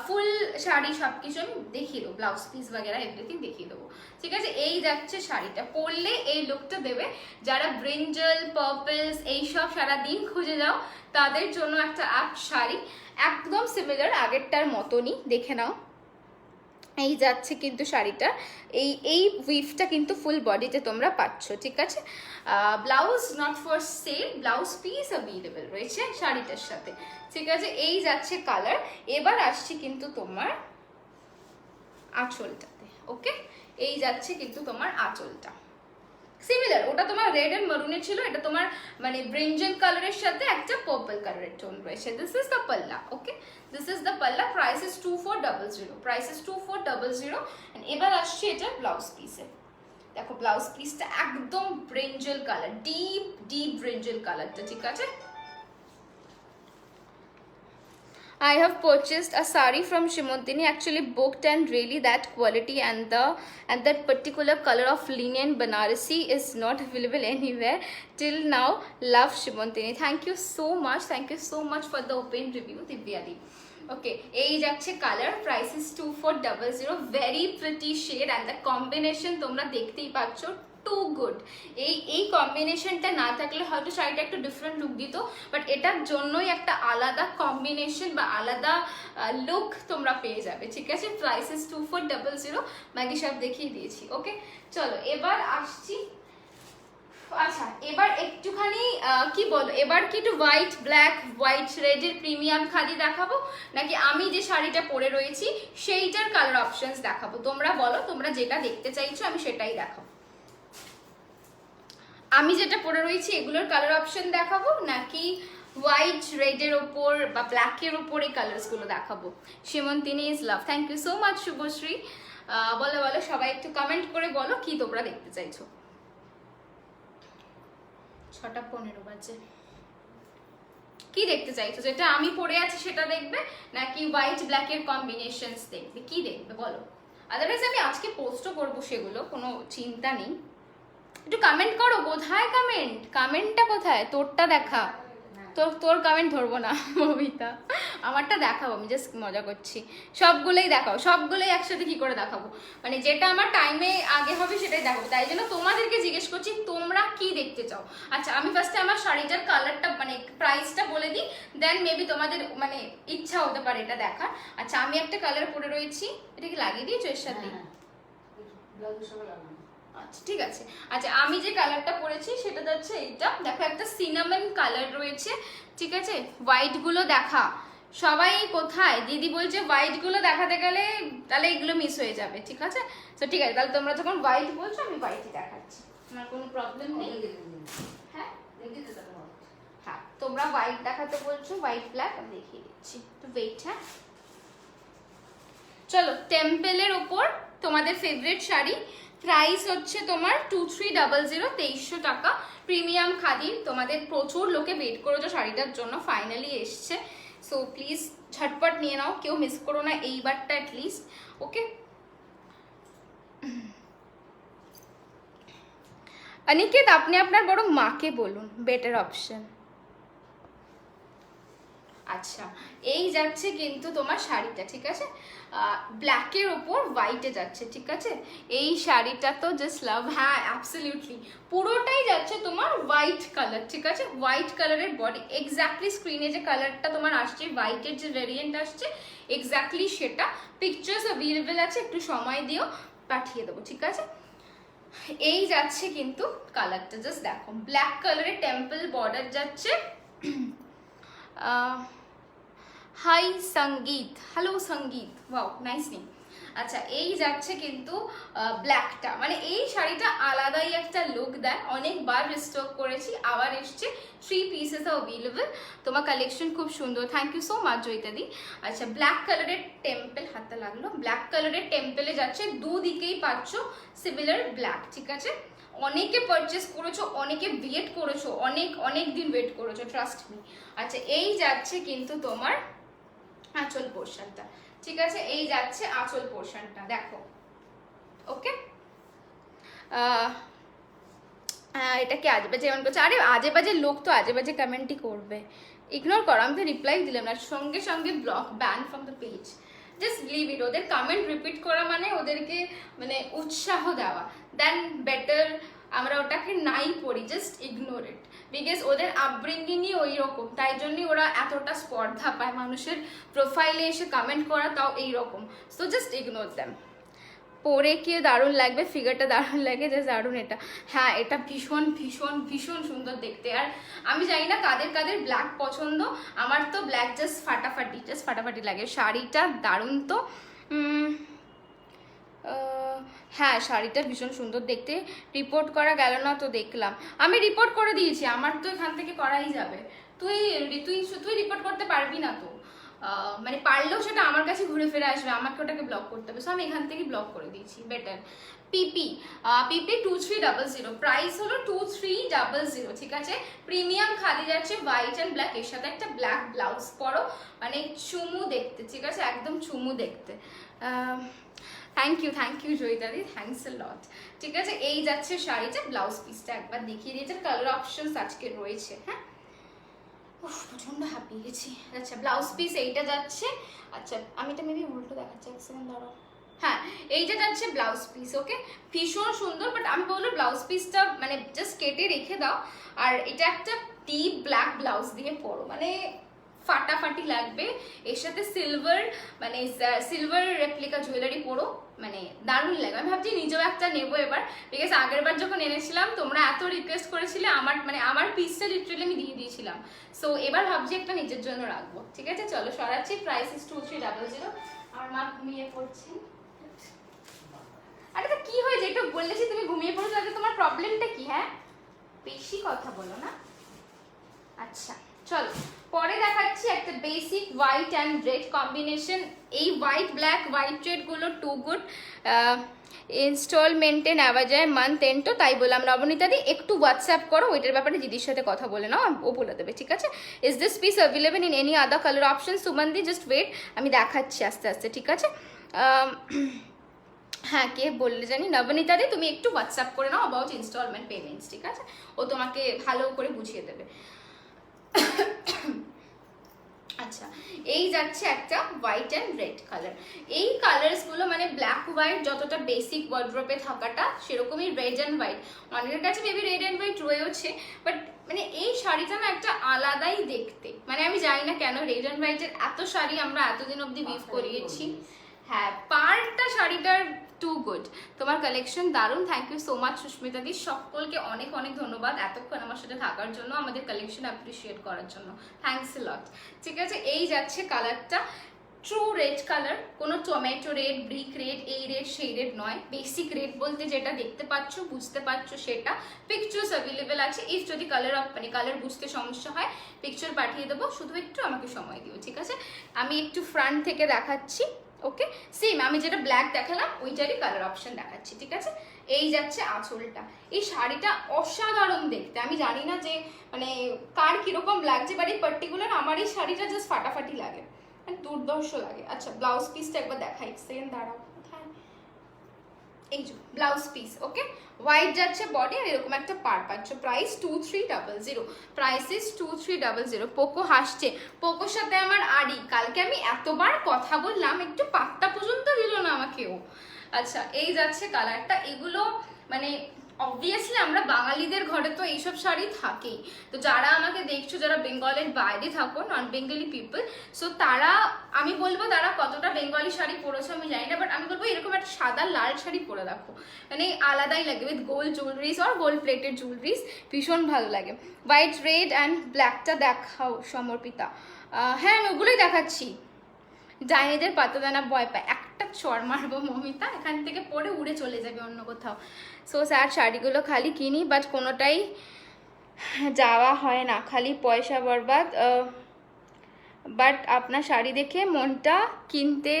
ফুল শাড়ি সবকিছু আমি দেখিয়ে দেবো, ব্লাউজ পিস বাগেরা এভরিথিং দেখিয়ে দেবো, ঠিক আছে। এই যাচ্ছে শাড়িটা, পরলে এই লুকটা দেবে, যারা ব্রিঞ্জল পার্পলস এইসব সারাদিন খুঁজে যাও তাদের জন্য একটা অ্যাপ শাড়ি, একদম সিমিলার আগেরটার মতনই, দেখে নাও। এই যাচ্ছে কিন্তু শাড়িটা, এই উইভটা কিন্তু ফুল বডিতে তোমরা পাচ্ছ, ঠিক আছে। Blouse not for sell, blouse piece available রয়েছে শাড়িটার সাথে, ঠিক আছে। এই যাচ্ছে কালার। এবার আসছি কিন্তু তোমার আঁচলটাতে, ওকে। এই যাচ্ছে কিন্তু তোমার আঁচলটা, সিমিলার, ওটা তোমার রেড এন্ড মারুনে ছিল, এটা তোমার মানে ব্রিঞ্জল কালারের সাথে একটা পার্পল কালারের টোন রয়েছে। This is the palla, okay, this is the palla. Price is 2400, price is 2400। এবার আসছে এটা ব্লাউজ পিসে, দেখো ব্লাউজ পিসটা একদম brinjal colour, deep deep brinjal কালারটা, ঠিক আছে। I have purchased a sari from Shimontini, actually booked, and really that quality and that particular color of linen Banarasi is not available anywhere till now. Love Shimontini. Thank you so much for the open review, Divyadi. Okay, এই যাচ্ছে colour, price is 2400, very pretty shade, and the combination তোমরা দেখতেই পাচ্ছ, টু গুড। এই কম্বিনেশনটা না থাকলে হয়তো শাড়িটা একটু ডিফারেন্ট লুক দিত, বাট এটার জন্যই একটা আলাদা কম্বিনেশন বা আলাদা লুক তোমরা পেয়ে যাবে, ঠিক আছে। প্রাইসেস 2400, ম্যাগি সব দেখিয়ে দিয়েছি। ওকে, চলো এবার আসছি। আচ্ছা, এবার একটুখানি কি বলো, এবার কি একটু হোয়াইট ব্ল্যাক হোয়াইট রেডের প্রিমিয়াম খাদি দেখাবো, নাকি আমি যে শাড়িটা পরে রয়েছি সেইটার কালার অপশনস দেখাবো? তোমরা বলো, তোমরা যেটা দেখতে চাইছো আমি সেটাই দেখাবো। আমি যেটা পরে রয়েছি এগুলোর কালার অপশন দেখাবো, নাকি হোয়াইট রেডের ওপর বা ব্ল্যাকের ওপর এই কালার্সগুলো দেখাবো? Simantini is love, thank you so much Subhashree. বলো বলো সবাই, একটু কমেন্ট করে বলো কি তোমরা দেখতে চাইছো। 6:15 বাজে। কি দেখতে চাইছো? যেটা আমি পরে আছি সেটা দেখবে, নাকি হোয়াইট ব্ল্যাকের কম্বিনেশনস দেখবে? কি দেখবে বলো? আদারওয়াইজ আমি আজকে পোস্টও করবো, সেগুলো কোনো চিন্তা নেই। একটু কমেন্ট করো। কোথায় কমেন্ট? কমেন্টটা কোথায়? তোরটা দেখা। তোর কমেন্ট ধরবো না মমিতা, আমারটা দেখাবো, আমি জাস্ট মজা করছি। সবগুলোই দেখাও, সবগুলোই একসাথে কি করে দেখাবো? মানে যেটা আমার টাইমে আগে হবে সেটাই দেখাবো। তাই জন্য তোমাদেরকে জিজ্ঞেস করছি তোমরা কি দেখতে চাও। আচ্ছা, আমি ফার্স্টে আমার শাড়িটার কালারটা মানে প্রাইসটা বলে দিই, দেন মেবি তোমাদের মানে ইচ্ছা হতে পারে এটা দেখার। আচ্ছা, আমি একটা কালার পরে রয়েছি, এটা কি লাগিয়ে দিয়েছো এর সাথে? আচ্ছা ঠিক আছে। আচ্ছা, আমি যে কালারটা পরেছি সেটা যাচ্ছে এইটা, দেখো একটা সিনামন কালার রয়েছে, ঠিক আছে। হোয়াইট গুলো দেখা, সবাই কোথায়? দিদি বলছে হোয়াইট গুলো দেখাতে গেলে তাহলে এগুলো মিস হয়ে যাবে, ঠিক আছে। তো ঠিক আছে, তাহলে তোমরা যখন হোয়াইট বলছো আমি হোয়াইটই দেখাচ্ছি, আমার কোনো প্রবলেম নেই। হ্যাঁ হ্যাঁ, তোমরা হোয়াইট দেখাতে বলছো, হোয়াইট ব্ল্যাক আমি দেখিয়ে দিচ্ছি, তো ওয়েট। হ্যাঁ চলো, টেম্পেলের ওপর তোমাদের ফেভারিট শাড়ি, প্রাইস হচ্ছে তোমার 2300, 2300 টাকা। প্রিমিয়াম খাদি, তোমাদের প্রচুর লোকে ওয়েট করেছো শাড়িটার জন্য, ফাইনালি এসছে। সো প্লিজ ঝটপট নিয়ে নাও, কেউ মিস করো না এইবারটা অ্যাটলিস্ট। ওকে, অনিকেত আপনি আপনার বড় মাকে বলুন, বেটার অপশন। আচ্ছা, এই যাচ্ছে কিন্তু তোমার শাড়িটা, ঠিক আছে, ব্ল্যাকের ওপর হোয়াইটে যাচ্ছে, ঠিক আছে। এই শাড়িটা তো জাস্ট লাভ। হ্যাঁ অ্যাবসলিউটলি, পুরোটাই যাচ্ছে তোমার হোয়াইট কালার, ঠিক আছে। হোয়াইট কালারের বডি, এক্স্যাক্টলি স্ক্রিনে যে কালারটা তোমার আসছে, হোয়াইটের যে ভেরিয়েন্ট আসছে এক্স্যাক্টলি সেটা। পিকচার্স অ্যাভেলেবেল আছে, একটু সময় দিও, পাঠিয়ে দেবো, ঠিক আছে। এই যাচ্ছে কিন্তু কালারটা, জাস্ট দেখো, ব্ল্যাক কালারের টেম্পল বর্ডার যাচ্ছে। হাই সঙ্গীত, হ্যালো সঙ্গীত, ওয়াও নাইস নেম। আচ্ছা, এই যাচ্ছে কিন্তু ব্ল্যাকটা, মানে এই শাড়িটা আলাদাই একটা লুক দেয়। অনেকবার রিস্টক করেছি, আবার এসছে, 3 পিসেস অ্যাভেলেবল। তোমার কালেকশন খুব সুন্দর, থ্যাংক ইউ সো মাচ জয়িতাদি। আচ্ছা, ব্ল্যাক কালারের টেম্পল, হাতটা লাগলো, ব্ল্যাক কালারের টেম্পলে যাচ্ছে, দুদিকেই পাচ্ছ সিমিলার ব্ল্যাক, ঠিক আছে। অনেকে পারচেস করেছো, অনেকে ওয়েট করেছো, অনেক দিন ওয়েট করেছো, ট্রাস্ট মি। আচ্ছা, এই যাচ্ছে কিন্তু তোমার আঁচল পোর্শনটা, ঠিক আছে। এই যাচ্ছে আঁচল পোর্শনটা, দেখো। ওকে, এটা কি আজে বাজে এমন করছে? আরে আজে বাজে লোক তো আজে বাজে কমেন্টই করবে, ইগনোর করো। আমি তো রিপ্লাই দিলাম না, সঙ্গে সঙ্গে block, ban from the page, just leave it. ওদের কমেন্ট রিপিট করা মানে ওদেরকে মানে উৎসাহ দেওয়া, দেন বেটার আমরা ওটাকে নাই পড়ি, জাস্ট ইগনোর ইট। বিকজ ওদের আপব্রিঙ্গিংই ওই রকম, তাই জন্যই ওরা এতটা স্পর্ধা পায় মানুষের প্রোফাইলে এসে কমেন্ট করা, তাও এইরকম। So just ignore them. পরে কি দারুণ লাগবে, ফিগারটা দারুণ লাগে, জাস্ট দারুণ এটা। হ্যাঁ, এটা ভীষণ ভীষণ ভীষণ সুন্দর দেখতে। আর আমি জানি না কাদের কাদের ব্ল্যাক পছন্দ, আমার তো ব্ল্যাক জাস্ট ফাটাফাটি লাগে। শাড়িটা দারুণ তো। হ্যাঁ, শাড়িটা ভীষণ সুন্দর দেখতে। রিপোর্ট করা গেল না তো দেখলাম, আমি রিপোর্ট করে দিয়েছি, আমার তো এখান থেকে করাই যাবে। তুই তুই রিপোর্ট করতে পারবি না তো, মানে পারলেও সেটা আমার কাছে ঘুরে ফিরে আসবে, আমাকে ওটাকে ব্লক করতে হবে। সো আমি এখান থেকে ব্লক করে দিয়েছি, বেটার। পিপি 2300, প্রাইস হলো 2300, ঠিক আছে। প্রিমিয়াম খাদি যাচ্ছে, হোয়াইট অ্যান্ড ব্ল্যাক, এর সাথে একটা ব্ল্যাক ব্লাউজ পরো, মানে চুমু দেখতে, ঠিক আছে, একদম চুমু দেখতে। থ্যাংক ইউ জয়িতাদি, থ্যাংকস এ লট, ঠিক আছে। এই যাচ্ছে শাড়িটা, ব্লাউজ পিসটা একবার দেখিয়ে দিয়েছে, কালার অপশনস আজকে রয়েছে। হ্যাঁ, প্রচন্ড হাঁপিয়ে গেছি। আচ্ছা, ব্লাউজ পিস এইটা যাচ্ছে। আচ্ছা, আমি এটা মেবি উল্টো দেখাচ্ছি, এক সেকেন্ড দাঁড়াও। হ্যাঁ, এইটা যাচ্ছে ব্লাউজ পিস। ওকে, ভীষণ সুন্দর, বাট আমি বলবো ব্লাউজ পিসটা মানে জাস্ট কেটে রেখে দাও। আর এটা একটা ডিপ ব্ল্যাক ব্লাউজ দিয়ে পরো, মানে ফাটাফাটি লাগবে। এর সাথে সিলভার মানে সিলভার রেপ্লিকা জুয়েলারি পরো, মানে দারুণ লাগবে। আমি ভাবছি নিজেও একটা নেবো এবার, বিকজ আগের বার যখন এনেছিলাম তোমরা এত রিকোয়েস্ট করেছিলে, আমার পিসটা লিটারালি আমি দিয়ে দিয়েছিলাম। সো এবার ভাবছি একটা নিজের জন্য রাখবো। ঠিক আছে, চলো সরাচ্ছি। Price is 2300। আমার মা ঘুমিয়ে পড়ছে। আরে তো কি হয়েছে, একটু বললেছি তুমি ঘুমিয়ে পড়েছো, আগে তোমার প্রবলেমটা কি? হ্যাঁ, বেশি কথা বলো না। আচ্ছা চলো, পরে দেখাচ্ছি একটা basic white and red combination. এই হোয়াইট ব্ল্যাক হোয়াইট রেড গুলো টু গুড, ইনস্টলমেন্টে নেওয়া যায় মান্থ এন্ড, তো তাই বললাম নবনীতা দি একটু হোয়াটসঅ্যাপ করো ওইটার ব্যাপারে, দিদির সাথে কথা বলে নাও, ও বলে দেবে। ঠিক আছে, is this piece available in any other colour option? সুমন্দি জাস্ট ওয়েট, আমি দেখাচ্ছি আস্তে আস্তে। ঠিক আছে, হ্যাঁ কে বললে জানি, নবনীতা দি তুমি একটু হোয়াটসঅ্যাপ করে নাও অ্যাবাউট ইনস্টলমেন্ট পেমেন্টস। ঠিক আছে, ও তোমাকে ভালো করে বুঝিয়ে দেবে। আচ্ছা, এই যাচ্ছে একটা হোয়াইট অ্যান্ড রেড কালার। এই কালারসগুলো মানে ব্ল্যাক হোয়াইট যতটা বেসিক ওয়ার্ড্রপে থাকাটা, সেরকমই রেড অ্যান্ড হোয়াইট। অনেকের কাছে মেবি রেড অ্যান্ড হোয়াইট রয়েছে, বাট মানে এই শাড়িটা না একটা আলাদাই দেখতে। মানে আমি জানি না কেন রেড অ্যান্ড হোয়াইটের এত শাড়ি আমরা এতদিন অবধি উইভ করিয়েছি। হ্যাঁ, পার্টটা শাড়িটার টু গুড। তোমার কালেকশন দারুণ, thank you so much Susmita di. সকলকে অনেক অনেক ধন্যবাদ এতক্ষণ আমার সাথে থাকার জন্য, আমাদের কালেকশন অ্যাপ্রিসিয়েট করার জন্য, থ্যাংকস এ লট। ঠিক আছে, এই যাচ্ছে কালারটা ট্রু রেড কালার, কোনো টমেটো রেড, ব্রিক রেড, এই রেড সেই রেড নয়, বেসিক রেড বলতে যেটা দেখতে পাচ্ছ বুঝতে পারছো সেটা। পিকচার্স অ্যাভেলেবেল আছে, ইফ যদি কালার বুঝতে সমস্যা হয় পিকচার পাঠিয়ে দেবো, শুধু একটু আমাকে সময় দিও। ঠিক আছে, আমি একটু ফ্রন্ট থেকে দেখাচ্ছি। ওকে, সেম আমি যেটা ব্ল্যাক দেখালাম ওইটারই কালার অপশন দেখাচ্ছি। ঠিক আছে, এই যাচ্ছে আঁচলটা। এই শাড়িটা অসাধারণ দেখতে, আমি জানি না যে মানে কার কিরকম লাগছে, বাট এই পার্টিকুলার আমার এই শাড়িটা জাস্ট ফাটাফাটি লাগে, মানে দুর্দর্শ লাগে। আচ্ছা, ব্লাউজ পিসটা একবার দেখাই, সেকেন্ড দাঁড়াও, এই যে ব্লাউজ পিস। ওকে, হোয়াইট যাচ্ছে বডি, আর এরকম একটা পার পাচ্ছ। Price 2300, price is 2300। পোকো হাসছে, পোকোর সাথে আমার আড়ি, কালকে আমি এতবার কথা বললাম একটু পাত্তা পর্যন্ত দিল না আমাকেও। আচ্ছা, এই যাচ্ছে কালারটা। এগুলো মানে অবভিয়াসলি আমরা বাঙালিদের ঘরে তো এইসব শাড়ি থাকেই, তো যারা আমাকে দেখছো যারা বেঙ্গলের বাইরে থাকো, নন বেঙ্গলি পিপল, সো তারা, আমি বলবো তারা কতটা বেঙ্গলি শাড়ি পরেছো আমি জানি না, বাট আমি বলবো এরকম একটা সাদা লাল শাড়ি পরে দেখো, মানে আলাদাই লাগে, with gold jewelleries or gold plated jewelleries, ভীষণ ভালো লাগে। হোয়াইট রেড অ্যান্ড ব্ল্যাকটা দেখাও সমর্পিতা। হ্যাঁ, আমি ওগুলোই দেখাচ্ছি। ডাইনিদের পাতাদানা ভয় পায়, একটা চড় মারবো মমিতা, এখান থেকে পরে উড়ে চলে যাবে অন্য কোথাও। সো স্যার, শাড়িগুলো খালি কিনি বাট কোনোটাই যাওয়া হয় না, খালি পয়সা বরবাদ। বাট আপনার শাড়ি দেখে মনটা কিনতে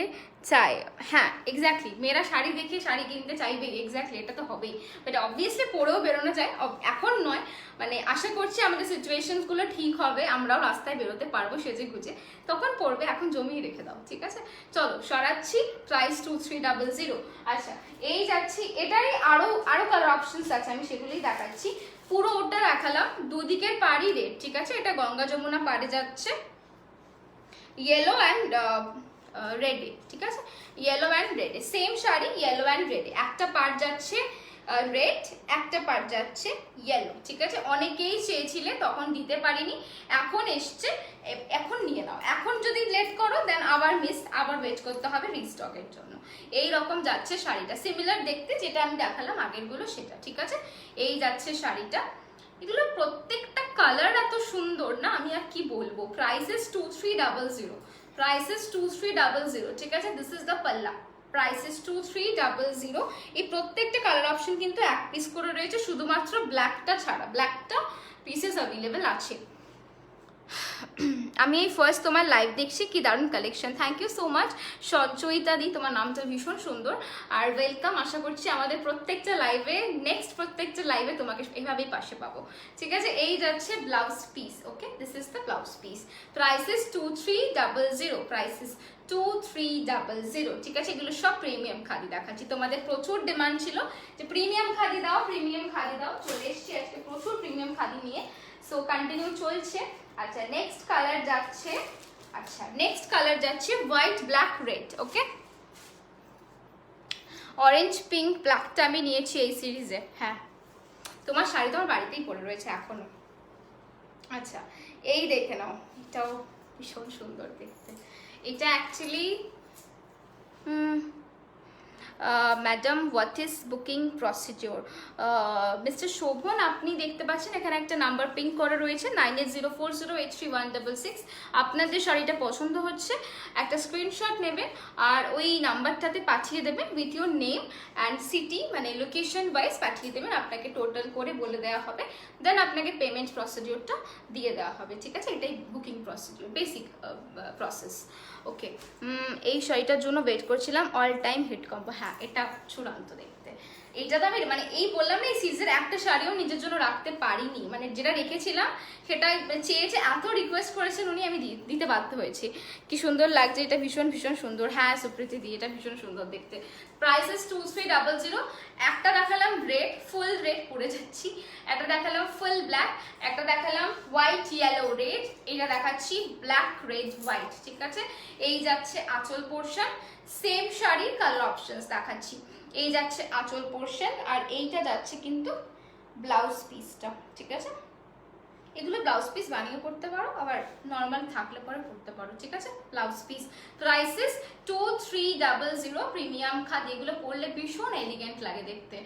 চায়। হ্যাঁ এক্স্যাক্টলি, মেয়েরা শাড়ি দেখে শাড়ি কিনতে চাইবে, এক্স্যাক্টলি, এটা তো হবেই। বাট অবভিয়াসলি পরেও বেরোনো যায়, এখন নয়, মানে আশা করছি আমাদের সিচুয়েশনসগুলো ঠিক হবে, আমরাও রাস্তায় বেরোতে পারবো সেজে গুজে, তখন পড়বে, এখন জমিয়ে রেখে দাও। ঠিক আছে, চলো সরাচ্ছি। প্রাইস 2300। আচ্ছা, এই যাচ্ছি, এটারই আরো কালার অপশনস আছে, আমি সেগুলোই দেখাচ্ছি। পুরো ওটা দেখালাম, দুদিকের পাড়ি রেড। ঠিক আছে, এটা গঙ্গা যমুনা পাড়ে যাচ্ছে, ইয়েলো অ্যান্ড রেডে। ঠিক আছে, ইয়েলো অ্যান্ড রেডে, সেম শাড়ি, ইয়েলো অ্যান্ড রেডে, একটা পার্ট যাচ্ছে রেড, একটা পার্ট যাচ্ছে ইয়েলো। ঠিক আছে, অনেকেই চেয়েছিলে, তখন দিতে পারিনি, এখন এসছে, এখন নিয়ে নাও। এখন যদি লেট করো দেন আবার ওয়েট করতে হবে রিস্টকের জন্য। এই রকম যাচ্ছে শাড়িটা, সিমিলার দেখতে যেটা আমি দেখালাম আগেরগুলো সেটা। ঠিক আছে, এই যাচ্ছে শাড়িটা। এগুলো প্রত্যেকটা কালার এত সুন্দর না, আমি আর কি বলবো। Prices 2300, prices 2300। ঠিক আছে, দিস ইজ দ্য পাল্লা, প্রাইসেস 2300। এই প্রত্যেকটা কালার অপশন কিন্তু এক পিস করে রয়েছে, শুধুমাত্র ব্ল্যাকটা ছাড়া, ব্ল্যাকটা পিসেস অ্যাভেলেবেল আছে। আমি এই ফার্স্ট তোমার লাইভ দেখছি, কি দারুণ collection, thank you so much Sanchayita di, তোমার নামটা ভীষণ সুন্দর, আর ওয়েলকাম। আশা করছি আমাদের প্রত্যেকটা লাইভে, নেক্সট প্রত্যেকটা লাইভে তোমাকে এভাবেই পাশে পাবো। ঠিক আছে, এই যাচ্ছে blouse piece. Okay, this is the blouse piece. Prices 2300, prices 2300। ঠিক আছে, এগুলো সব প্রিমিয়াম খাদি দেখাচ্ছি, তোমাদের প্রচুর ডিমান্ড ছিল যে প্রিমিয়াম খাদি দাও, প্রিমিয়াম খাদি দাও, চলে এসছি আজকে প্রচুর প্রিমিয়াম খাদি নিয়ে, সো কন্টিনিউ চলছে। আচ্ছা, নেক্সট কালার যাচ্ছে হোয়াইট ব্ল্যাক রেড। ওকে, অরেঞ্জ পিঙ্ক ব্ল্যাকটা আমি নিয়েছি এই সিরিজে। হ্যাঁ, তোমার শাড়ি তোমার বাড়িতেই পড়ে রয়েছে এখনো। আচ্ছা, এই দেখে নাও, এটাও ভীষণ সুন্দর দেখতে। এটা actually madam what is booking procedure? Mister Shovan, আপনি দেখতে পাচ্ছেন এখানে একটা নাম্বার পিং করা রয়েছে 9804083166। আপনার যে শাড়িটা পছন্দ হচ্ছে একটা স্ক্রিনশট নেবেন আর ওই নাম্বারটাতে পাঠিয়ে দেবেন with your name and city, মানে লোকেশন ওয়াইজ পাঠিয়ে দেবেন। আপনাকে টোটাল করে বলে দেওয়া হবে, দেন আপনাকে পেমেন্ট প্রসিডিওরটা দিয়ে দেওয়া হবে। ঠিক আছে, এটাই বুকিং প্রসিডিওর, বেসিক প্রসেস। ওকে, এই শাড়িটার জন্য ওয়েট করছিলাম, অল টাইম হিট কম্বো। হ্যাঁ, এটা চূড়ান্ত দেখতে। এইটা তো আমি মানে এই বললাম না, এই সিরিজের একটা শাড়িও নিজের জন্য রাখতে পারিনি, মানে যেটা রেখেছিলাম সেটা চেয়েছে, এত রিকোয়েস্ট করেছেন উনি, আমি দিতে বাধ্য হয়েছি। কি সুন্দর লাগছে এটা, ভীষণ ভীষণ সুন্দর। হ্যাঁ সুপ্রীতি দি, এটা ভীষণ সুন্দর দেখতে। Price is 2300। একটা দেখালাম রেড, ফুল রেড পরে যাচ্ছি, একটা দেখালাম ফুল ব্ল্যাক, একটা দেখালাম হোয়াইট ইয়েলো রেড, এটা দেখাচ্ছি ব্ল্যাক রেড হোয়াইট। ঠিক আছে, এই যাচ্ছে আঁচল পোর্শন, সেম শাড়ির কালার অপশনস দেখাচ্ছি। এই যাচ্ছে আঁচল পোর্শন আর এইটা যাচ্ছে কিন্তু ব্লাউজ পিসটা। ঠিক আছে, এগুলো ব্লাউজ পিস বানিয়ে পড়তে পারো, আবার নর্মাল থাকলে পরে পড়তে পারো। ঠিক আছে, blouse piece. Prices 2300, premium khadi. এগুলো পরলে ভীষণ এলিগেন্ট লাগে দেখতে,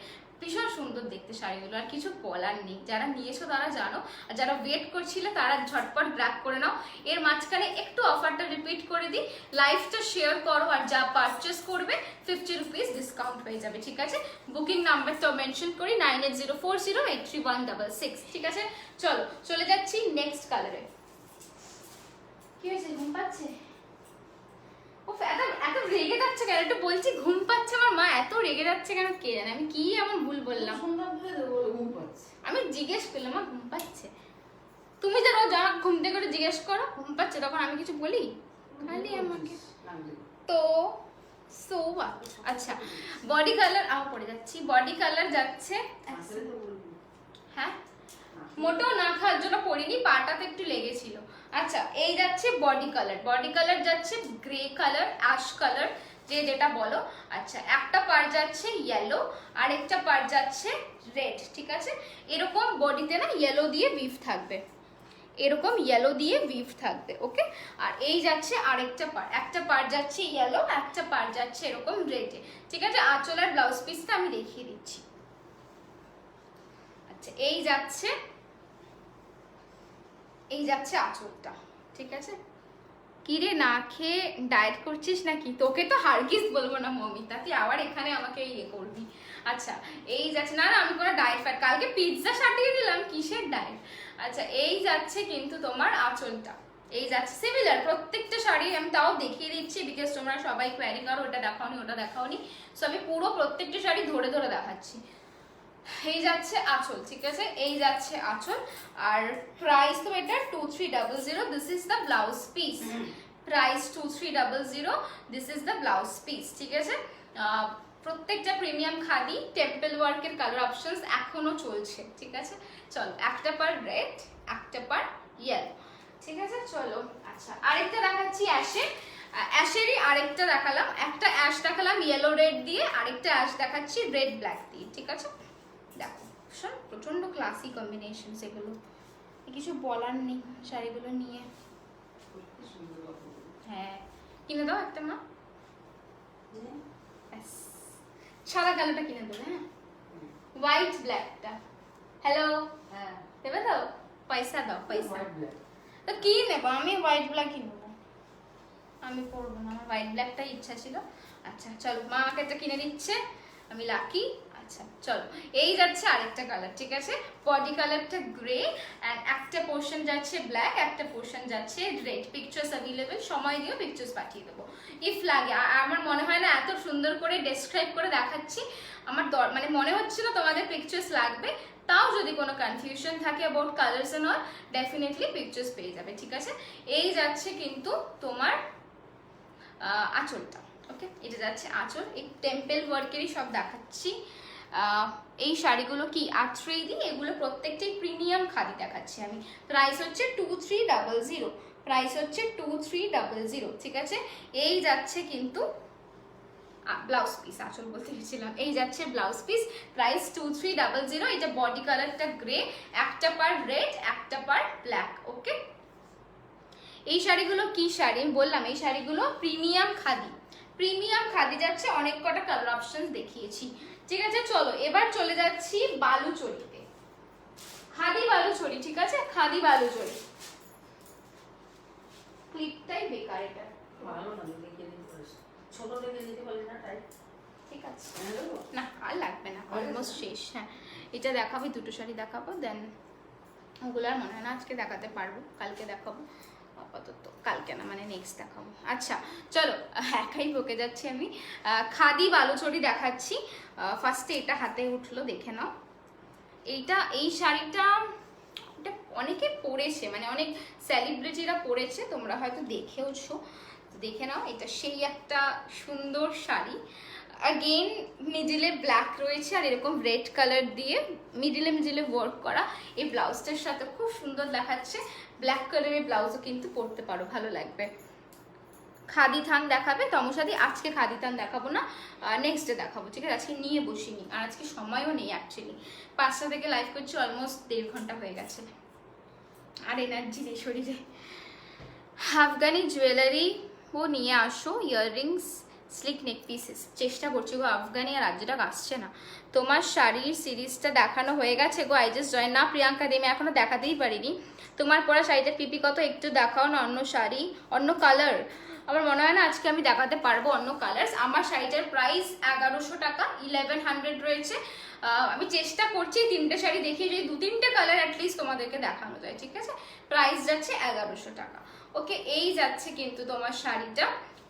ভীষণ সুন্দর দেখতে শাড়িগুলো, আর কিছু বলার নেই। যারা নিয়েছো তারা জানো, আর যারা ওয়েট করছিলে তারা ঝটপট গ্র্যাব করে নাও। এর মাঝখানে একটু অফারটা রিপিট করে দিই, লাইভটা শেয়ার করো আর যা পারচেস করবে 50 রুপিস ডিসকাউন্ট হয়ে যাবে। ঠিক আছে, বুকিং নাম্বারটাও মেনশন করি 9804083166। ঠিক আছে, চলো চলে যাচ্ছি নেক্সট কালারে। কি হয়েছে, ঘুম পাচ্ছে? এত রেগে যাচ্ছে কেন? একটু বলছি ঘুম পাচ্ছে, আমার মা এত রেগে যাচ্ছে কেন কে জানে, আমি কি এমন ভুল বললাম? আমি জিজ্ঞেস করলাম মা ঘুম পাচ্ছে, তুমি যে রোজ আমাকে ঘুম থেকে করে জিজ্ঞেস করো ঘুম পাচ্ছে, তখন আমি কিছু বলি? খালি আমাকে তো সো আচ্ছা, বডি কালার পরে যাচ্ছি, বডি কালার যাচ্ছে। হ্যাঁ, মোটেও না খাওয়ার জন্য পরিনি, পাটাতে একটু লেগেছিল। আচ্ছা, এই যাচ্ছে বডি কালার, বডি কালার যাচ্ছে গ্রে কালার, অ্যাশ কালার, যে যেটা বলো। আচ্ছা, একটা পার যাচ্ছে ইয়েলো আর একটা পার যাচ্ছে রেড। ঠিক আছে, এরকম বডিতে না ইয়েলো দিয়ে উইভ থাকবে, এরকম ইয়েলো দিয়ে উইভ থাকবে। ওকে, আর এই যাচ্ছে আরেকটা পার, একটা পার যাচ্ছে ইয়েলো, একটা পার যাচ্ছে এরকম রেডে। ঠিক আছে, আঁচল আর ব্লাউজ পিসটা আমি দেখিয়ে দিচ্ছি। আচ্ছা, এই যাচ্ছে আঁচলটা। ঠিক আছে, কিরে না খেয়ে ডায়েট করছিস নাকি? তোকে তো হারগিস বলবো না মমিতা, তুই আবার এখানে আমাকে ইয়ে করবি। আচ্ছা, এই যাচ্ছে, না না আমি কোনো ডায়েট ফ্যাট, কালকে পিৎজা সাটিয়ে দিলাম, কিসের ডায়েট। আচ্ছা, এই যাচ্ছে কিন্তু তোমার আঁচলটা, এই যাচ্ছে সিমিলার প্রত্যেকটা শাড়ি। আমি তাও দেখিয়ে দিচ্ছি বিকজ তোমরা সবাই কোয়ারি করো ওটা দেখাওনি ওটা দেখাওনি, সো আমি পুরো প্রত্যেকটা শাড়ি ধরে ধরে দেখাচ্ছি। এই যাচ্ছে আঁচল। ঠিক আছে, এই যাচ্ছে আঁচল, আর প্রাইস তো এটা 2300। This is the blouse piece. Price 2300, this is the blouse piece. ঠিক আছে, প্রত্যেকটা প্রিমিয়াম খাদি, টেম্পল ওয়ার্কের কালার অপশনস এখনো চলছে। ঠিক আছে, চলো একটা পার রেড, একটা পার ইয়েলো। ঠিক আছে, চলো। আচ্ছা, আরেকটা দেখাচ্ছি অ্যাশে, অ্যাশেরই আরেকটা দেখালাম, একটা অ্যাশ দেখালাম ইয়েলো রেড দিয়ে, আরেকটা অ্যাশ দেখাচ্ছি রেড ব্ল্যাক দিয়ে। ঠিক আছে, দেখো প্রচন্ড ক্লাসি কম্বিনেশন, সেগুলো কিছু বলার নেই শাড়িগুলো নিয়ে। হ্যাঁ, কিনে দাও একটা মা, সাদা কালোটা কিনে দেবে। হ্যাঁ, হোয়াইট ব্ল্যাকটা। হ্যালো, হ্যাঁ দেবে তো? পয়সা দাও, পয়সা। তো কি নেবো? আমি হোয়াইট ব্ল্যাকই নেবো, আমি পরবো না, আমার হোয়াইট ব্ল্যাকটাই ইচ্ছা ছিল। আচ্ছা চলো, মা আমাকে একটা কিনে দিচ্ছে, আমি লাকি। আচ্ছা চলো, এই যাচ্ছে আরেকটা কালার। ঠিক আছে, বডি কালারটা গ্রে, একটা পোর্শন যাচ্ছে ব্ল্যাক, একটা পোর্শন যাচ্ছে রেড। পিকচার্স অ্যাভেলেবেল, সময় দিয়েও পিকচার্স পাঠিয়ে দেবো ইফ লাগে। আমার মনে হয় না এত সুন্দর করে ডেসক্রাইব করে দেখাচ্ছি, আমার মানে মনে হচ্ছিল তোমাদের পিকচার্স লাগবে। তাও যদি কোনো কনফিউশন থাকে about colours and all, definitely pictures পেয়ে যাবে। ঠিক আছে, এই যাচ্ছে কিন্তু তোমার আঁচলটা। ওকে, এটা যাচ্ছে আঁচল, এই টেম্পল ওয়ার্কেরই সব দেখাচ্ছি। এই শাড়িগুলো কি আত্রেই দিই, এগুলো প্রত্যেকটাই প্রিমিয়াম খাদি দেখাচ্ছি আমি। প্রাইস হচ্ছে 2300, প্রাইস হচ্ছে 2300। ঠিক আছে, এই যাচ্ছে কিন্তু ব্লাউজ পিস, আঁচল বলতে গেছিলাম। এই যাচ্ছে ব্লাউজ পিস, প্রাইস 2300। এটা বডি কালারটা গ্রে, একটা পার রেড, একটা পার ব্ল্যাক। ওকে, এই শাড়িগুলো কি শাড়ি আমি বললাম, এই শাড়িগুলো প্রিমিয়াম খাদি। প্রিমিয়াম খাদি যাচ্ছে, অনেক কটা কালার অপশন দেখিয়েছি। ঠিক আছে, চলো এবার চলে যাচ্ছি বালুচরিতে। খাদি বালুচরি, ঠিক আছে, খাদি বালুচরি। ক্লিপটাই বেকার, এটা ভালো না, দেখে নিতে পারিস, ছোট দেখে নিতে পারিস না, তাই ঠিক আছে। না আর লাগবে না, অলমোস্ট শেষ। হ্যাঁ, এটা দেখাবো, দুটো শাড়ি দেখাবো, দেন ওগুলো আর মনে হয় না আজকে দেখাতে পারবো, কালকে দেখাবো আপাতত, কালকে না মানে নেক্সট দেখাবো। আচ্ছা চলো, একাই বকে যাচ্ছি আমি। খাদি বালুচরি দেখাচ্ছি। ফার্স্টে এটা হাতে উঠলো, দেখে নাও। এই শাড়িটা এটা অনেকে পরেছে, মানে অনেক সেলিব্রিটিরা পরেছে, তোমরা হয়তো দেখেওছো, দেখে নাও। এটা সেই একটা সুন্দর শাড়ি, अगेन মিডিলে ব্ল্যাক রয়েছে আর এরকম রেড কালার দিয়ে মিডিলে ওয়ার্ক করা। এই ব্লাউজটার সাথে খুব সুন্দর দেখাচ্ছে, ব্ল্যাক কালারের ব্লাউজও কিন্তু পরতে পারো, ভালো লাগবে। খাদি থান দেখাবে তমসাদি, আজকে খাদি থান দেখাবো না, নেক্সট ডে দেখাবো, ঠিক আছে। আজকে নিয়ে বসিনি, আর আজকে সময়ও নেই অ্যাকচুয়ালি, 5টা থেকে লাইভ করছি, অলমোস্ট 1.5 ঘন্টা হয়ে গেছে, আর এনার্জি নেই শরীরে। আফগানি জুয়েলারি ও নিয়ে আসো, ইয়াররিংস, স্লিক নেক পিসেস। চেষ্টা করছি গো, আফগানি আর রাজ্যটা আসছে না। তোমার শাড়ির সিরিজটা দেখানো হয়ে গেছে গো, আই জাস্ট জয়েন। না প্রিয়াঙ্কা দেমি এখনো দেখাতেই পারিনি। তোমার পরা শাড়িটা পিপি কত, একটু দেখাও না, অন্য শাড়ি অন্য কালার। আমার মনে হয় না আজকে আমি দেখাতে পারবো অন্য কালার্স। আমার শাড়িটার প্রাইস 1100 টাকা, 1100 রয়েছে। আমি চেষ্টা করছি 3টে শাড়ি দেখিয়ে যদি 2-3টে কালার অ্যাটলিস্ট তোমাদেরকে দেখানো যায়, ঠিক আছে। প্রাইস যাচ্ছে 1100 টাকা। ওকে, এই যাচ্ছে কিন্তু তোমার শাড়িটা,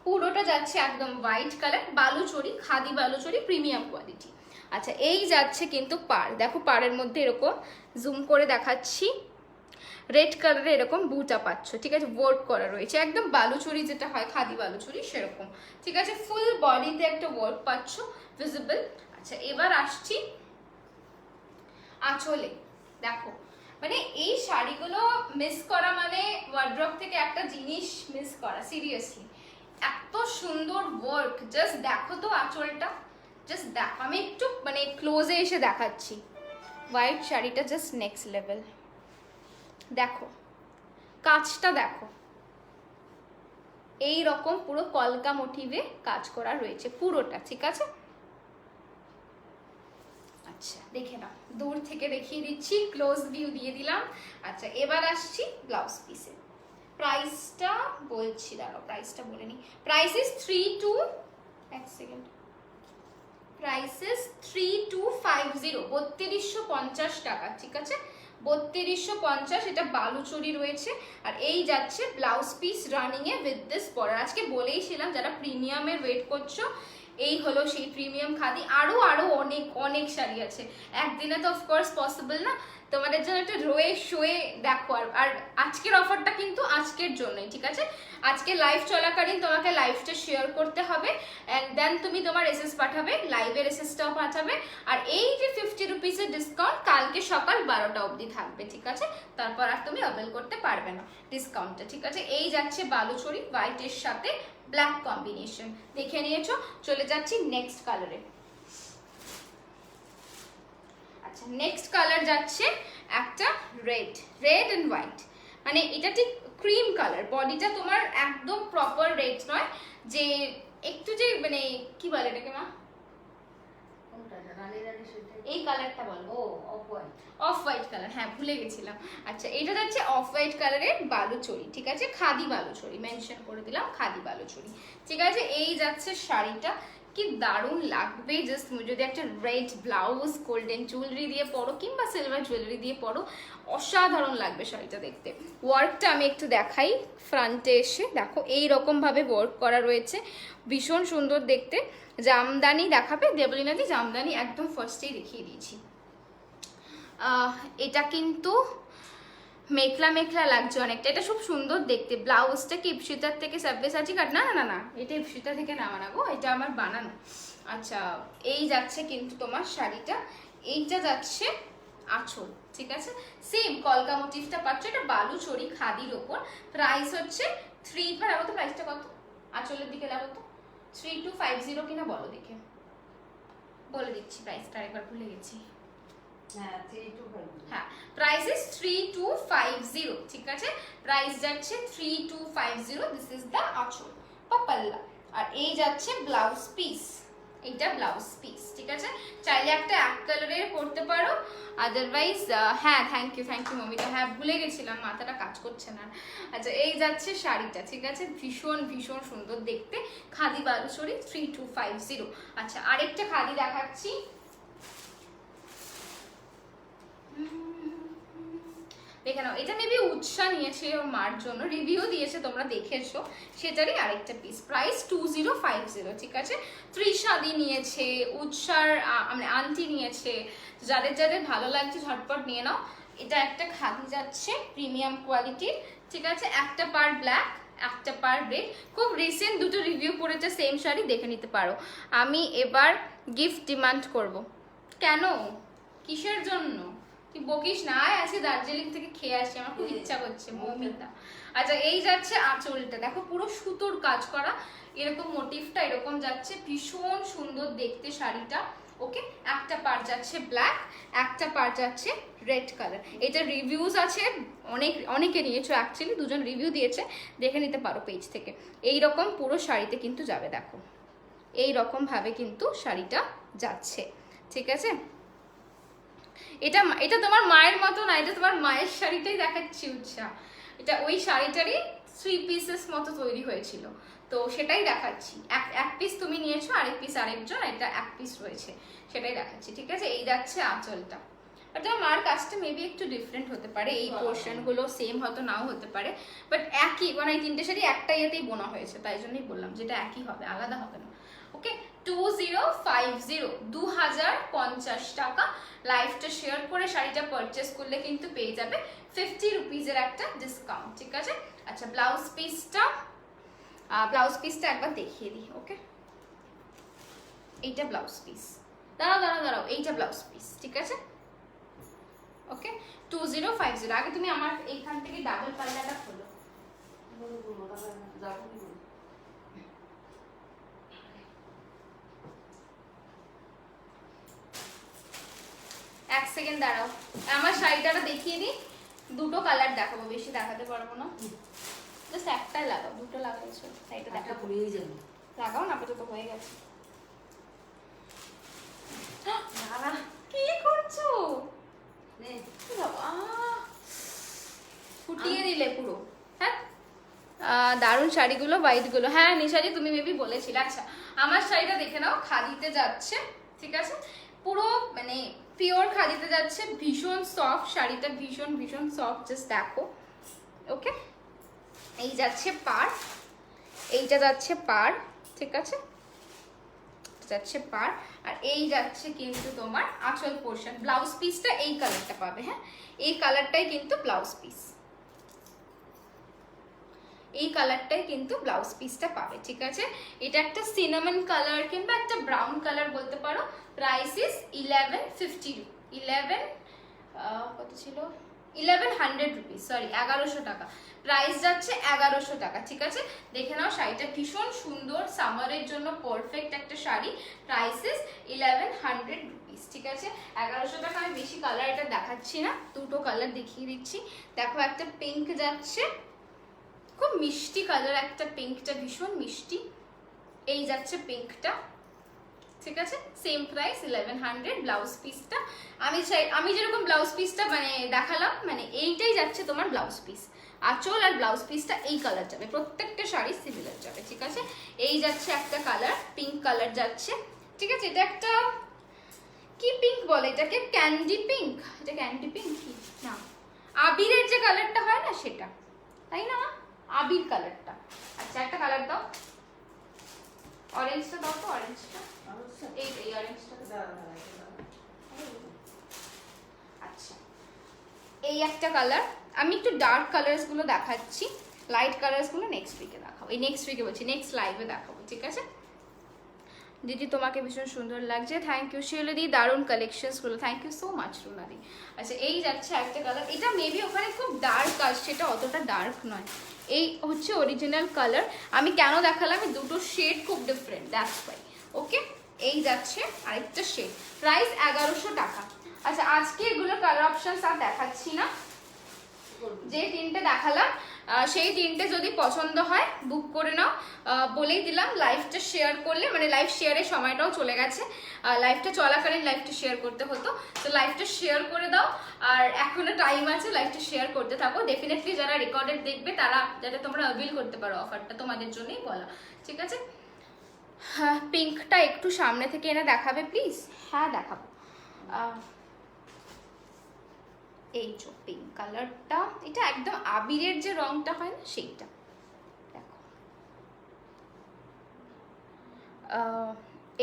পুরোটা যাচ্ছে একদম white colour, Baluchari, khadi Baluchari, premium quality. আচ্ছা, এই যাচ্ছে কিন্তু পাড়, দেখো পাড়ের মধ্যে এরকম জুম করে দেখাচ্ছি, রেড কালারে এরকম বুটা পাচ্ছ, ঠিক আছে, ওয়ার্ক করা রয়েছে, একদম বালুচরি যেটা হয় খাদি বালুচরি সেরকম, ঠিক আছে। ফুল বডিতে একটা ওয়ার্ক পাচ্ছ, ভিজিবল। আচ্ছা, এবার আসছি আঁচলে। দেখো মানে এই শাড়িগুলো মিস করা মানে ওয়ার্ড্রপ থেকে একটা জিনিস মিস করা, সিরিয়াসলি। এত সুন্দর ওয়ার্ক, জাস্ট দেখো তো আঁচলটা, জাস্ট দেখো। আমি একটু মানে ক্লোজে এসে দেখাচ্ছি, হোয়াইট শাড়িটা জাস্ট নেক্সট লেভেল। দেখো কাজটা, দেখো এই রকম পুরো কলকা মোটিভে কাজ করা রয়েছে পুরোটা, ঠিক আছে। আচ্ছা দেখে নাও, দূর থেকে দেখিয়ে দিচ্ছি, ক্লোজ ভিউ দিয়ে দিলাম। আচ্ছা এবার আসছি ব্লাউজ পিসে। প্রাইসটা বলছি, দাঁড়াও প্রাইসটা বলে নি। প্রাইস ইস 3250, 3250 টাকা, ঠিক আছে, 3250। এটা বালুচরি রয়েছে, আর এই যাচ্ছে blouse piece running A with this border. আজকে বলেইছিলাম যারা প্রিমিয়ামের ওয়েট করছো, এই হলো সেই প্রিমিয়াম খাদি। আরো অনেক অনেক শাড়ি আছে, একদিনে তো অফকোর্স পসিবল না, তোমাদের জন্য একটু রয়ে শোয়ে দেখো। আর আজকের অফারটা কিন্তু আজকের জন্যই, ঠিক আছে। আজকে লাইভ চলাকালীন তোমাকে লাইভটা শেয়ার করতে হবে, অ্যান্ড দেন তুমি তোমার এসএস পাঠাবে, লাইভের এসএসটাও পাঠাবে। আর এই যে 50 রুপিসের ডিসকাউন্ট কালকে সকাল 12টা অবধি থাকবে, ঠিক আছে, তারপর আর তুমি অ্যাভেল করতে পারবে না ডিসকাউন্টটা, ঠিক আছে। এই যাচ্ছে বালুচরি, হোয়াইটের সাথে ব্ল্যাক কম্বিনেশন, দেখে নিয়েছো। চলে যাচ্ছি নেক্সট কালারে। আচ্ছা, নেক্সট কালার যাচ্ছে একটা রেড এন্ড হোয়াইট, মানে এটা ঠিক ক্রিম কালার, বডিটা তোমার একদম প্রপার রেড নয়, যে একটু যে মানে কি বলে এটাকে মা, এই কালারটা বলো। ও অফ হোয়াইট কালার, হ্যাঁ ভুলে গেছিলাম। আচ্ছা, এটা যাচ্ছে অফ হোয়াইট কালারের বালুচরি, ঠিক আছে, খাদি বালুচরি, মেনশন করে দিলাম খাদি বালুচরি, ঠিক আছে। এই যাচ্ছে শাড়িটা, কি দারুণ লাগবে, জাস্ট যদি একটা রেড ব্লাউজ গোল্ডেন জুয়েলারি দিয়ে পরো কিংবা সিলভার জুয়েলারি দিয়ে পরো, অসাধারণ লাগবে শাড়িটা দেখতে। ওয়ার্কটা আমি একটু দেখাই, ফ্রন্টে এসে দেখো এই রকম ভাবে ওয়ার্ক করা রয়েছে, ভীষণ সুন্দর দেখতে। জামদানি দেখাবে দেবলিনাদি, জামদানি একদম ফার্স্টেই দেখিয়ে দিয়েছি। এটা কিন্তু মেখলা মেখলা লাগছে অনেকটা, এটা খুব সুন্দর দেখতে। ব্লাউজটা কি ইপসিতার থেকে সাব্যসাচী কাট, না না না, এটা ইপসিতা থেকে না বানাবো, এটা আমার বানানো। আচ্ছা, এই যাচ্ছে কিন্তু তোমার শাড়িটা, এইটা যাচ্ছে আঁচল, ঠিক আছে, সেম কলকা মোটিভটা পাচ্ছ, এটা বালুচরি খাদির ওপর। প্রাইস হচ্ছে 3, লাগো তো প্রাইসটা কত, আঁচলের দিকে লাগো তো, 3250 কিনা বলো দেখে, বলে দিচ্ছি প্রাইসটা, একবার ভুলে গেছি। হ্যাঁ 3250। হ্যাঁ, প্রাইস ইজ 3250, ঠিক আছে, প্রাইস যাচ্ছে 3250। দিস ইজ দ্য আঁচল বা পাল্লা। আর এই যাচ্ছে ব্লাউজ পিস, এইটা ব্লাউজ পিস, ঠিক আছে। চাইলে একটা এক কালারের করতে পারো, আদারওয়াইজ হ্যাঁ থ্যাংক ইউ মমিতা, হ্যাঁ ভুলে গেছিলাম, মাথাটা কাজ করছে না। আচ্ছা এই যাচ্ছে শাড়িটা, ঠিক আছে, ভীষণ ভীষণ সুন্দর দেখতে, খাদি বালুচরি 3250। আচ্ছা আরেকটা খাদি দেখাচ্ছি, দেখে নাও, এটা মেবি উৎসা নিয়েছে ওর মার জন্য, রিভিউ দিয়েছে তোমরা দেখেছো, সেটারই আরেকটা পিস, প্রাইস 2050, ঠিক আছে। ত্রিশাদি নিয়েছে, উৎসার মানে আন্টি নিয়েছে, যাদের যাদের ভালো লাগছে ঝটপট নিয়ে নাও। এটা একটা খাদি যাচ্ছে প্রিমিয়াম কোয়ালিটির, ঠিক আছে, একটা পার ব্ল্যাক একটা পার রেড, খুব রিসেন্ট দুটো রিভিউ করেছে সেম শাড়ি, দেখে নিতে পারো। আমি এবার গিফট ডিমান্ড করব। কেন, কিসের জন্য, তুই বকিস না, আজকে দার্জিলিং থেকে খেয়ে আসি, আমার খুব ইচ্ছা করছে মৌমিতা। আচ্ছা এই যাচ্ছে আঁচলটা, দেখো পুরো সুতোর কাজ করা, এরকম মোটিভটা এরকম যাচ্ছে, ভীষণ সুন্দর দেখতে শাড়িটা। ওকে, একটা পার যাচ্ছে ব্ল্যাক, একটা পার যাচ্ছে রেড কালার। এটা রিভিউজ আছে, অনেকে নিয়েছো, অ্যাকচুয়ালি দুজন রিভিউ দিয়েছে, দেখে নিতে পারো পেজ থেকে। এই রকম পুরো শাড়িতে কিন্তু যাবে, দেখো এই রকম ভাবে কিন্তু শাড়িটা যাচ্ছে, ঠিক আছে। এটা তোমার মায়ের মতো না, এটা তোমার মায়ের শাড়িটাই দেখাচ্ছি উৎসাহ, এটা ওই শাড়িটারই 3 পিসেস মতো তৈরি হয়েছিল, তো সেটাই দেখাচ্ছি। এক পিস তুমি নিয়েছো, আরেক পিস আরেকজন, এটা এক পিস রয়েছে, সেটাই দেখাচ্ছি, ঠিক আছে। এই যাচ্ছে আঁচলটা, আর তোমার মার কাজটা মেবি একটু ডিফারেন্ট হতে পারে, এই পোর্শন গুলো সেম হয়তো নাও হতে পারে, বাট একই, মানে এই তিনটে শাড়ি একটা ইয়েতেই বোনা হয়েছে, তাই জন্যই বললাম যেটা একই হবে, আলাদা হবে না। ওকে, 2050, 2050 টাকা। লাইভটা শেয়ার করে শাড়িটা পারচেস করলে কিন্তু পেয়ে যাবে 50 রুপিজের একটা ডিসকাউন্ট, ঠিক আছে। আচ্ছা ব্লাউজ পিসটা একবার দেখিয়ে দিই। ওকে, এইটা ব্লাউজ পিস, দাঁড়াও, এইটা ব্লাউজ পিস, ঠিক আছে। ওকে 2050। আগে তুমি আমার এইখান থেকে ডাবল পাল্লাটা খোলো। এক সেকেন্ড দাঁড়াও, আমার শাড়িটা দেখিয়ে দিই, দুটো কালার দেখাবো, বেশি দেখাতে পারবো না, জাস্ট একটাই লাগাও, দুটো লাগাইছো শাড়িটা দেখা পুড়িয়ে যাবে, লাগাও না, আপাতত হয়ে গেছে। কি করছো, ফুটিয়ে দিলে পুরো। হ্যাঁ দারুণ শাড়িগুলো, হোয়াইটগুলো, হ্যাঁ নিশাদি তুমি মেবি বলেছিলে। আচ্ছা আমার শাড়িটা দেখে নাও, খাদিতে যাচ্ছে, ঠিক আছে, পুরো মানে পিওর খাদিতে যাচ্ছে, ভীষণ সফট শাড়িটা, ভীষণ ভীষণ সফট, জাস্ট দেখো। ওকে, এই যাচ্ছে পার, এইটা যাচ্ছে পার, ঠিক আছে, যাচ্ছে পার, আর এই যাচ্ছে কিন্তু তোমার আঁচল পোর্শন। ব্লাউজ পিসটা এই কালারটা পাবে, হ্যাঁ এই কালারটাই কিন্তু ব্লাউজ পিস, এই কালারটাই কিন্তু ব্লাউজ পিসটা পাবে, ঠিক আছে। এটা একটা সিনামন কালার কিংবা একটা ব্রাউন কালার বলতে পারো। প্রাইস ইজ 1150, কত ছিল, 1100 রুপিস, সরি 1100 টাকা, প্রাইস যাচ্ছে 1100 টাকা, ঠিক আছে। দেখে নাও শাড়িটা ভীষণ সুন্দর, সামারের জন্য পারফেক্ট একটা শাড়ি, প্রাইস ইজ 1100 রুপিস, ঠিক আছে। 1100 টাকা। আমি বেশি কালার এটা দেখাচ্ছি না, দুটো কালার দেখিয়ে দিচ্ছি। দেখো একটা পিঙ্ক যাচ্ছে, খুব মিষ্টি কালার একটা, পিঙ্কটা ভীষণ মিষ্টি, এই যাচ্ছে পিঙ্কটা, ঠিক আছে, সেম প্রাইস 1100। ব্লাউজ পিসটা আমি যেরকম ব্লাউজ পিসটা মানে দেখালাম, মানে এইটাই যাচ্ছে তোমার ব্লাউজ পিস, আঁচল আর ব্লাউজ পিসটা এই কালার যাবে, প্রত্যেকটা শাড়ি সিমিলার যাবে, ঠিক আছে। এই যাচ্ছে একটা কালার, পিঙ্ক কালার যাচ্ছে, ঠিক আছে। এটা একটা কি পিঙ্ক বলে এটাকে, ক্যান্ডি পিঙ্ক, এটা ক্যান্ডি পিঙ্ক কি না, আবিরের যে কালারটা হয় না সেটা, তাই না, আবির কালারটা। আচ্ছা একটা কালার দাও, অরেঞ্জটা দাও তো, অরেঞ্জটা, এই অরেঞ্জটা। আচ্ছা এই একটা কালার, আমি একটু ডার্ক কালার্স গুলো দেখাচ্ছি, লাইট কালার্স গুলো নেক্সট উইকে দেখাবো, এই নেক্সট উইকে বলছি, নেক্সট লাইভে দেখাবো, ঠিক আছে। দিদি তোমাকে ভীষণ সুন্দর লাগছে, থ্যাংক ইউ শিউলিদি, দারুণ কালেকশনস গুলো, থ্যাংক ইউ সো মাচ রুনাদি। আচ্ছা এই যাচ্ছে একটা কালার, এটা মেবি ওখানে খুব ডার্ক আসছে, এটা অতটা ডার্ক নয়, এই হচ্ছে অরিজিনাল কালার। আমি কেন দেখালাম, এই দুটো শেড খুব ডিফারেন্ট, দ্যাটস ওয়াই। ওকে, এই যাচ্ছে আরেকটা শেড, প্রাইস 1100 টাকা। আচ্ছা, আজকে এগুলো কালার অপশনস আর দেখাচ্ছি না, যে তিনটে দেখালাম সেই তিনটে যদি পছন্দ হয় বুক করে নাও। বলেই দিলাম, লাইভটা শেয়ার করলে, মানে লাইভ শেয়ারের সময়টাও চলে গেছে, লাইভটা চলাকালীন লাইভটা শেয়ার করতে হতো, তো লাইভটা শেয়ার করে দাও। আর এখনো টাইম আছে, লাইভটা শেয়ার করতে থাকো। ডেফিনেটলি যারা রেকর্ডেড দেখবে তারা যাতে তোমরা অ্যাভিল করতে পারো অফারটা, তোমাদের জন্যই বলা, ঠিক আছে। হ্যাঁ, পিঙ্কটা একটু সামনে থেকে এনে দেখাবে প্লিজ। হ্যাঁ দেখাবো। এই যে পিঙ্ক কালারটা, এটা একদম আবিরের যে রংটা হয় না সেইটা, দেখো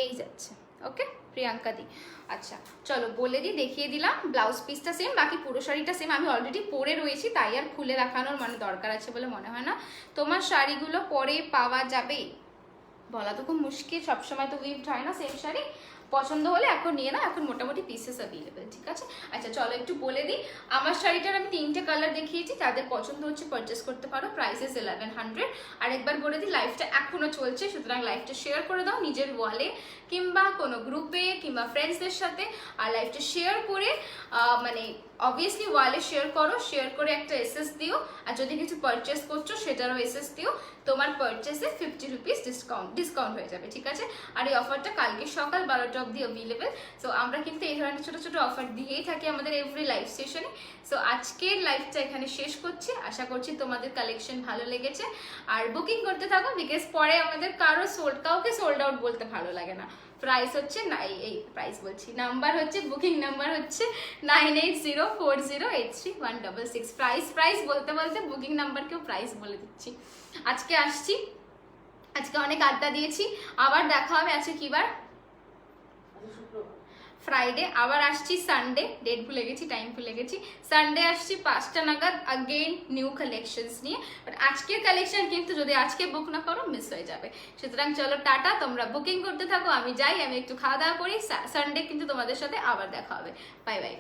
এই যাচ্ছে। ওকে প্রিয়াঙ্কা দি, আচ্ছা চলো বলে দিই, দেখিয়ে দিলাম। ব্লাউজ পিসটা সেম, বাকি পুরো শাড়িটা সেম। আমি অলরেডি পরে রয়েছি, তাই আর খুলে দেখানোর মানে দরকার আছে বলে মনে হয় না। তোমার শাড়িগুলো পরে পাওয়া যাবে বলা তো খুব মুশকিল, সবসময় তো উইভড হয় না সেম শাড়ি। পছন্দ হলে এখন নিয়ে নাও, এখন মোটামুটি পিসেস অ্যাভেলেবেল, ঠিক আছে। আচ্ছা চলো একটু বলে দিই, আমার শাড়িটার আমি তিনটে কালার দেখিয়েছি, যাদের পছন্দ হচ্ছে পারচেস করতে পারো, প্রাইসেস 1100। আর একবার বলে দিই, লাইভটা এখনো চলছে, সুতরাং লাইভটা শেয়ার করে দাও নিজের ওয়ালে কিংবা কোনো গ্রুপে কিংবা ফ্রেন্ডসদের সাথে। আর লাইভটা শেয়ার করে মানে অবভিয়াসলি ওয়ালে শেয়ার করো, শেয়ার করে একটা এসএস দিও। আর যদি কিছু পারচেস করছো সেটারও এসএস দিও, তোমার পারচেসে 50 রুপিস ডিসকাউন্ট হয়ে যাবে, ঠিক আছে। আর এই অফারটা কালকে সকাল 12টা অবধি অ্যাভেলেবেল। সো আমরা কিন্তু এই ধরনের ছোটো ছোটো অফার দিয়েই থাকি আমাদের এভরি লাইভ সেশনে। সো আজকের লাইভটা এখানে শেষ করছি, আশা করছি তোমাদের কালেকশন ভালো লেগেছে। আর বুকিং করতে থাকো, বিকজ পরে আমাদের কাউকে সোল্ড আউট বলতে ভালো লাগে না। প্রাইস হচ্ছে এই প্রাইস বলছি, নাম্বার হচ্ছে, বুকিং নাম্বার হচ্ছে 9804083166। প্রাইস বলতে বলতে বুকিং নাম্বারকেও প্রাইস বলে দিচ্ছি। আজকে আসছি, আজকে অনেক আড্ডা দিয়েছি, আবার দেখা হবে। আজকে কি বার? ফ্রাইডে। আবার আসছি সানডে, ডেট ভুলে গেছি, টাইম ভুলে গেছি। সানডে আসছি 5টা নাগাদ, আগেইন নিউ কালেকশনস নিয়ে। বাট আজকের কালেকশন কিন্তু যদি আজকে বুক না করো মিস হয়ে যাবে। সুতরাং চলো টাটা, তোমরা বুকিং করতে থাকো, আমি যাই, আমি একটু খাওয়া দাওয়া করি। সানডে কিন্তু তোমাদের সাথে আবার দেখা হবে। Bye bye.